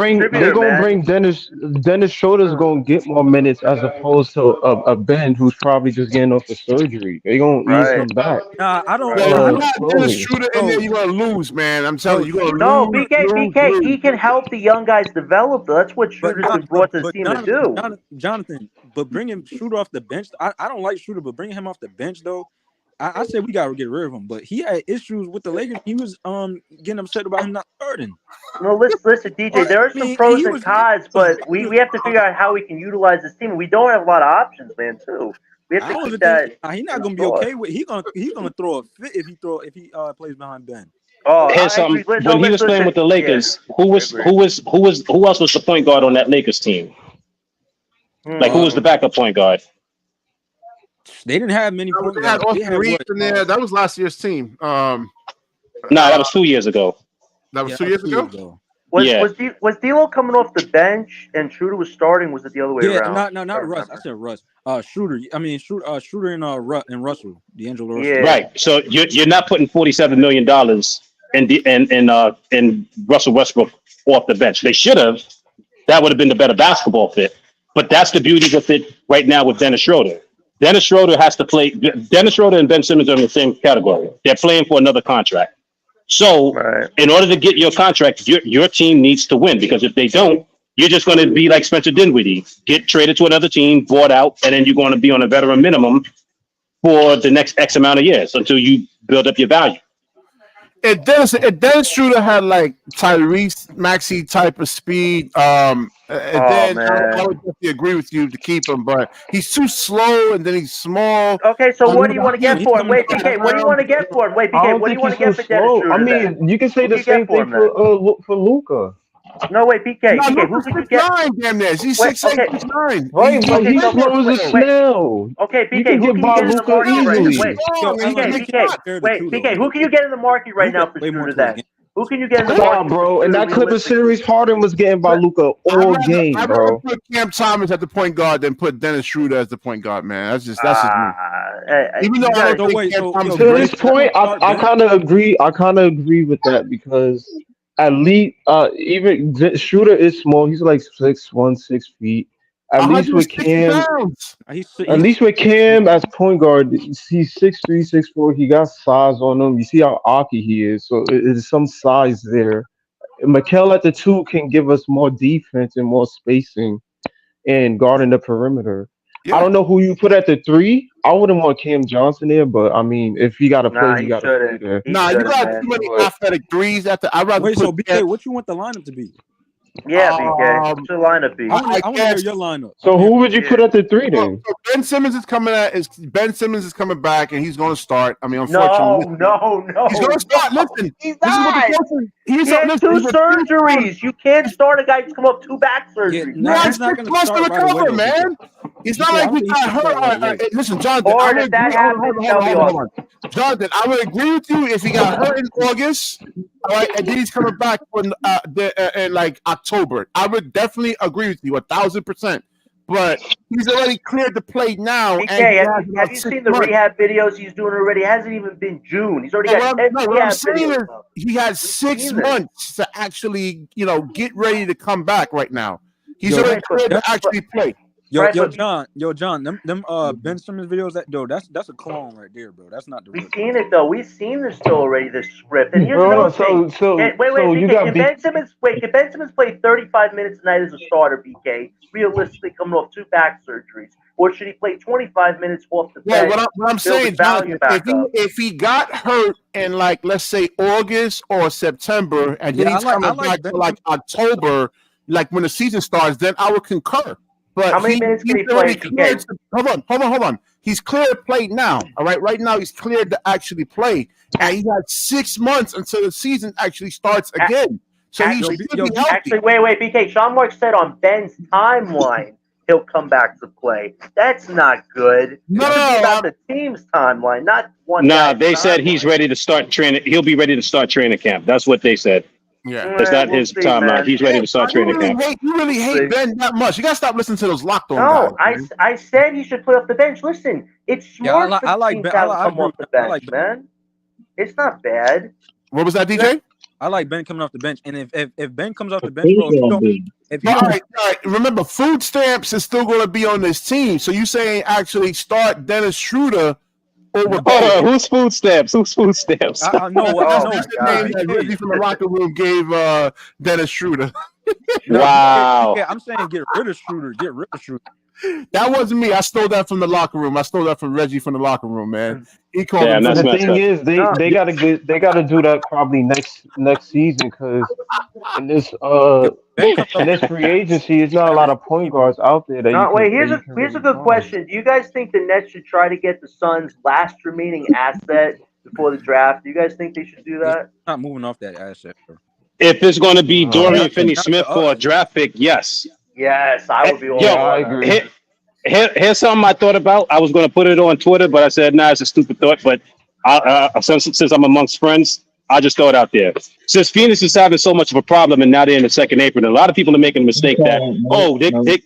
bring Dennis Schroeder's gonna get more minutes as opposed to a Ben who's probably just getting off the surgery. They're gonna ease him back. I don't. If you got Dennis Schroeder in there, you're gonna lose, man. I'm telling you, you're gonna lose. BK, he can help the young guys develop. Though. That's what Schroeder's been brought to the team to do. Jonathan, but bringing Schroeder off the bench, I don't like Schroeder, but bringing him off the bench though, I said we gotta get rid of him. But he had issues with the Lakers. He was getting upset about him not starting. No, listen, DJ. There are some pros and cons, but we have to figure out how we can utilize this team. We don't have a lot of options, man. Too. We have to keep that. He's not gonna be okay with. He's gonna throw a fit if he plays behind Ben. Oh, here's something. When he was playing with the Lakers, who else was the point guard on that Lakers team? Like who was the backup point guard? They didn't have many point guards. They had Reeves in there. That was last year's team. No, that was 2 years ago. That was 2 years ago. Was D'Lo coming off the bench and Schroeder was starting? Was it the other way around? Not Russ. I said Russ. Schroeder. I mean Schroeder and Russell, D'Angelo Russell. Yeah. Right. So you're not putting $47 million in Russell Westbrook off the bench. They should have. That would have been the better basketball fit. But that's the beauty of it right now with Dennis Schroeder. Dennis Schroeder has to play. Dennis Schroeder and Ben Simmons are in the same category. They're playing for another contract. So in order to get your contract, your team needs to win, because if they don't, You're just going to be like Spencer Dinwiddie, get traded to another team, bought out, and then you're going to be on a veteran minimum for the next X amount of years until you build up your value. If Dennis Schroeder had like Tyrese Maxey type of speed, then I would definitely agree with you to keep him. But he's too slow, and then he's small. Okay, so what do you want to get for him? Wait, BK, what do you want to get for him? Wait, BK, what do you want to get for Dennis Schroeder? I mean, you can say the same thing for Luka. No, wait, BK. BK, who could you get? Damn this. He's 6'8", 6'9". Right, but he's slow as a snail. Okay, BK, you can who can you get in the market easily. BK, who can you get in the market right now for Schroeder then? Who can you get in the market? Bro, in that Clipper series, Harden was getting by Luka all game, I'd bro. rather put Cam Thomas at the point guard than put Dennis Schroeder as the point guard, man. That's just me. Even though I don't think Cam Thomas. To this point, I kind of agree. I kind of agree with that because at least even Schroeder is small. He's like 6'1", 6 feet. At least with Cam as point guard, he's 6'3", 6'4". He got size on him. You see how arky he is, so there's some size there. Mikal at the 2 can give us more defense and more spacing and guarding the perimeter. Yeah. I don't know who you put at the 3. I wouldn't want Cam Johnson there, but I mean, if he got to play, he got to play there. You got too many athletic threes at the. I'd rather wait. So BK, what you want the lineup to be? Yeah, BK. What's your lineup be? I want to hear your lineup. So who would you put at the 3 then? So Ben Simmons is coming back, and he's going to start. I mean, unfortunately, no. He's going to start. Listen, he's not. He had 2 surgeries. You can't start a guy who's come up 2 back surgeries. He's not going to start recover, man. It's not like he got hurt. Listen, Jonathan. Or if that happens, Jonathan, I would agree with you if he got hurt in August, all right, and then he's coming back in like October. I would definitely agree with you 1,000%. But he's already cleared the plate now. BK, have you seen the rehab videos he's doing already? It hasn't even been June. He's already got 10 what I'm saying is he had 6 seen months to actually, get ready to come back right now. He's already cleared to actually play. Yo, John, them Ben Simmons videos, that's a clone right there, bro. That's not the real. We've seen it though. We've seen this still already. This script. And here's another thing. Can Ben Simmons play 35 minutes a night as a starter? BK, realistically, coming off 2 back surgeries, or should he play 25 minutes off the bench? Yeah, what I'm saying, Jonathan, if he got hurt in like let's say August or September, and then he's coming back to like October, like when the season starts, then I would concur. But how many minutes can he play? Hold on. He's cleared to play now. All right. Right now, he's cleared to actually play. And he had 6 months until the season actually starts again. So he should be healthy. Actually, wait, BK. Sean Mark said on Ben's timeline he'll come back to play. That's not good. No, about the team's timeline, not one. They said he's ready to start training. He'll be ready to start training camp. That's what they said. Yeah, it's not his timeline. He's ready to start training camp. You really hate Ben that much. You gotta stop listening to those locked on guys. No, I said he should play off the bench. Listen, it's smart. Yeah, I like Ben. Come off the bench, man. It's not bad. What was that, DJ? I like Ben coming off the bench, and if Ben comes off the bench, bro, all right. Remember, food stamps is still going to be on this team. So you saying actually start Dennis Schroeder over? Who's food stamps? Who's food stamps? I know. That's the name that Reggie from the locker room gave Dennis Schroeder. Wow. Yeah, I'm saying get rid of Schroeder. Get rid of Schroeder. That wasn't me. I stole that from the locker room. I stole that from Reggie from the locker room, man. He called him. The thing is, they gotta do that probably next season because in this free agency, there's not a lot of point guards out there. Here's a good question. Do you guys think the Nets should try to get the Suns' last remaining asset before the draft? Do you guys think they should do that? Not moving off that asset, bro. If it's going to be Dorian Finney-Smith for a draft pick, yes. Yes, I would be all I agree. Here's something I thought about. I was going to put it on Twitter, but I said, it's a stupid thought. But since I'm amongst friends, I'll just throw it out there. Since Phoenix is having so much of a problem and now they're in the second apron, a lot of people are making the mistake that,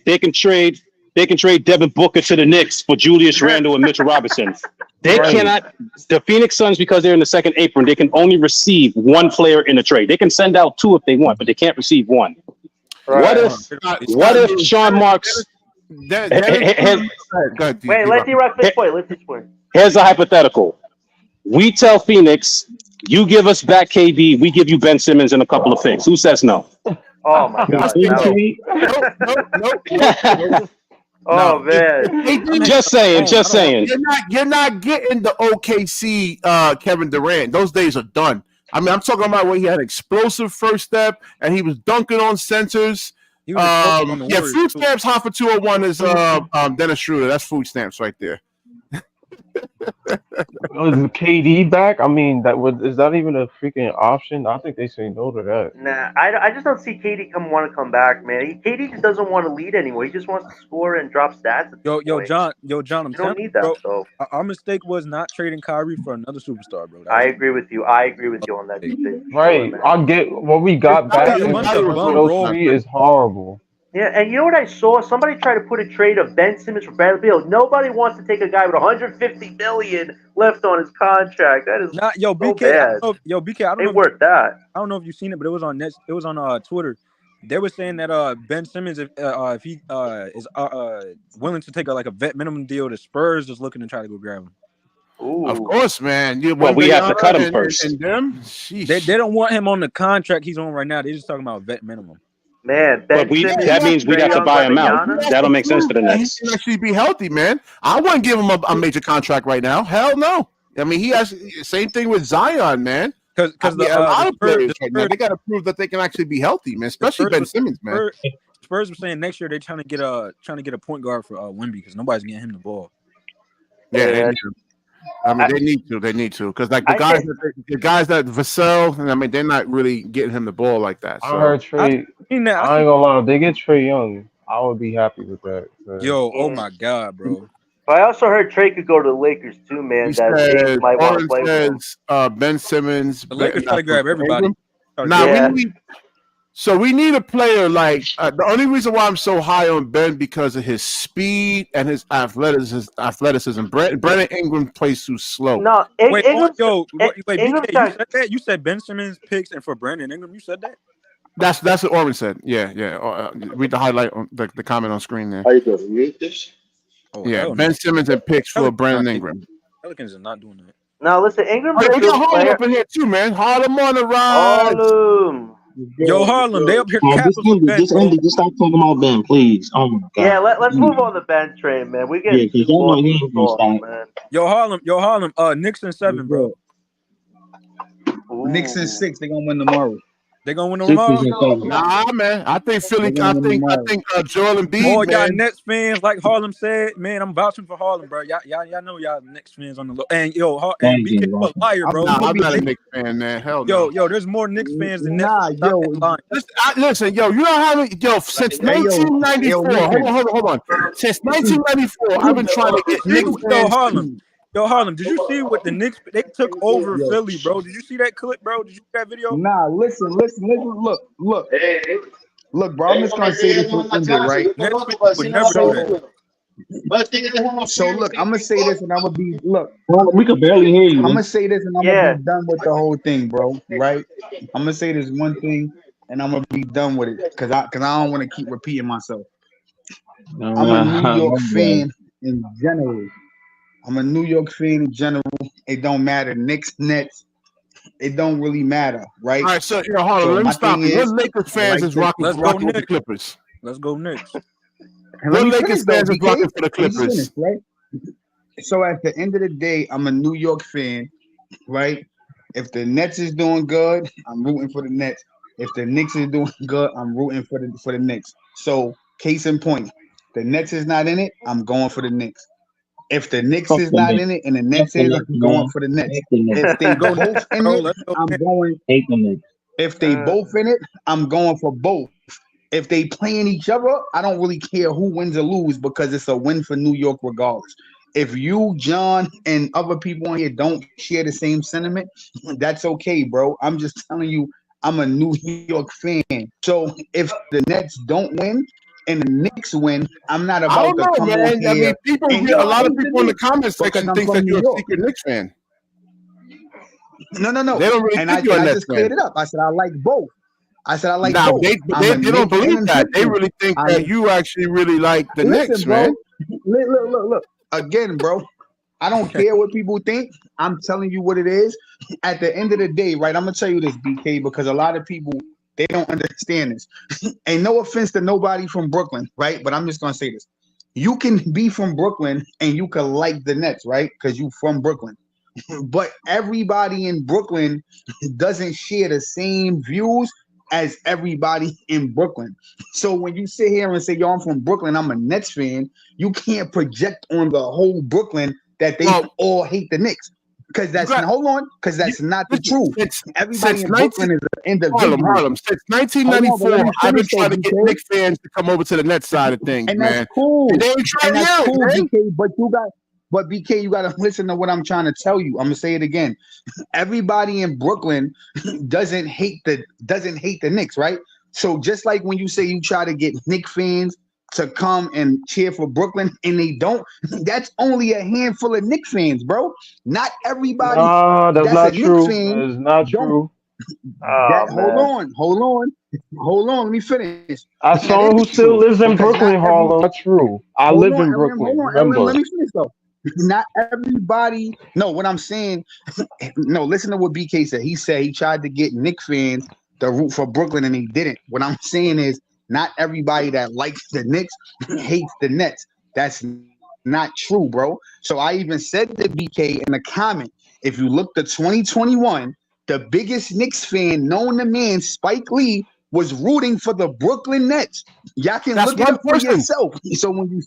they can trade Devin Booker to the Knicks for Julius Randle and Mitchell Robinson. They cannot. The Phoenix Suns, because they're in the second apron, they can only receive 1 player in the trade. They can send out 2 if they want, but they can't receive 1. Right. What if Sean Marks? Wait, let D-Rock finish point. Here's a hypothetical. We tell Phoenix, you give us back KD, we give you Ben Simmons and a couple of picks. Who says no? Oh my God, no. Nope. Oh man. Just saying. You're not getting the OKC Kevin Durant. Those days are done. I mean, I'm talking about where he had explosive first step and he was dunking on centers. Food stamps hot for 201 is Dennis Schroeder. That's food stamps right there. Is KD back? I mean, is that even a freaking option? I think they say no to that. Nah, I just don't see KD want to come back, man. KD just doesn't want to lead anymore. He just wants to score and drop stats. John, I'm you don't telling need you, that, bro. though. Our mistake was not trading Kyrie for another superstar, bro. I agree with you. I agree with you on that. Right. Sure, I get what we got back in those three is horrible. Yeah, and you know what I saw? Somebody tried to put a trade of Ben Simmons for Bradley Beal. Nobody wants to take a guy with 150 million left on his contract. That is BK. bad. BK. I don't know. Worth that. I don't know if you've seen it, but it was on Twitter. They were saying that Ben Simmons, if he is willing to take a vet minimum deal, the Spurs is looking to try to go grab him. Ooh. Of course, man. Well, we have to cut him first. And them, they don't want him on the contract he's on right now. They're just talking about vet minimum. Man, that means we got to buy him out. That'll make sense for the Nets. He can actually be healthy, man. I wouldn't give him a major contract right now. Hell no. I mean, he has same thing with Zion, man. Because a lot of players right now, they got to prove that they can actually be healthy, man. Especially Ben Simmons, man. Spurs were saying next year they're trying to get a point guard for Wemby because nobody's getting him the ball. Yeah, they need to. I mean, they need to, because like the guys that Vassell, I mean, they're not really getting him the ball like that. So. I heard Trey. I ain't gonna lie, if they get Trey Young, I would be happy with that. Yo, oh my God, bro. But I also heard Trey could go to the Lakers too, man. That might want to play with him. Ben Simmons. The Lakers try to grab everybody. So we need a player like the only reason why I'm so high on Ben because of his speed and his athleticism. Brandon Ingram plays too slow. No, BK, you said that? You said Ben Simmons picks and for Brandon Ingram, you said that? That's what Orban said. Yeah. Read the highlight on the comment on screen there. How you doing? You read this? Oh, Ben Simmons and picks for Brandon Ingram. Pelicans are not doing that. No, listen, Ingram. We got Harlem up in here too, man. Harlem on the rise. Harlem. Yo, Harlem, they up here. Just stop talking about Ben, please. Oh my God. Yeah, let's move on the Ben train, man. We get man. Yo, Harlem. Knicks in 7, bro. Knicks in 6. They're gonna win tomorrow. They gonna win tomorrow? Nah, man. I think Philly. I think Joel Embiid. Oh, y'all Nets fans, like Harlem said, man. I'm vouching for Harlem, bro. Y'all know y'all Knicks fans on the low. And yo, BK, you a liar, bro. I'm not a Knicks fan, man. Hell no. Yo, there's more Knicks fans than Nets. Listen, yo, you don't have it. Yo, since 1994. Hold on. Since 1994, I've been trying to get Knicks fans. Yo, Harlem, did you see what the Knicks they took over Philly, bro? Did you see that clip, bro? Did you see that video? Nah, listen. Look. Look, bro, I'm just gonna say this with Indy, right? So look, I'm gonna say this and I'm gonna be we could barely hear you. I'm gonna say this and I'm gonna be done with the whole thing, bro. Right? I'm gonna say this one thing and I'm gonna be done with it because I don't want to keep repeating myself. I'm a New York fan in general. It don't matter. Knicks, Nets, it don't really matter, right? All right, so hold on. Let me stop you. What Lakers fans is rocking with the Clippers? Let's go Knicks. What Lakers fans is rocking for the Clippers? Right? So at the end of the day, I'm a New York fan, right? If the Nets is doing good, I'm rooting for the Nets. If the Knicks is doing good, I'm rooting for the Knicks. So case in point, the Nets is not in it, I'm going for the Knicks. If the Knicks is not in it and the Nets is, I'm going for the Nets. If they both in it, I'm going. If they both in it, I'm going for both. If they playing each other, I don't really care who wins or lose because it's a win for New York regardless. If you, John, and other people on here don't share the same sentiment, that's okay, bro. I'm just telling you, I'm a New York fan. So if the Nets don't win and the Knicks win, I'm not about to come man. on here. I mean, a lot of people in the comments section think that you're a secret Knicks fan. No. They don't really think you're a Nets fan. I just cleared it up. I said I like both. Both. They don't believe that. They really think that you actually really like the Knicks, man. Look. Again, bro. I don't care what people think. I'm telling you what it is. At the end of the day, right? I'm gonna tell you this, BK, because a lot of people They don't understand this. And no offense to nobody from Brooklyn, right? But I'm just gonna say this: you can be from Brooklyn and you can like the Nets, right? Because you from Brooklyn. But everybody in Brooklyn doesn't share the same views as everybody in Brooklyn. So when you sit here and say, "Yo, I'm from Brooklyn, I'm a Nets fan," you can't project on the whole Brooklyn that they all hate the Knicks. Because that's not the truth. Everybody in Brooklyn is an individual. Harlem. Since 1994, I've been trying to get Knicks fans to come over to the Nets side of things, and man. That's cool. And they ain't trying to hear it, man. BK, but BK, you gotta listen to what I'm trying to tell you. I'm gonna say it again. Everybody in Brooklyn doesn't hate the Knicks, right? So just like when you say you try to get Knicks fans to come and cheer for Brooklyn and they don't, that's only a handful of Knicks fans, bro. Not everybody that's not a true. Knicks fan. That is not true. Hold on. Let me finish. As someone who still lives in Brooklyn, Harlem, that's true. I live in Brooklyn. Remember. Let me finish though. Not everybody. No, what I'm saying. No, listen to what BK said. He said he tried to get Knicks fans to root for Brooklyn and he didn't. What I'm saying is, not everybody that likes the Knicks hates the Nets. That's not true, bro. So I even said to BK in the comment, if you look to 2021, the biggest Knicks fan known to man, Spike Lee, was rooting for the Brooklyn Nets. Y'all can look it up for yourself. So when you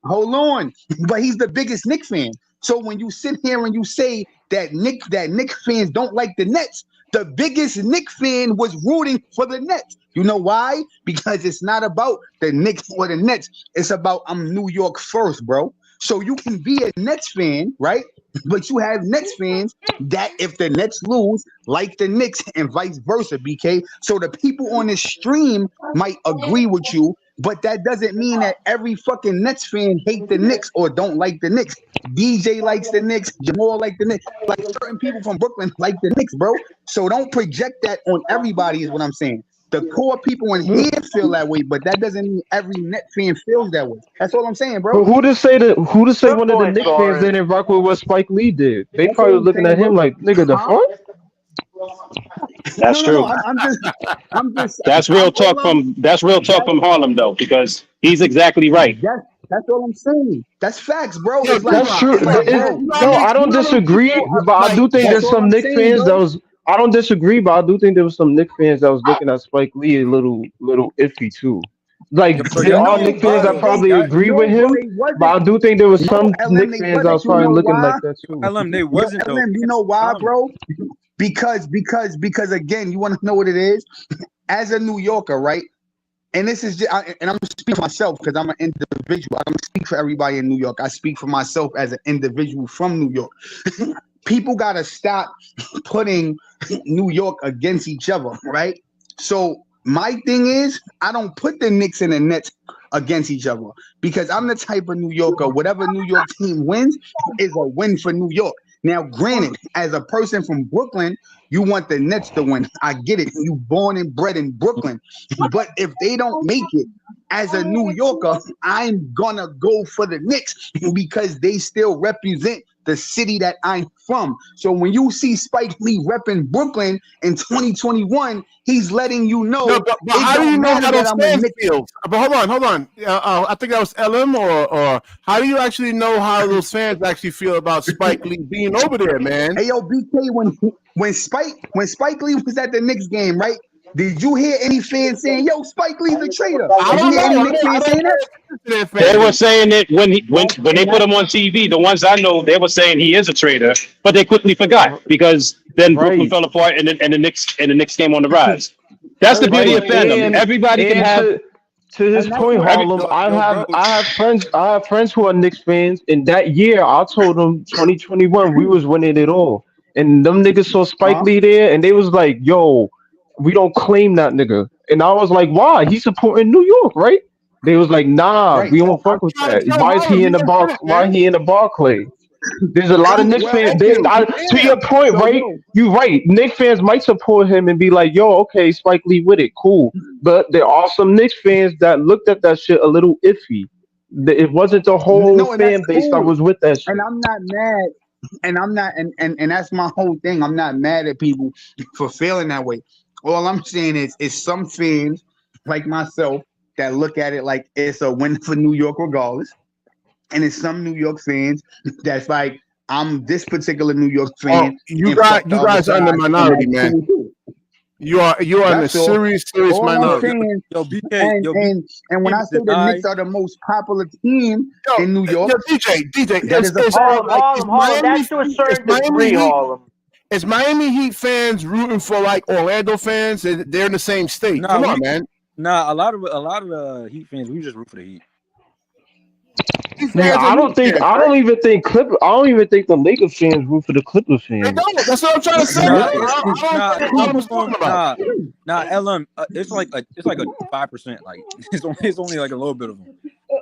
hold on, but he's the biggest Knicks fan. So when you sit here and you say that Knicks fans don't like the Nets, the biggest Knicks fan was rooting for the Nets. You know why? Because it's not about the Knicks or the Nets. It's about I'm New York first, bro. So you can be a Nets fan, right? But you have Nets fans that if the Nets lose, like the Knicks and vice versa, BK. So the people on this stream might agree with you, but that doesn't mean that every fucking Nets fan hate the Knicks or don't like the Knicks. DJ likes the Knicks, Jamal like the Knicks. Like certain people from Brooklyn like the Knicks, bro. So don't project that on everybody is what I'm saying. The core people in here feel that way, but that doesn't mean every Net fan feels that way. That's all I'm saying, bro. But who to say one of the Knicks fans didn't rock with what Spike Lee did? They probably was looking at him like, nigga, the fuck? That's true. I'm just. That's real talk from Harlem though, because he's exactly right. That's all I'm saying. That's facts, bro. Yo, that's true. No, I don't disagree, but I do think there's some Knicks fans that was. I don't disagree, but I do think there was some Knicks fans that was looking at Spike Lee a little iffy too. Like there are Knicks fans that probably agree with him, but I do think there was some Knicks fans that was probably looking like that too. They wasn't though. You know why, bro? Because again, you want to know what it is? As a New Yorker, right? And this is just, and I'm speaking for myself because I'm an individual. I don't speak for everybody in New York. I speak for myself as an individual from New York. People got to stop putting New York against each other, right? So my thing is, I don't put the Knicks and the Nets against each other because I'm the type of New Yorker, whatever New York team wins is a win for New York. Now, granted, as a person from Brooklyn, you want the Nets to win. I get it. You born and bred in Brooklyn. But if they don't make it, as a New Yorker, I'm going to go for the Knicks because they still represent the city that I'm from. So when you see Spike Lee repping Brooklyn in 2021, he's letting you know. No, but how do you know how those fans feel? But hold on. I think that was LM or how do you actually know how those fans actually feel about Spike Lee being over there, man? Hey, yo, BK, when Spike Lee was at the Knicks game, right? Did you hear any fans saying, "Yo, Spike Lee's a traitor"? I don't know. Any Knicks fans saying that? They were saying it when they put him on TV. The ones I know, they were saying he is a traitor, but they quickly forgot because then Brooklyn fell apart and the Knicks came on the rise. That's the beauty of fandom. Everybody can have. To his point, Harlem, I have friends who are Knicks fans, and that year I told them 2021 we was winning it all, and them niggas saw Spike Lee there, and they was like, "Yo, we don't claim that nigga," and I was like, "Why? He's supporting New York, right?" They was like, "Nah, we don't fuck with that. Why is he in the bar? Why he in the Barclay?" There's a lot of Knicks fans. To your point, right? You right. Knicks fans might support him and be like, "Yo, okay, Spike Lee with it, cool." But there are some Knicks fans that looked at that shit a little iffy. It wasn't the whole fan base that was with that shit. And I'm not mad. And I'm not, and that's my whole thing. I'm not mad at people for feeling that way. All I'm saying is some fans like myself that look at it like it's a win for New York regardless, and it's some New York fans that's like I'm this particular New York Oh, fan and fuck the you other guys are in the side, and minority, that's man. cool too. You are in a That's all. serious All I'm minority. saying, BK, and when BK I say the deny. Knicks are the most popular team in New York, DJ, that is a it's fact. Harlem. That's to a certain degree, Harlem. Is Miami Heat fans rooting for like Orlando fans? They're in the same state. Come on, man. Nah, a lot of the Heat fans, we just root for the Heat. Yeah, I don't even think the Lakers fans root for the Clippers fans. They don't. That's what I'm trying to say. LM, it's like a 5%. Like it's only like a little bit of them.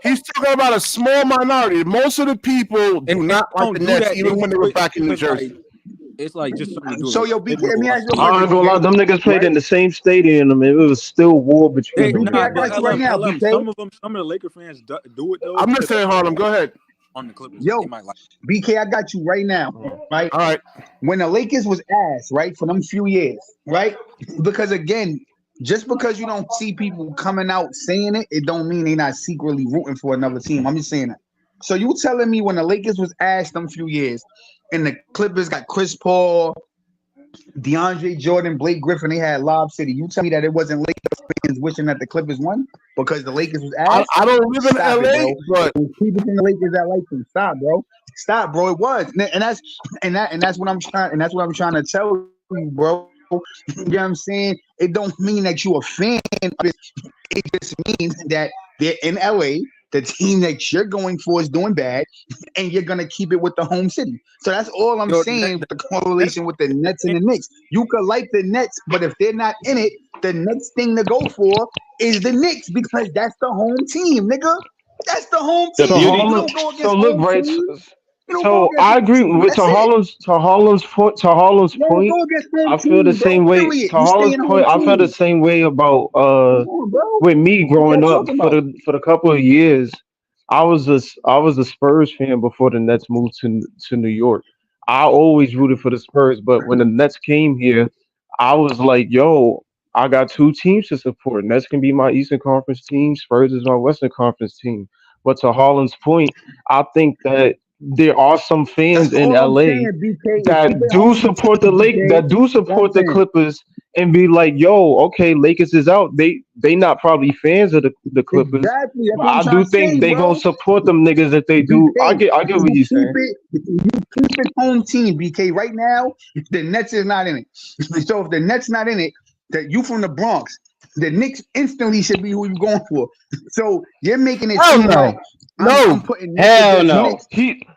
He's talking about a small minority. Most of the people do not like the Nets, even when they were back in New Jersey. It's like just something to do. So yo, BK, let me ask you a question. I ain't gonna lie, them niggas played in the same stadium. I mean, it was still war between them. I got you right now, BK. Some of the Laker fans do it though. I'm not saying Harlem. Go ahead. On the Clippers, yo, BK, I got you right now, right? All right. When the Lakers was ass, right, for them few years, right? Because again, just because you don't see people coming out saying it, it don't mean they not secretly rooting for another team. I'm just saying that. So you telling me when the Lakers was ass them few years, and the Clippers got Chris Paul, DeAndre Jordan, Blake Griffin, they had Lob City. You tell me that it wasn't Lakers fans wishing that the Clippers won because the Lakers was ass? I don't live in LA, but people from the Lakers that like them. Stop, bro. It was, and that's what I'm trying to tell you, bro. You know what I'm saying? It don't mean that you a fan of it. It just means that they're in LA. The team that you're going for is doing bad, and you're gonna keep it with the home city. So that's all I'm saying with the correlation with the Nets and the Knicks. You could like the Nets, but if they're not in it, the next thing to go for is the Knicks because that's the home team, nigga. That's the home team. So look, right. So I agree with to Harlem's point. I feel the same way. To Harlem's point, I felt the same way about with me growing up for the couple of years. I was a Spurs fan before the Nets moved to New York. I always rooted for the Spurs, but when the Nets came here, I was like, yo, I got two teams to support. Nets can be my Eastern Conference team, Spurs is my Western Conference team. But to Harlem's point, I think that there are some fans in LA that do support the Clippers and be like, yo, okay, Lakers is out. They not probably fans of the Clippers. Exactly. But I do think they gonna support them niggas if they do. I get what you're saying. You keep it home team, BK. Right now, the Nets is not in it. So if the Nets not in it, that you from the Bronx, the Knicks instantly should be who you going for. So you're making it seem like I'm putting hell no.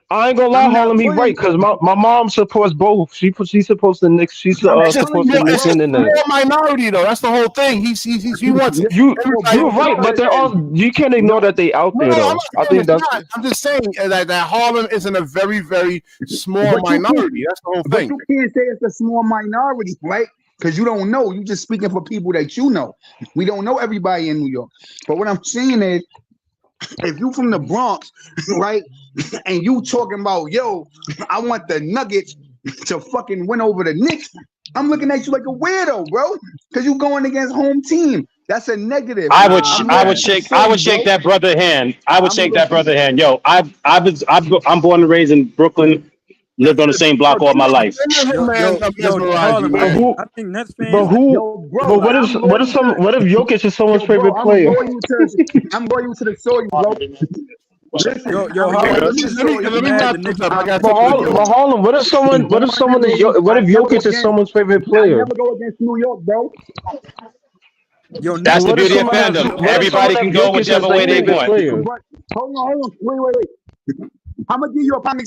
I ain't gonna lie, Harlem, he right, because my mom supports both. She supports the Knicks. She supports the Knicks and the Nets. Minority though. That's the whole thing. He wants you're right, but they're all. You can't ignore that they out there though. I think that's. I'm just saying that Harlem is in a very, very small minority. That's the whole thing. But you can't say it's a small minority, right? Because you don't know. You're just speaking for people that you know. We don't know everybody in New York. But what I'm saying is, if you from the Bronx, right, and you talking about, yo, I want the Nuggets to fucking win over the Knicks, I'm looking at you like a weirdo, bro, because you going against home team. That's a negative. I would shake that brother hand. I would shake that brother hand. Yo, I'm born and raised in Brooklyn. Lived on the same block all my life. I think Nets fans. But what if Jokic is someone's favorite player? I'm going you to the soil, bro. Harlem, what if Jokic is someone's favorite player? Never go against New York, bro. That's the beauty of fandom. Everybody can go whichever way they want. Hold on. Wait. I'm gonna give you a prime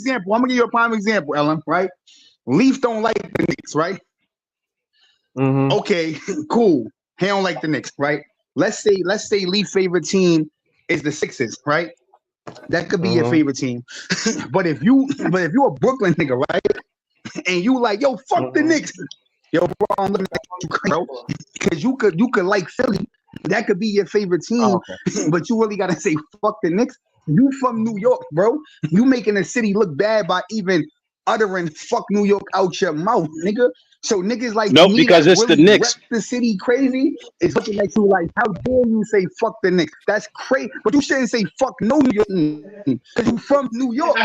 example. Ellen, right? Leaf don't like the Knicks, right? Mm-hmm. Okay, cool. He don't like the Knicks, right? Let's say Leaf's favorite team is the Sixers, right? That could be your favorite team. but if you a Brooklyn nigga, right? And you like, yo, fuck the Knicks. Yo, bro, I'm looking at you, bro. Because you could like Philly. That could be your favorite team, but you really gotta say fuck the Knicks. You from New York, bro. You making the city look bad by even uttering "fuck New York" out your mouth, nigga. So niggas like Nope, me because that it's the really rep Knicks. the city crazy is looking at you like, how dare you say fuck the Knicks? That's crazy. But you shouldn't say fuck no New York because you from New York.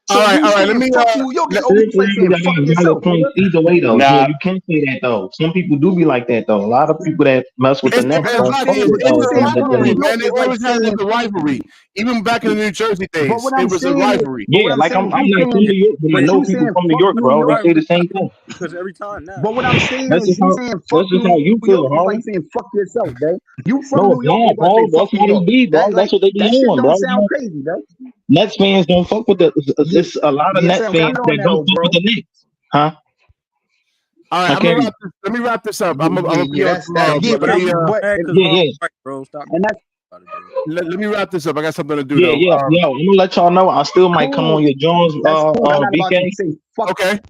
So all right. you Let saying me fuck New York is Still almost like saying got fuck valid yourself, points nigga. either way though. Nah, You can't say that though. Some people do be like that though. A lot of people that mess with the It's, Nets But don't I'm fuck Roddy, saying, with it but was a saying fuck rivalry, New man. York They is like always had it as saying. a rivalry, even back in the New Jersey But days. what It I'm was a saying is, rivalry. but what yeah, I'm like saying, I'm you not from saying, New York, but I but know you people saying from New fuck York, New bro. They York. say the Rivalry same thing. because every time now. But what I'm saying That's is, just you how saying fuck that's just how New you feel, York is like Harlem. saying fuck yourself, bro. You from No, New it's York, not, you gonna say bro. fuck That's New how they York. be, bro. That That's like what they be that shit on, don't bro. sound crazy, bro. Nets fans don't fuck with the. Yeah, It's a lot of yes, Nets I'm fans on that that, don't old fuck bro. with the Knicks, huh? All right, Okay. let me wrap this up. I'm Yeah, gonna be yeah, on that's that. tomorrow, Yeah, but But let I'm me mad because Yeah, Harlem yeah, right, bro. Stop and that's about it, bro. let me wrap this up. I got something to do yeah, though. yeah. Yo, I'm gonna let y'all know. I still might come on cool. your Jones, That's cool. I'm not about to BK. say fuck. Okay. You know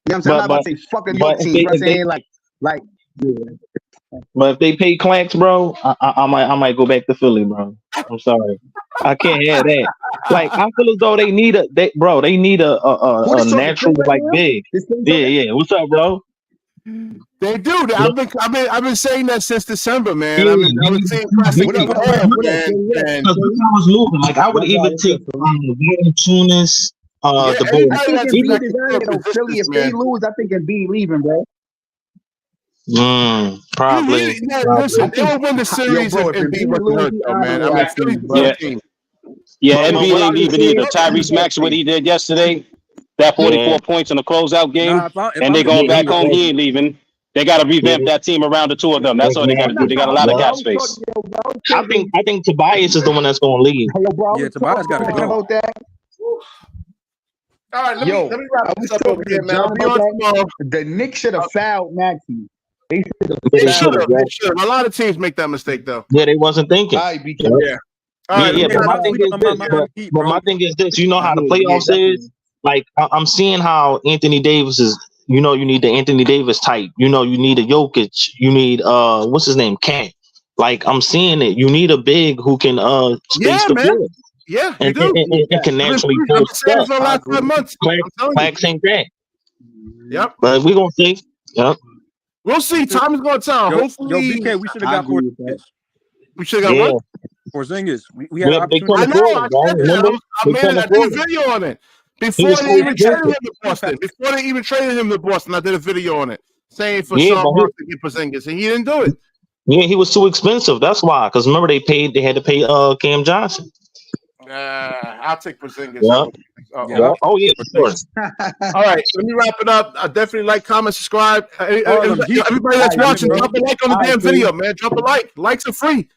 what I'm saying? I'm But not about but to say fuck a New but York team. You know what I'm saying? Like, yeah. but if they pay Clanks, bro, I might go back to Philly, bro. I'm sorry, I can't have that. Like I feel as though they need they need Who a this talking? natural Philly right like now? big. This thing Yeah, talking? yeah. What's up, bro? They do. I've been saying that since December, man. Yeah, I mean, I they was need to seeing prove Classic What up? King What up? different. What up? Cole, What up? man, Philly? What up? and Because look Philly? how it's moving. Like I would My guy, even what's take up, Philly? Tunis, yeah, the anybody I boys. think that's Embiid Even is connected out to here a though. Philly, positions, if they man. lose, I think Embiid leaving, bro. probably, Yeah, probably. I listen, they think, will win the yo, series bro, if if Embiid Embiid wasn't lose, hurt, he though, out of man. I there, mean, I Philly's think, a bro. good Yeah, team. yeah. But Embiid what I ain't was even saying, either. Tyrese Maxey, what he did yesterday, that yeah, 44 points in the closeout game, Nah, if and I'm they the going Knicks, back I'm home. not. He ain't leaving. They got to revamp that team around the two of them. That's all they got to I'm do. not They got a talking lot of about. I cap was talking, space. yo, bro. I was talking, I think Tobias is the one that's going to leave. yo, bro. I Yeah, was Tobias got to talking go. about that. All right, Yo, let me wrap I this was up over talking to here, man. I'll John be about on that. tomorrow. The Knicks should have fouled Maxey. They should have Yeah, They they should should fouled have. have. him. They Yeah, should have. A lot of teams make that mistake, though. yeah, they wasn't thinking. All right, BK. Yep. Yeah. All Yeah, right, let yeah. me Yeah, But my wrap stop up. thing sleeping is on my this. Miami Heat, But my bro. thing is this. You know how the Yeah, playoffs definitely. is. Like I'm seeing how Anthony Davis is. You know, you need the Anthony Davis type. You know, you need a Jokic. You need what's his name, Kant. Like I'm seeing it. You need a big who can space Yeah, the man. floor Yeah, you and, do. and can I've been naturally I've pull been saying this stuff. for the I last agree. 5 months. I'm telling you. Clax ain't that. Yep. But we gonna see. Yep. We'll see. Time is going to tell. Yo, Hopefully, BK, we should have I got agree with that. Porzingis. we should have got Yeah. what? Porzingis. We had an Yeah, but they opportunity. I couldn't know. afford I him, bro. said that. Remember? They couldn't I did a afford him. video on it He before was they too even traded him expensive. to Boston. Before they even traded him to Boston, I did a video on it saying for Yeah, Sean but Marks to get Porzingis, and he didn't do it. he was too expensive. That's why. Because remember they had to pay Cam Johnson. I'll take Porzingis Yeah. over. Yeah, Yeah. I'll Oh yeah, of course. All right, let me wrap it up. I definitely like, comment, subscribe. Harlem Heat. Everybody All that's right, watching, BK. drop a like on the All right, damn Philly. video, man. Drop a like. Likes are free.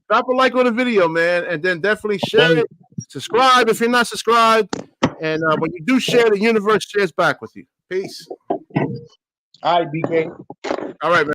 Drop a like on the video, man, and then definitely share it. Subscribe if you're not subscribed, and when you do share, the universe shares back with you. Peace. All right, BK. All right, man.